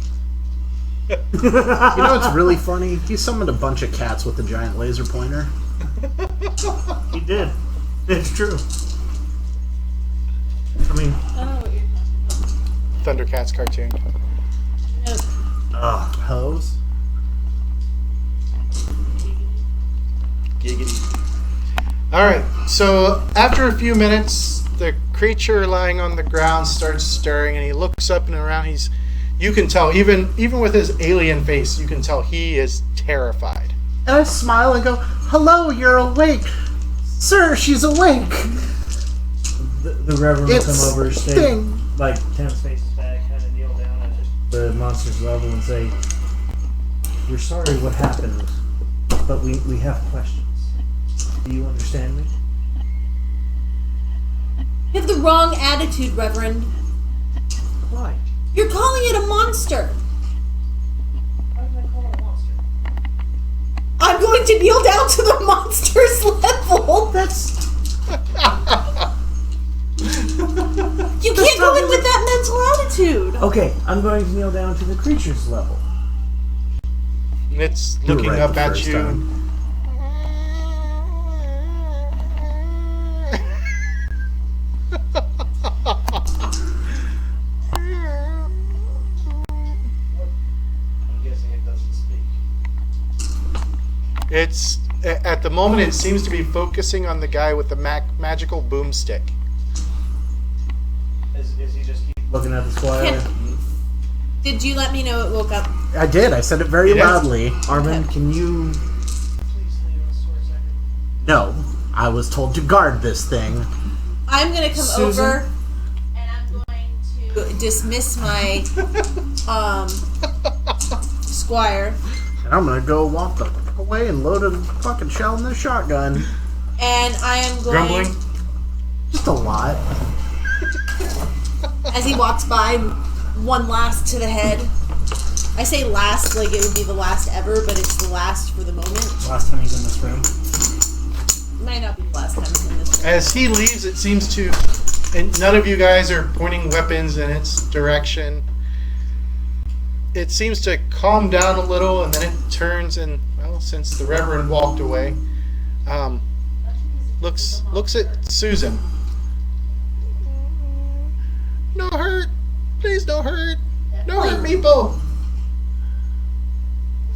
[SPEAKER 7] You know what's really funny? He summoned a bunch of cats with a giant laser pointer.
[SPEAKER 3] He did. It's true.
[SPEAKER 7] I mean,
[SPEAKER 4] I don't know what you're talking
[SPEAKER 2] Thundercats cartoon.
[SPEAKER 4] about.
[SPEAKER 7] hose.
[SPEAKER 2] Giggity. Alright, so after a few minutes, the creature lying on the ground starts stirring and he looks up and around. You can tell, even with his alien face, you can tell he is terrified.
[SPEAKER 7] And I smile and go, "Hello, you're awake. Sir, she's awake."
[SPEAKER 3] The Reverend will
[SPEAKER 7] It's
[SPEAKER 3] come over, stay
[SPEAKER 7] thing.
[SPEAKER 3] like 10 spaces back, kind of kneel down at the monster's level and say, "We're sorry what happened, but we have questions. Do you understand me?"
[SPEAKER 4] You have the wrong attitude, Reverend.
[SPEAKER 3] Why?
[SPEAKER 4] You're calling it a monster.
[SPEAKER 3] How can I call it a monster?
[SPEAKER 4] I'm going to kneel down to the monster's level.
[SPEAKER 7] That's
[SPEAKER 4] You can't go in with that mental attitude.
[SPEAKER 3] Okay, I'm going to kneel down to the creature's level.
[SPEAKER 2] And it's
[SPEAKER 7] You were
[SPEAKER 2] looking
[SPEAKER 7] right
[SPEAKER 2] up
[SPEAKER 7] the
[SPEAKER 2] at
[SPEAKER 7] first
[SPEAKER 2] you.
[SPEAKER 7] time.
[SPEAKER 2] It's at the moment it seems to be focusing on the guy with the magical boomstick.
[SPEAKER 3] Is he just keep looking at the squire?
[SPEAKER 4] Did you let me know it woke up?
[SPEAKER 7] I did. I said it very
[SPEAKER 2] Yes.
[SPEAKER 7] loudly. Armin, can you...
[SPEAKER 3] Please leave us for a second.
[SPEAKER 7] No. I was told to guard this thing.
[SPEAKER 4] I'm going to come
[SPEAKER 2] Susan?
[SPEAKER 4] over and I'm going to dismiss my squire.
[SPEAKER 7] And I'm gonna go walk the fuck away and load a fucking shell in this shotgun.
[SPEAKER 4] And I am going,
[SPEAKER 2] Grumbling.
[SPEAKER 7] Just a lot.
[SPEAKER 4] as he walks by, one last to the head. I say last like it would be the last ever, but it's the last for the moment.
[SPEAKER 5] Last time he's in this room.
[SPEAKER 4] It might not be the last time he's in this room.
[SPEAKER 2] As he leaves, it seems to, and none of you guys are pointing weapons in its direction. It seems to calm down a little, and then it turns and, well, since the Reverend walked away, looks at Susan. No hurt, please, no hurt, no hurt, Meepo,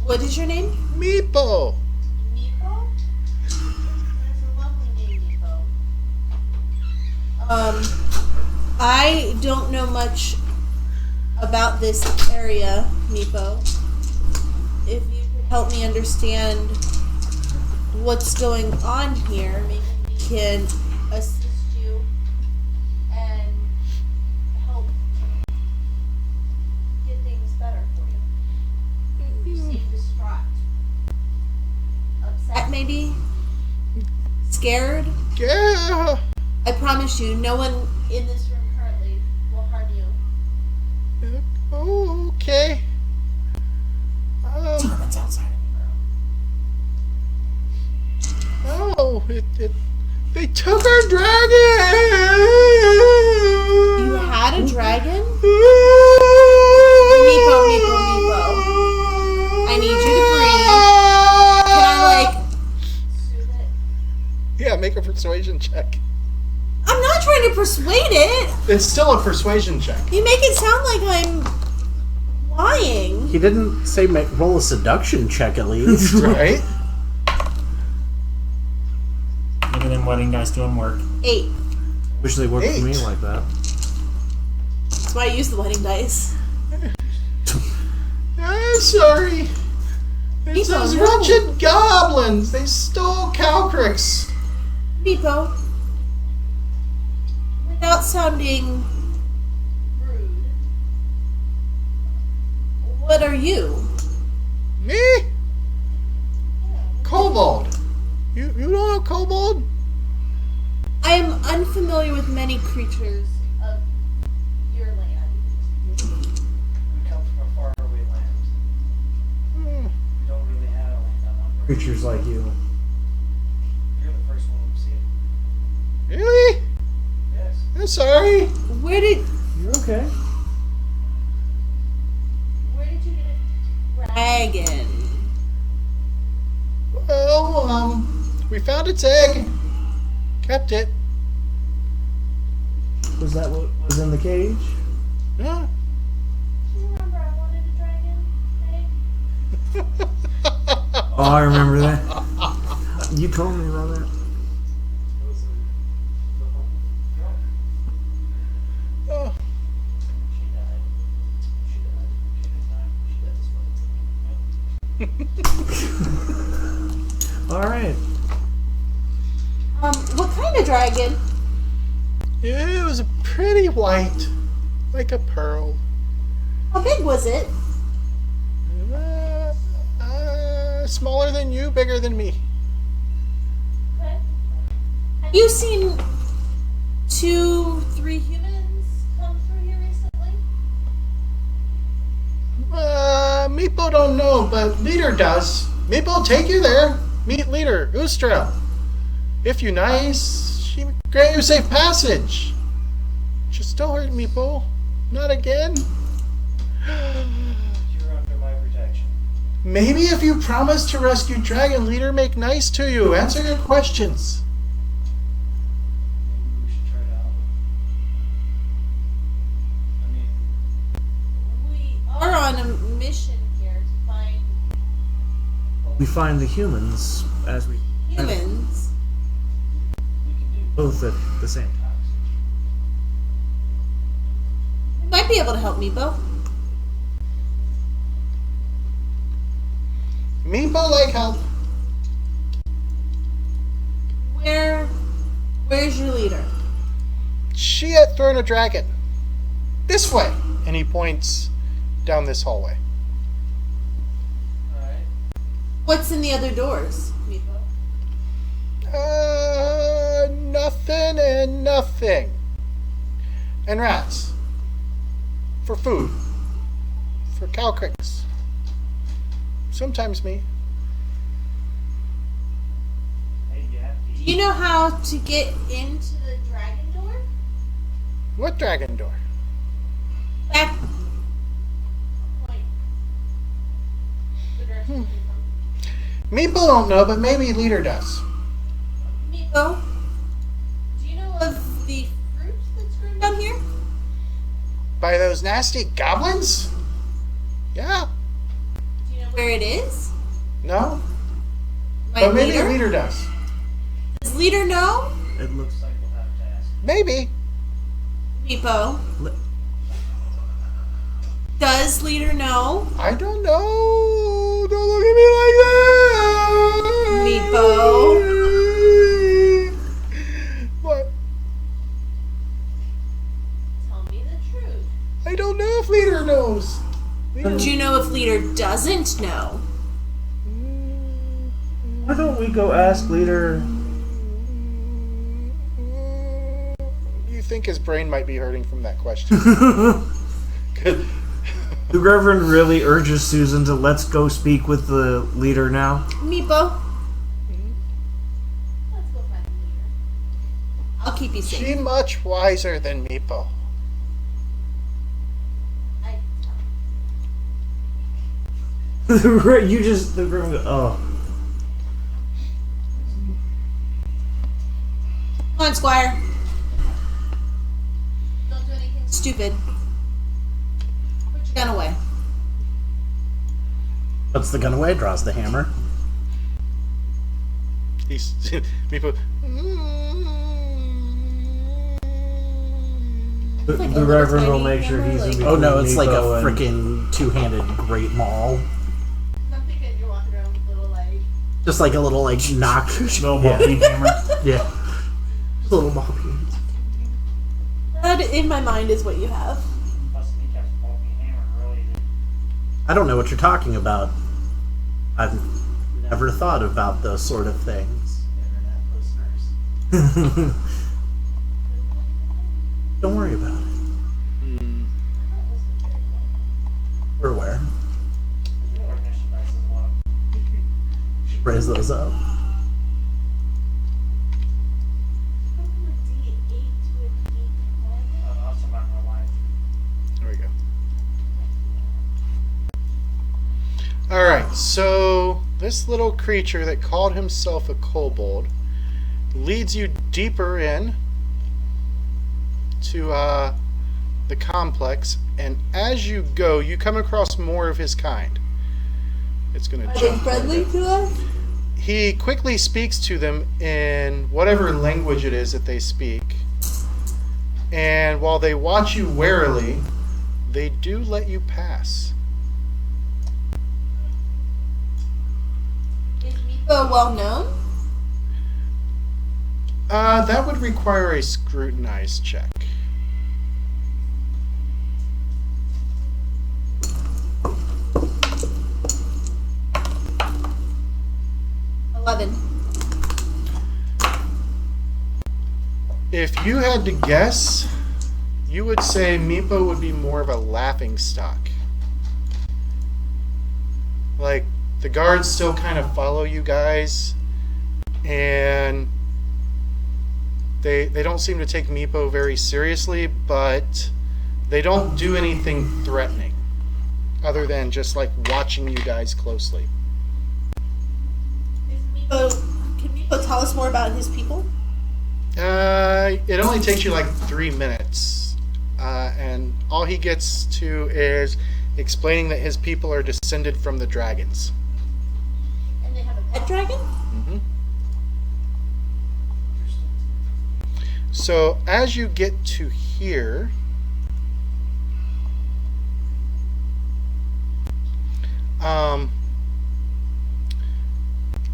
[SPEAKER 4] What is your name?
[SPEAKER 2] Meepo.
[SPEAKER 4] Meepo? That's a lovely name, Meepo. I don't know much about this area, Meepo. If you could help me understand what's going on here, maybe we can assist you and help get things better for you. You seem distraught. Upset, maybe? Scared?
[SPEAKER 2] Yeah.
[SPEAKER 4] I promise you, no one in this room currently will harm you.
[SPEAKER 2] Oh, okay.
[SPEAKER 5] Demons outside of
[SPEAKER 2] Oh, they took our dragon.
[SPEAKER 4] You had a dragon? Meepo, I need you to breathe. Can I, soothe it?
[SPEAKER 2] Yeah, make a persuasion check.
[SPEAKER 4] I'm not trying to persuade it.
[SPEAKER 2] It's still a persuasion check.
[SPEAKER 4] You make it sound like I'm lying.
[SPEAKER 7] He didn't say roll a seduction check at least.
[SPEAKER 2] Right?
[SPEAKER 5] Look at them wedding dice doing work.
[SPEAKER 4] 8.
[SPEAKER 7] Wish they worked for me
[SPEAKER 2] 8.
[SPEAKER 7] like that.
[SPEAKER 4] That's why I use the wedding dice.
[SPEAKER 2] I'm sorry. It's
[SPEAKER 4] Meepo,
[SPEAKER 2] those
[SPEAKER 4] no.
[SPEAKER 2] wretched goblins. They stole Calcrix.
[SPEAKER 4] Meepo, without sounding rude, what are you?
[SPEAKER 2] Me? Kobold. You don't know Kobold?
[SPEAKER 4] I am unfamiliar with many creatures of your land.
[SPEAKER 3] We come from a faraway land. We don't really have a land on our creatures like you. You're the first one we've seen.
[SPEAKER 2] Really?
[SPEAKER 3] Yes.
[SPEAKER 2] I'm sorry.
[SPEAKER 4] Where did
[SPEAKER 3] You're okay.
[SPEAKER 4] you get a dragon?
[SPEAKER 2] Well, we found its egg. Kept it.
[SPEAKER 3] Was that what was in the cage?
[SPEAKER 2] Yeah.
[SPEAKER 4] Do you remember I wanted a dragon egg?
[SPEAKER 3] Oh, I remember that. You told me about that.
[SPEAKER 2] Oh.
[SPEAKER 3] All right.
[SPEAKER 4] What kind of dragon?
[SPEAKER 2] Yeah, it was a pretty white, like a pearl.
[SPEAKER 4] How big was it?
[SPEAKER 2] Smaller than you, bigger than me.
[SPEAKER 4] Okay. Have you seen 2, 3 humans come through here recently?
[SPEAKER 2] Meepo don't know, but Leader does. Meepo will take you there. Meet Leader, Ustra. If you nice, she grant you safe passage. Just don't hurt Meepo. Not again.
[SPEAKER 3] You're under my protection.
[SPEAKER 2] Maybe if you promise to rescue Dragon, Leader make nice to you. Answer your questions.
[SPEAKER 3] Maybe we should try to help him. I mean,
[SPEAKER 4] We are on a mission here to find
[SPEAKER 3] a We find the humans as we
[SPEAKER 4] Humans.
[SPEAKER 3] both at the same time.
[SPEAKER 4] You might be able to help me, Bo.
[SPEAKER 2] Meepo like help.
[SPEAKER 4] Where's your leader?
[SPEAKER 2] She had thrown a dragon. This way. And he points down this hallway.
[SPEAKER 6] Alright.
[SPEAKER 4] What's in the other doors, Meepo?
[SPEAKER 2] Nothing and nothing. And rats. For food. For cow crickets. Sometimes me.
[SPEAKER 5] Hey, you have to
[SPEAKER 4] Do
[SPEAKER 5] eat.
[SPEAKER 4] you know how to get into the dragon door?
[SPEAKER 2] What dragon door?
[SPEAKER 4] Back. Point. The direction you come.
[SPEAKER 2] Meepo don't know, but maybe leader does.
[SPEAKER 4] Meepo, do you know of the fruit that's grown down here?
[SPEAKER 2] By those nasty goblins? Yeah.
[SPEAKER 4] Do you know where it is?
[SPEAKER 2] No?
[SPEAKER 4] My
[SPEAKER 2] But maybe
[SPEAKER 4] leader?
[SPEAKER 2] leader does.
[SPEAKER 4] Does leader know?
[SPEAKER 3] It looks like we'll have to ask.
[SPEAKER 2] Maybe.
[SPEAKER 4] Meepo,
[SPEAKER 3] Li-
[SPEAKER 4] does leader know?
[SPEAKER 2] I don't know. Don't look at me like that. What?
[SPEAKER 4] Tell me the truth.
[SPEAKER 2] I don't know if leader knows.
[SPEAKER 4] Do you know if leader doesn't know?
[SPEAKER 3] Why don't we go ask leader?
[SPEAKER 2] You think his brain might be hurting from that question. Good.
[SPEAKER 3] The Reverend really urges Susan to let's go speak with the leader now.
[SPEAKER 4] Meepo. Let's go find the leader. I'll keep you safe.
[SPEAKER 2] She much wiser than Meepo.
[SPEAKER 3] The Reverend goes, oh.
[SPEAKER 4] Come on, Squire. Don't do anything stupid. Put your gun away.
[SPEAKER 7] Puts the gun away, draws the hammer.
[SPEAKER 2] He's Meepo.
[SPEAKER 3] The Reverend will make sure he's in
[SPEAKER 7] Oh no, it's like a
[SPEAKER 3] Meepo and-
[SPEAKER 7] freaking two-handed great maul.
[SPEAKER 4] I'm thinking you're walking around with a little like.
[SPEAKER 7] Just like a little like knock.
[SPEAKER 5] Little
[SPEAKER 7] Yeah.
[SPEAKER 5] monkey hammer.
[SPEAKER 7] Yeah. Just a little ball peen.
[SPEAKER 4] That in my mind is what you have.
[SPEAKER 5] Plus, kneecaps monkey hammer really.
[SPEAKER 7] I don't know what you're talking about. I've never thought about those sort of things. Internet listeners. Don't worry about it. We're aware.
[SPEAKER 5] Your ignition device is low.
[SPEAKER 7] Raise those up.
[SPEAKER 5] I'll come back my wife.
[SPEAKER 2] There we go. Alright, so this little creature that called himself a kobold leads you deeper in to the complex, and as you go, you come across more of his kind. It's going to
[SPEAKER 4] Are they
[SPEAKER 2] jump.
[SPEAKER 4] friendly to us?
[SPEAKER 2] He quickly speaks to them in whatever language it is that they speak. And while they watch you warily, they do let you pass.
[SPEAKER 4] Is Meepo well known?
[SPEAKER 2] That would require a scrutinize check. If you had to guess, you would say Meepo would be more of a laughing stock. Like, the guards still kind of follow you guys, and they don't seem to take Meepo very seriously, but they don't do anything threatening, other than just like watching you guys closely.
[SPEAKER 4] Can Meepo tell us more about his people?
[SPEAKER 2] It only takes you like 3 minutes, and all he gets to is explaining that his people are descended from the dragons.
[SPEAKER 4] And Pet dragon?
[SPEAKER 2] So as you get to here,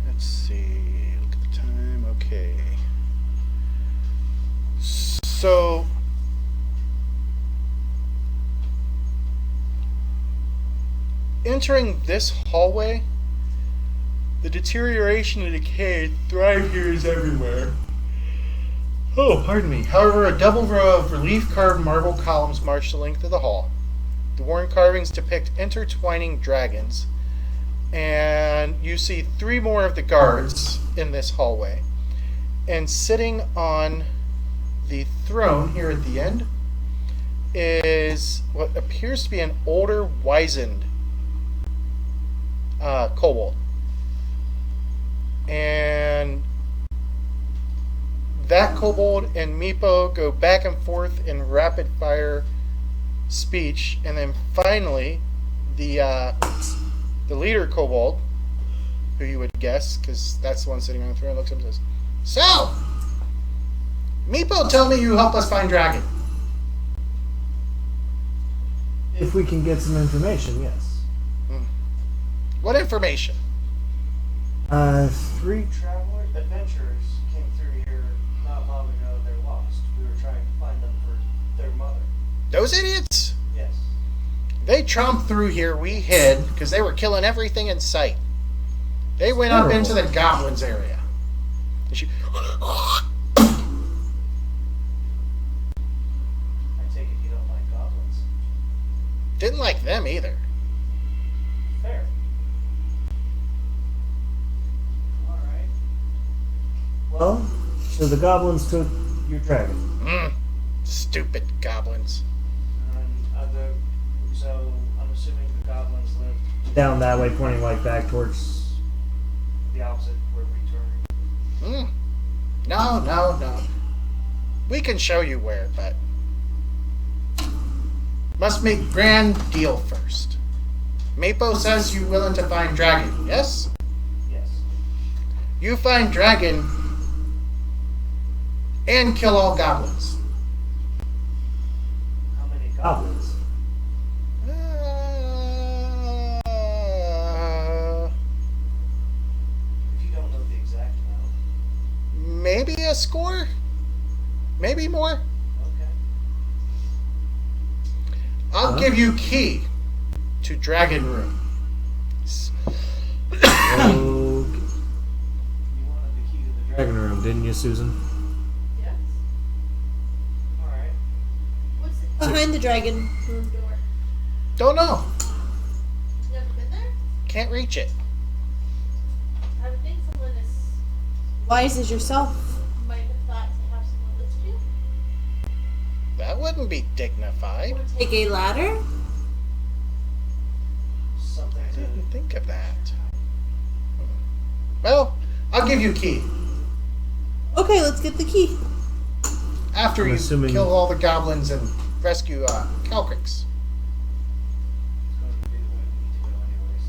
[SPEAKER 2] let's see. Look at the time. Okay. So entering this hallway, the deterioration and decay thrive here is everywhere. Oh, pardon me. However, a double row of relief-carved marble columns march the length of the hall. The worn carvings depict intertwining dragons, and you see 3 more of the guards in this hallway. And sitting on the throne here at the end is what appears to be an older, wizened kobold. And that kobold and Meepo go back and forth in rapid fire speech, and then finally the leader kobold, who you would guess because that's the one sitting on the throne, looks up and says, "So, Meepo told me you help us find dragon."
[SPEAKER 3] If we can get some information, yes.
[SPEAKER 2] What information?
[SPEAKER 3] 3 travelers, adventurers came through here not long ago. They're lost. We were trying to find them for their mother.
[SPEAKER 2] Those idiots?
[SPEAKER 3] Yes.
[SPEAKER 2] They tromped through here. We hid because they were killing everything in sight. They went up into the goblins area. And she...
[SPEAKER 3] I take it you don't like goblins.
[SPEAKER 2] Didn't like them either.
[SPEAKER 3] Fair. Alright. Well, so the goblins took your dragon.
[SPEAKER 2] Stupid goblins.
[SPEAKER 3] So I'm assuming the goblins live down that way, pointing like back towards the opposite where we turned.
[SPEAKER 2] No. We can show you where, but must make grand deal first. Meepo says you willing to find dragon, yes?
[SPEAKER 3] Yes.
[SPEAKER 2] You find dragon and kill all goblins.
[SPEAKER 3] How many goblins? If you don't know the exact amount.
[SPEAKER 2] Maybe a score? Maybe more?
[SPEAKER 3] Okay.
[SPEAKER 2] I'll give you key to dragon room.
[SPEAKER 3] You wanted the key to the dragon room, didn't you, Susan?
[SPEAKER 6] Yes.
[SPEAKER 3] Alright.
[SPEAKER 6] What's it?
[SPEAKER 4] Behind the dragon room door.
[SPEAKER 2] Don't know.
[SPEAKER 6] You ever been there?
[SPEAKER 2] Can't reach it.
[SPEAKER 6] I would think someone is
[SPEAKER 4] Wise as yourself.
[SPEAKER 6] might have thought to have someone lift you.
[SPEAKER 2] That wouldn't be dignified.
[SPEAKER 4] Or take a ladder.
[SPEAKER 3] Something
[SPEAKER 2] I
[SPEAKER 3] to...
[SPEAKER 2] didn't think of that. Well, I'll give you a key.
[SPEAKER 4] Okay, let's get the key.
[SPEAKER 2] After
[SPEAKER 3] I'm
[SPEAKER 2] you
[SPEAKER 3] assuming-
[SPEAKER 2] kill all the goblins and rescue Calcrix.
[SPEAKER 3] It's going to be the way we need to go anyways.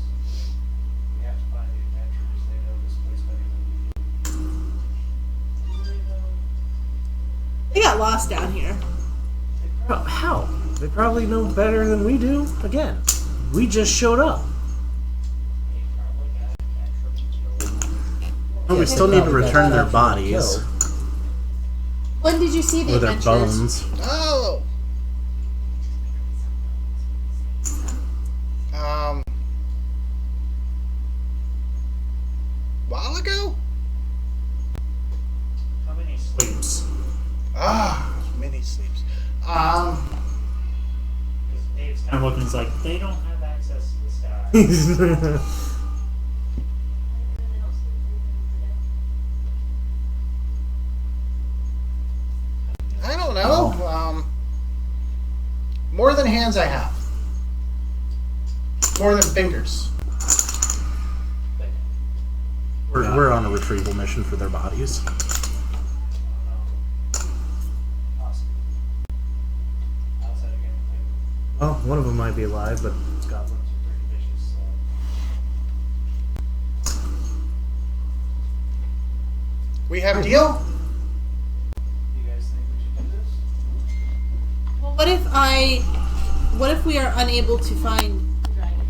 [SPEAKER 3] We have to find the adventurers. They know this place better than we do. Do they know?
[SPEAKER 4] They got lost down here.
[SPEAKER 3] How? They probably know better than we do. Again, we just showed up.
[SPEAKER 7] Well, we still need to return their bodies.
[SPEAKER 4] When did you see the
[SPEAKER 7] Or their
[SPEAKER 4] adventurers?
[SPEAKER 7] bones.
[SPEAKER 2] Oh! While ago?
[SPEAKER 5] How many sleeps?
[SPEAKER 2] Many sleeps.
[SPEAKER 5] Because Dave's kind of looking, he's like, they don't have access to the sky.
[SPEAKER 2] I don't know. More than hands I have. More than fingers.
[SPEAKER 7] We're on a retrieval mission for their bodies.
[SPEAKER 3] Well, one of them might be alive, but goblins are pretty vicious.
[SPEAKER 2] We have deal?
[SPEAKER 3] You guys think we should do this?
[SPEAKER 4] Well, what if we are unable to find the dragon?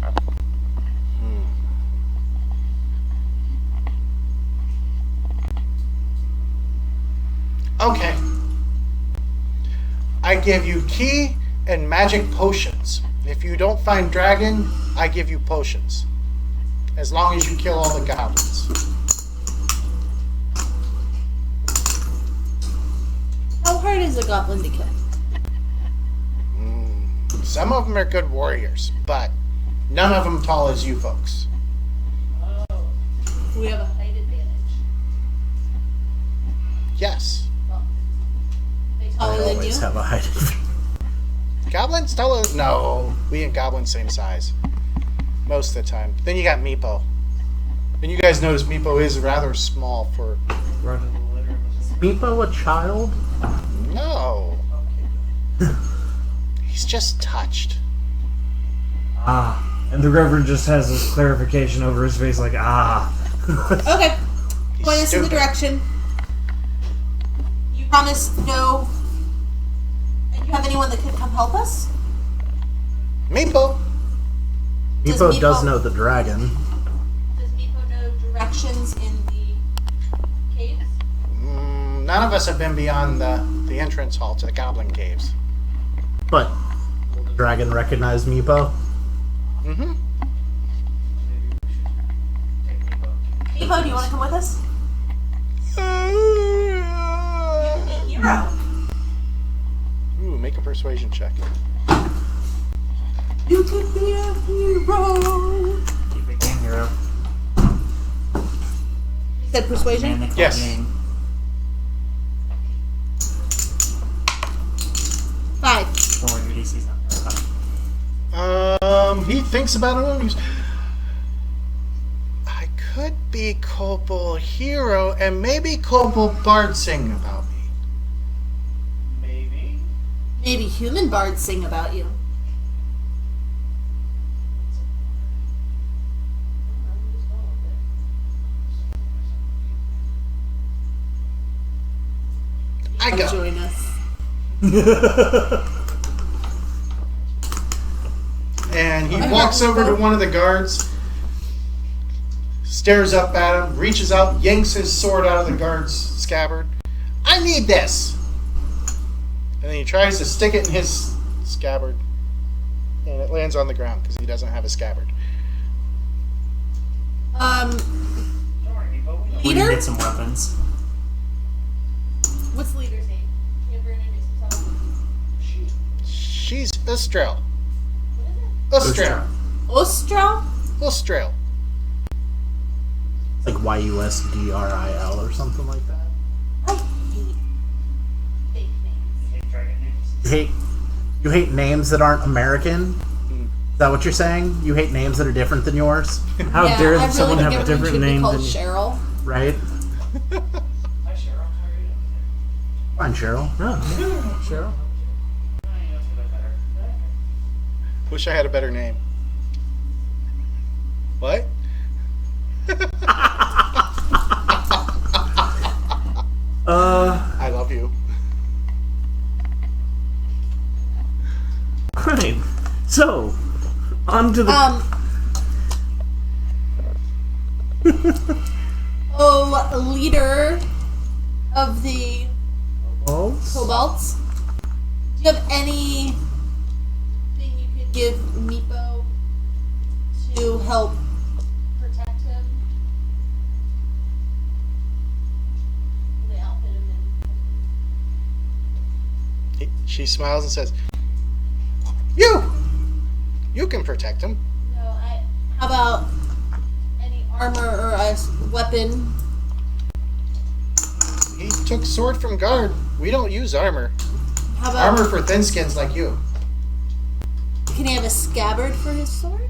[SPEAKER 2] Okay. I give you key and magic potions. If you don't find dragon, I give you potions. As long as you kill all the goblins.
[SPEAKER 4] How hard is a goblin to kill?
[SPEAKER 2] Some of them are good warriors, but none of them tall as you folks.
[SPEAKER 4] We have a height advantage.
[SPEAKER 2] Yes.
[SPEAKER 4] Well, they
[SPEAKER 7] I
[SPEAKER 4] taller than you.
[SPEAKER 7] always have a height.
[SPEAKER 2] Goblins taller? No. We and goblins same size. Most of the time. Then you got Meepo. And you guys notice Meepo is rather small for...
[SPEAKER 3] Running the litter in the
[SPEAKER 7] Meepo a child?
[SPEAKER 2] No. He's just touched.
[SPEAKER 5] And the Reverend just has this clarification over his face, like,
[SPEAKER 4] Okay.
[SPEAKER 2] He's
[SPEAKER 4] Point us in the
[SPEAKER 2] stupid.
[SPEAKER 4] direction. You promise no. And you have anyone that could come help us?
[SPEAKER 2] Meepo.
[SPEAKER 4] Does
[SPEAKER 7] Meepo does
[SPEAKER 4] Meepo-
[SPEAKER 7] know the dragon.
[SPEAKER 4] Does Meepo know directions in the caves?
[SPEAKER 2] None of us have been beyond the entrance hall to the goblin caves.
[SPEAKER 7] But will the dragon recognize Meepo?
[SPEAKER 2] Mm-hmm.
[SPEAKER 3] maybe we should take Meepo.
[SPEAKER 4] Meepo, do you want to come with us? Hero.
[SPEAKER 2] Ooh, make a persuasion check.
[SPEAKER 4] You could be a hero.
[SPEAKER 5] keep it game hero.
[SPEAKER 4] You said persuasion?
[SPEAKER 5] And they call
[SPEAKER 2] Yes.
[SPEAKER 5] game.
[SPEAKER 4] 5.
[SPEAKER 5] Or your DC's not very high.
[SPEAKER 2] He thinks about it. He's, I could be Copal Hero, and maybe Copal Bard sing about me.
[SPEAKER 3] Maybe.
[SPEAKER 4] Maybe human bards sing about you.
[SPEAKER 2] I go.
[SPEAKER 4] Join us.
[SPEAKER 2] And he walks over to one of the guards, stares up at him, reaches out, yanks his sword out of the guard's scabbard. I need this! And then he tries to stick it in his scabbard. And it lands on the ground because he doesn't have a scabbard.
[SPEAKER 3] Don't worry, Meepo. We know.
[SPEAKER 5] We
[SPEAKER 4] Leader?
[SPEAKER 5] need some weapons.
[SPEAKER 4] What's the leader's name? Can you ever introduce himself?
[SPEAKER 2] She's Ustrel.
[SPEAKER 4] What is it?
[SPEAKER 2] Ustrel.
[SPEAKER 4] Ostral?
[SPEAKER 2] Ustrel.
[SPEAKER 7] Like YUSDRIL or something like that.
[SPEAKER 4] I hate fake names.
[SPEAKER 3] You hate dragon names?
[SPEAKER 7] You hate names that aren't American? Is that what you're saying? You hate names that are different than yours?
[SPEAKER 5] How
[SPEAKER 4] Yeah,
[SPEAKER 5] dare
[SPEAKER 4] I really
[SPEAKER 5] someone
[SPEAKER 4] think
[SPEAKER 5] have a
[SPEAKER 4] everyone
[SPEAKER 5] different
[SPEAKER 4] should be
[SPEAKER 5] name
[SPEAKER 4] called
[SPEAKER 5] than you?
[SPEAKER 4] Cheryl.
[SPEAKER 7] Right?
[SPEAKER 3] Hi, Cheryl. How are you doing?
[SPEAKER 7] Fine, Cheryl.
[SPEAKER 5] Oh, Cheryl.
[SPEAKER 3] Oh, you know, it's a bit better.
[SPEAKER 2] Wish I had a better name. What? I love you.
[SPEAKER 5] Right. So, on to the.
[SPEAKER 4] Leader of the Kobolds. Do you have anything you could give Meepo to help protect him? They outfit him in.
[SPEAKER 2] She smiles and says, You can protect him.
[SPEAKER 4] No, how about any armor or a weapon?
[SPEAKER 2] He took sword from guard. We don't use armor.
[SPEAKER 4] How about
[SPEAKER 2] Armor for thin skins like you.
[SPEAKER 4] can he have a scabbard for his sword?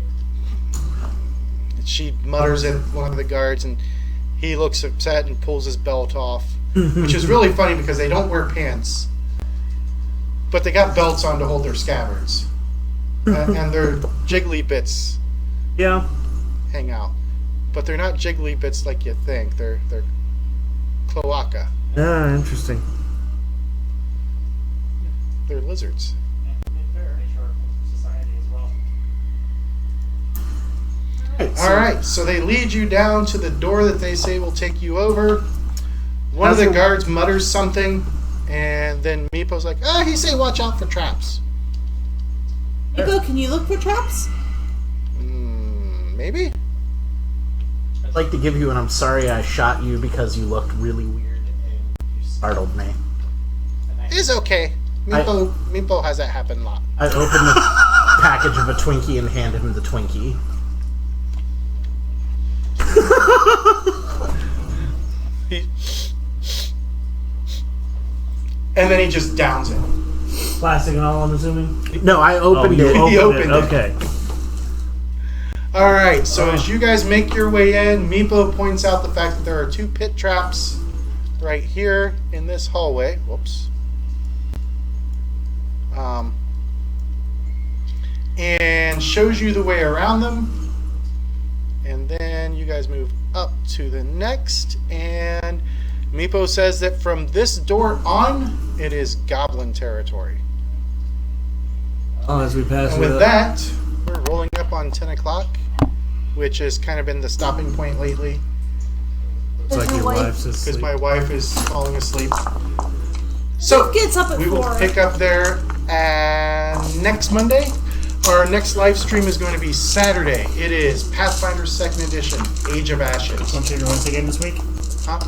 [SPEAKER 2] She mutters at one of the guards, and he looks upset and pulls his belt off, which is really funny because they don't wear pants, but they got belts on to hold their scabbards, and their jiggly bits
[SPEAKER 5] Yeah.
[SPEAKER 2] hang out, but they're not jiggly bits like you think. They're cloaca.
[SPEAKER 7] Yeah, interesting.
[SPEAKER 2] They're lizards.
[SPEAKER 5] Nature Society as well.
[SPEAKER 2] Alright, so they lead you down to the door that they say will take you over. One of the guards mutters something, and then Meepo's like, he say watch out for traps.
[SPEAKER 4] Nico, can you look for traps?
[SPEAKER 2] Maybe?
[SPEAKER 7] I'd like to give you an I'm sorry I shot you because you looked really weird and you startled me.
[SPEAKER 2] It's okay. Meepo has that happen a lot.
[SPEAKER 7] I opened the package of a Twinkie and handed him the Twinkie.
[SPEAKER 2] And then he just downs it.
[SPEAKER 9] Plastic and all, I'm assuming?
[SPEAKER 7] No, I opened it.
[SPEAKER 2] He opened it.
[SPEAKER 9] Okay.
[SPEAKER 2] Alright, so as you guys make your way in, Meepo points out the fact that there are 2 pit traps right here in this hallway. Whoops. And shows you the way around them. And then you guys move up to the next. And Meepo says that from this door on, it is goblin territory.
[SPEAKER 9] Oh, as we pass
[SPEAKER 2] And
[SPEAKER 9] it
[SPEAKER 2] with
[SPEAKER 9] up.
[SPEAKER 2] that, we're rolling up on 10 o'clock, which has kind of been the stopping point lately.
[SPEAKER 9] It's like your wife's
[SPEAKER 2] Because
[SPEAKER 9] asleep.
[SPEAKER 2] my wife is falling asleep. So,
[SPEAKER 4] Gets up at
[SPEAKER 2] we will
[SPEAKER 4] 4.
[SPEAKER 2] pick up there next Monday. Our next live stream is going to be Saturday. It is Pathfinder 2nd Edition, Age of Ashes.
[SPEAKER 5] Want to your Wednesday game this week?
[SPEAKER 2] Huh?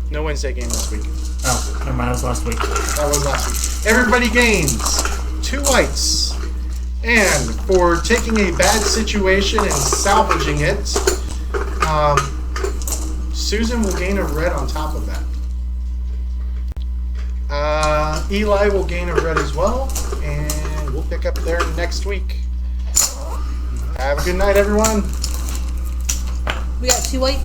[SPEAKER 2] No Wednesday game this week.
[SPEAKER 5] Oh, never mind. That was last week.
[SPEAKER 2] That was last week. Everybody gains 2 whites. And for taking a bad situation and salvaging it, Susan will gain a red on top of that. Eli will gain a red as well, and we'll pick up there next week. Have a good night, everyone.
[SPEAKER 4] We got 2 white.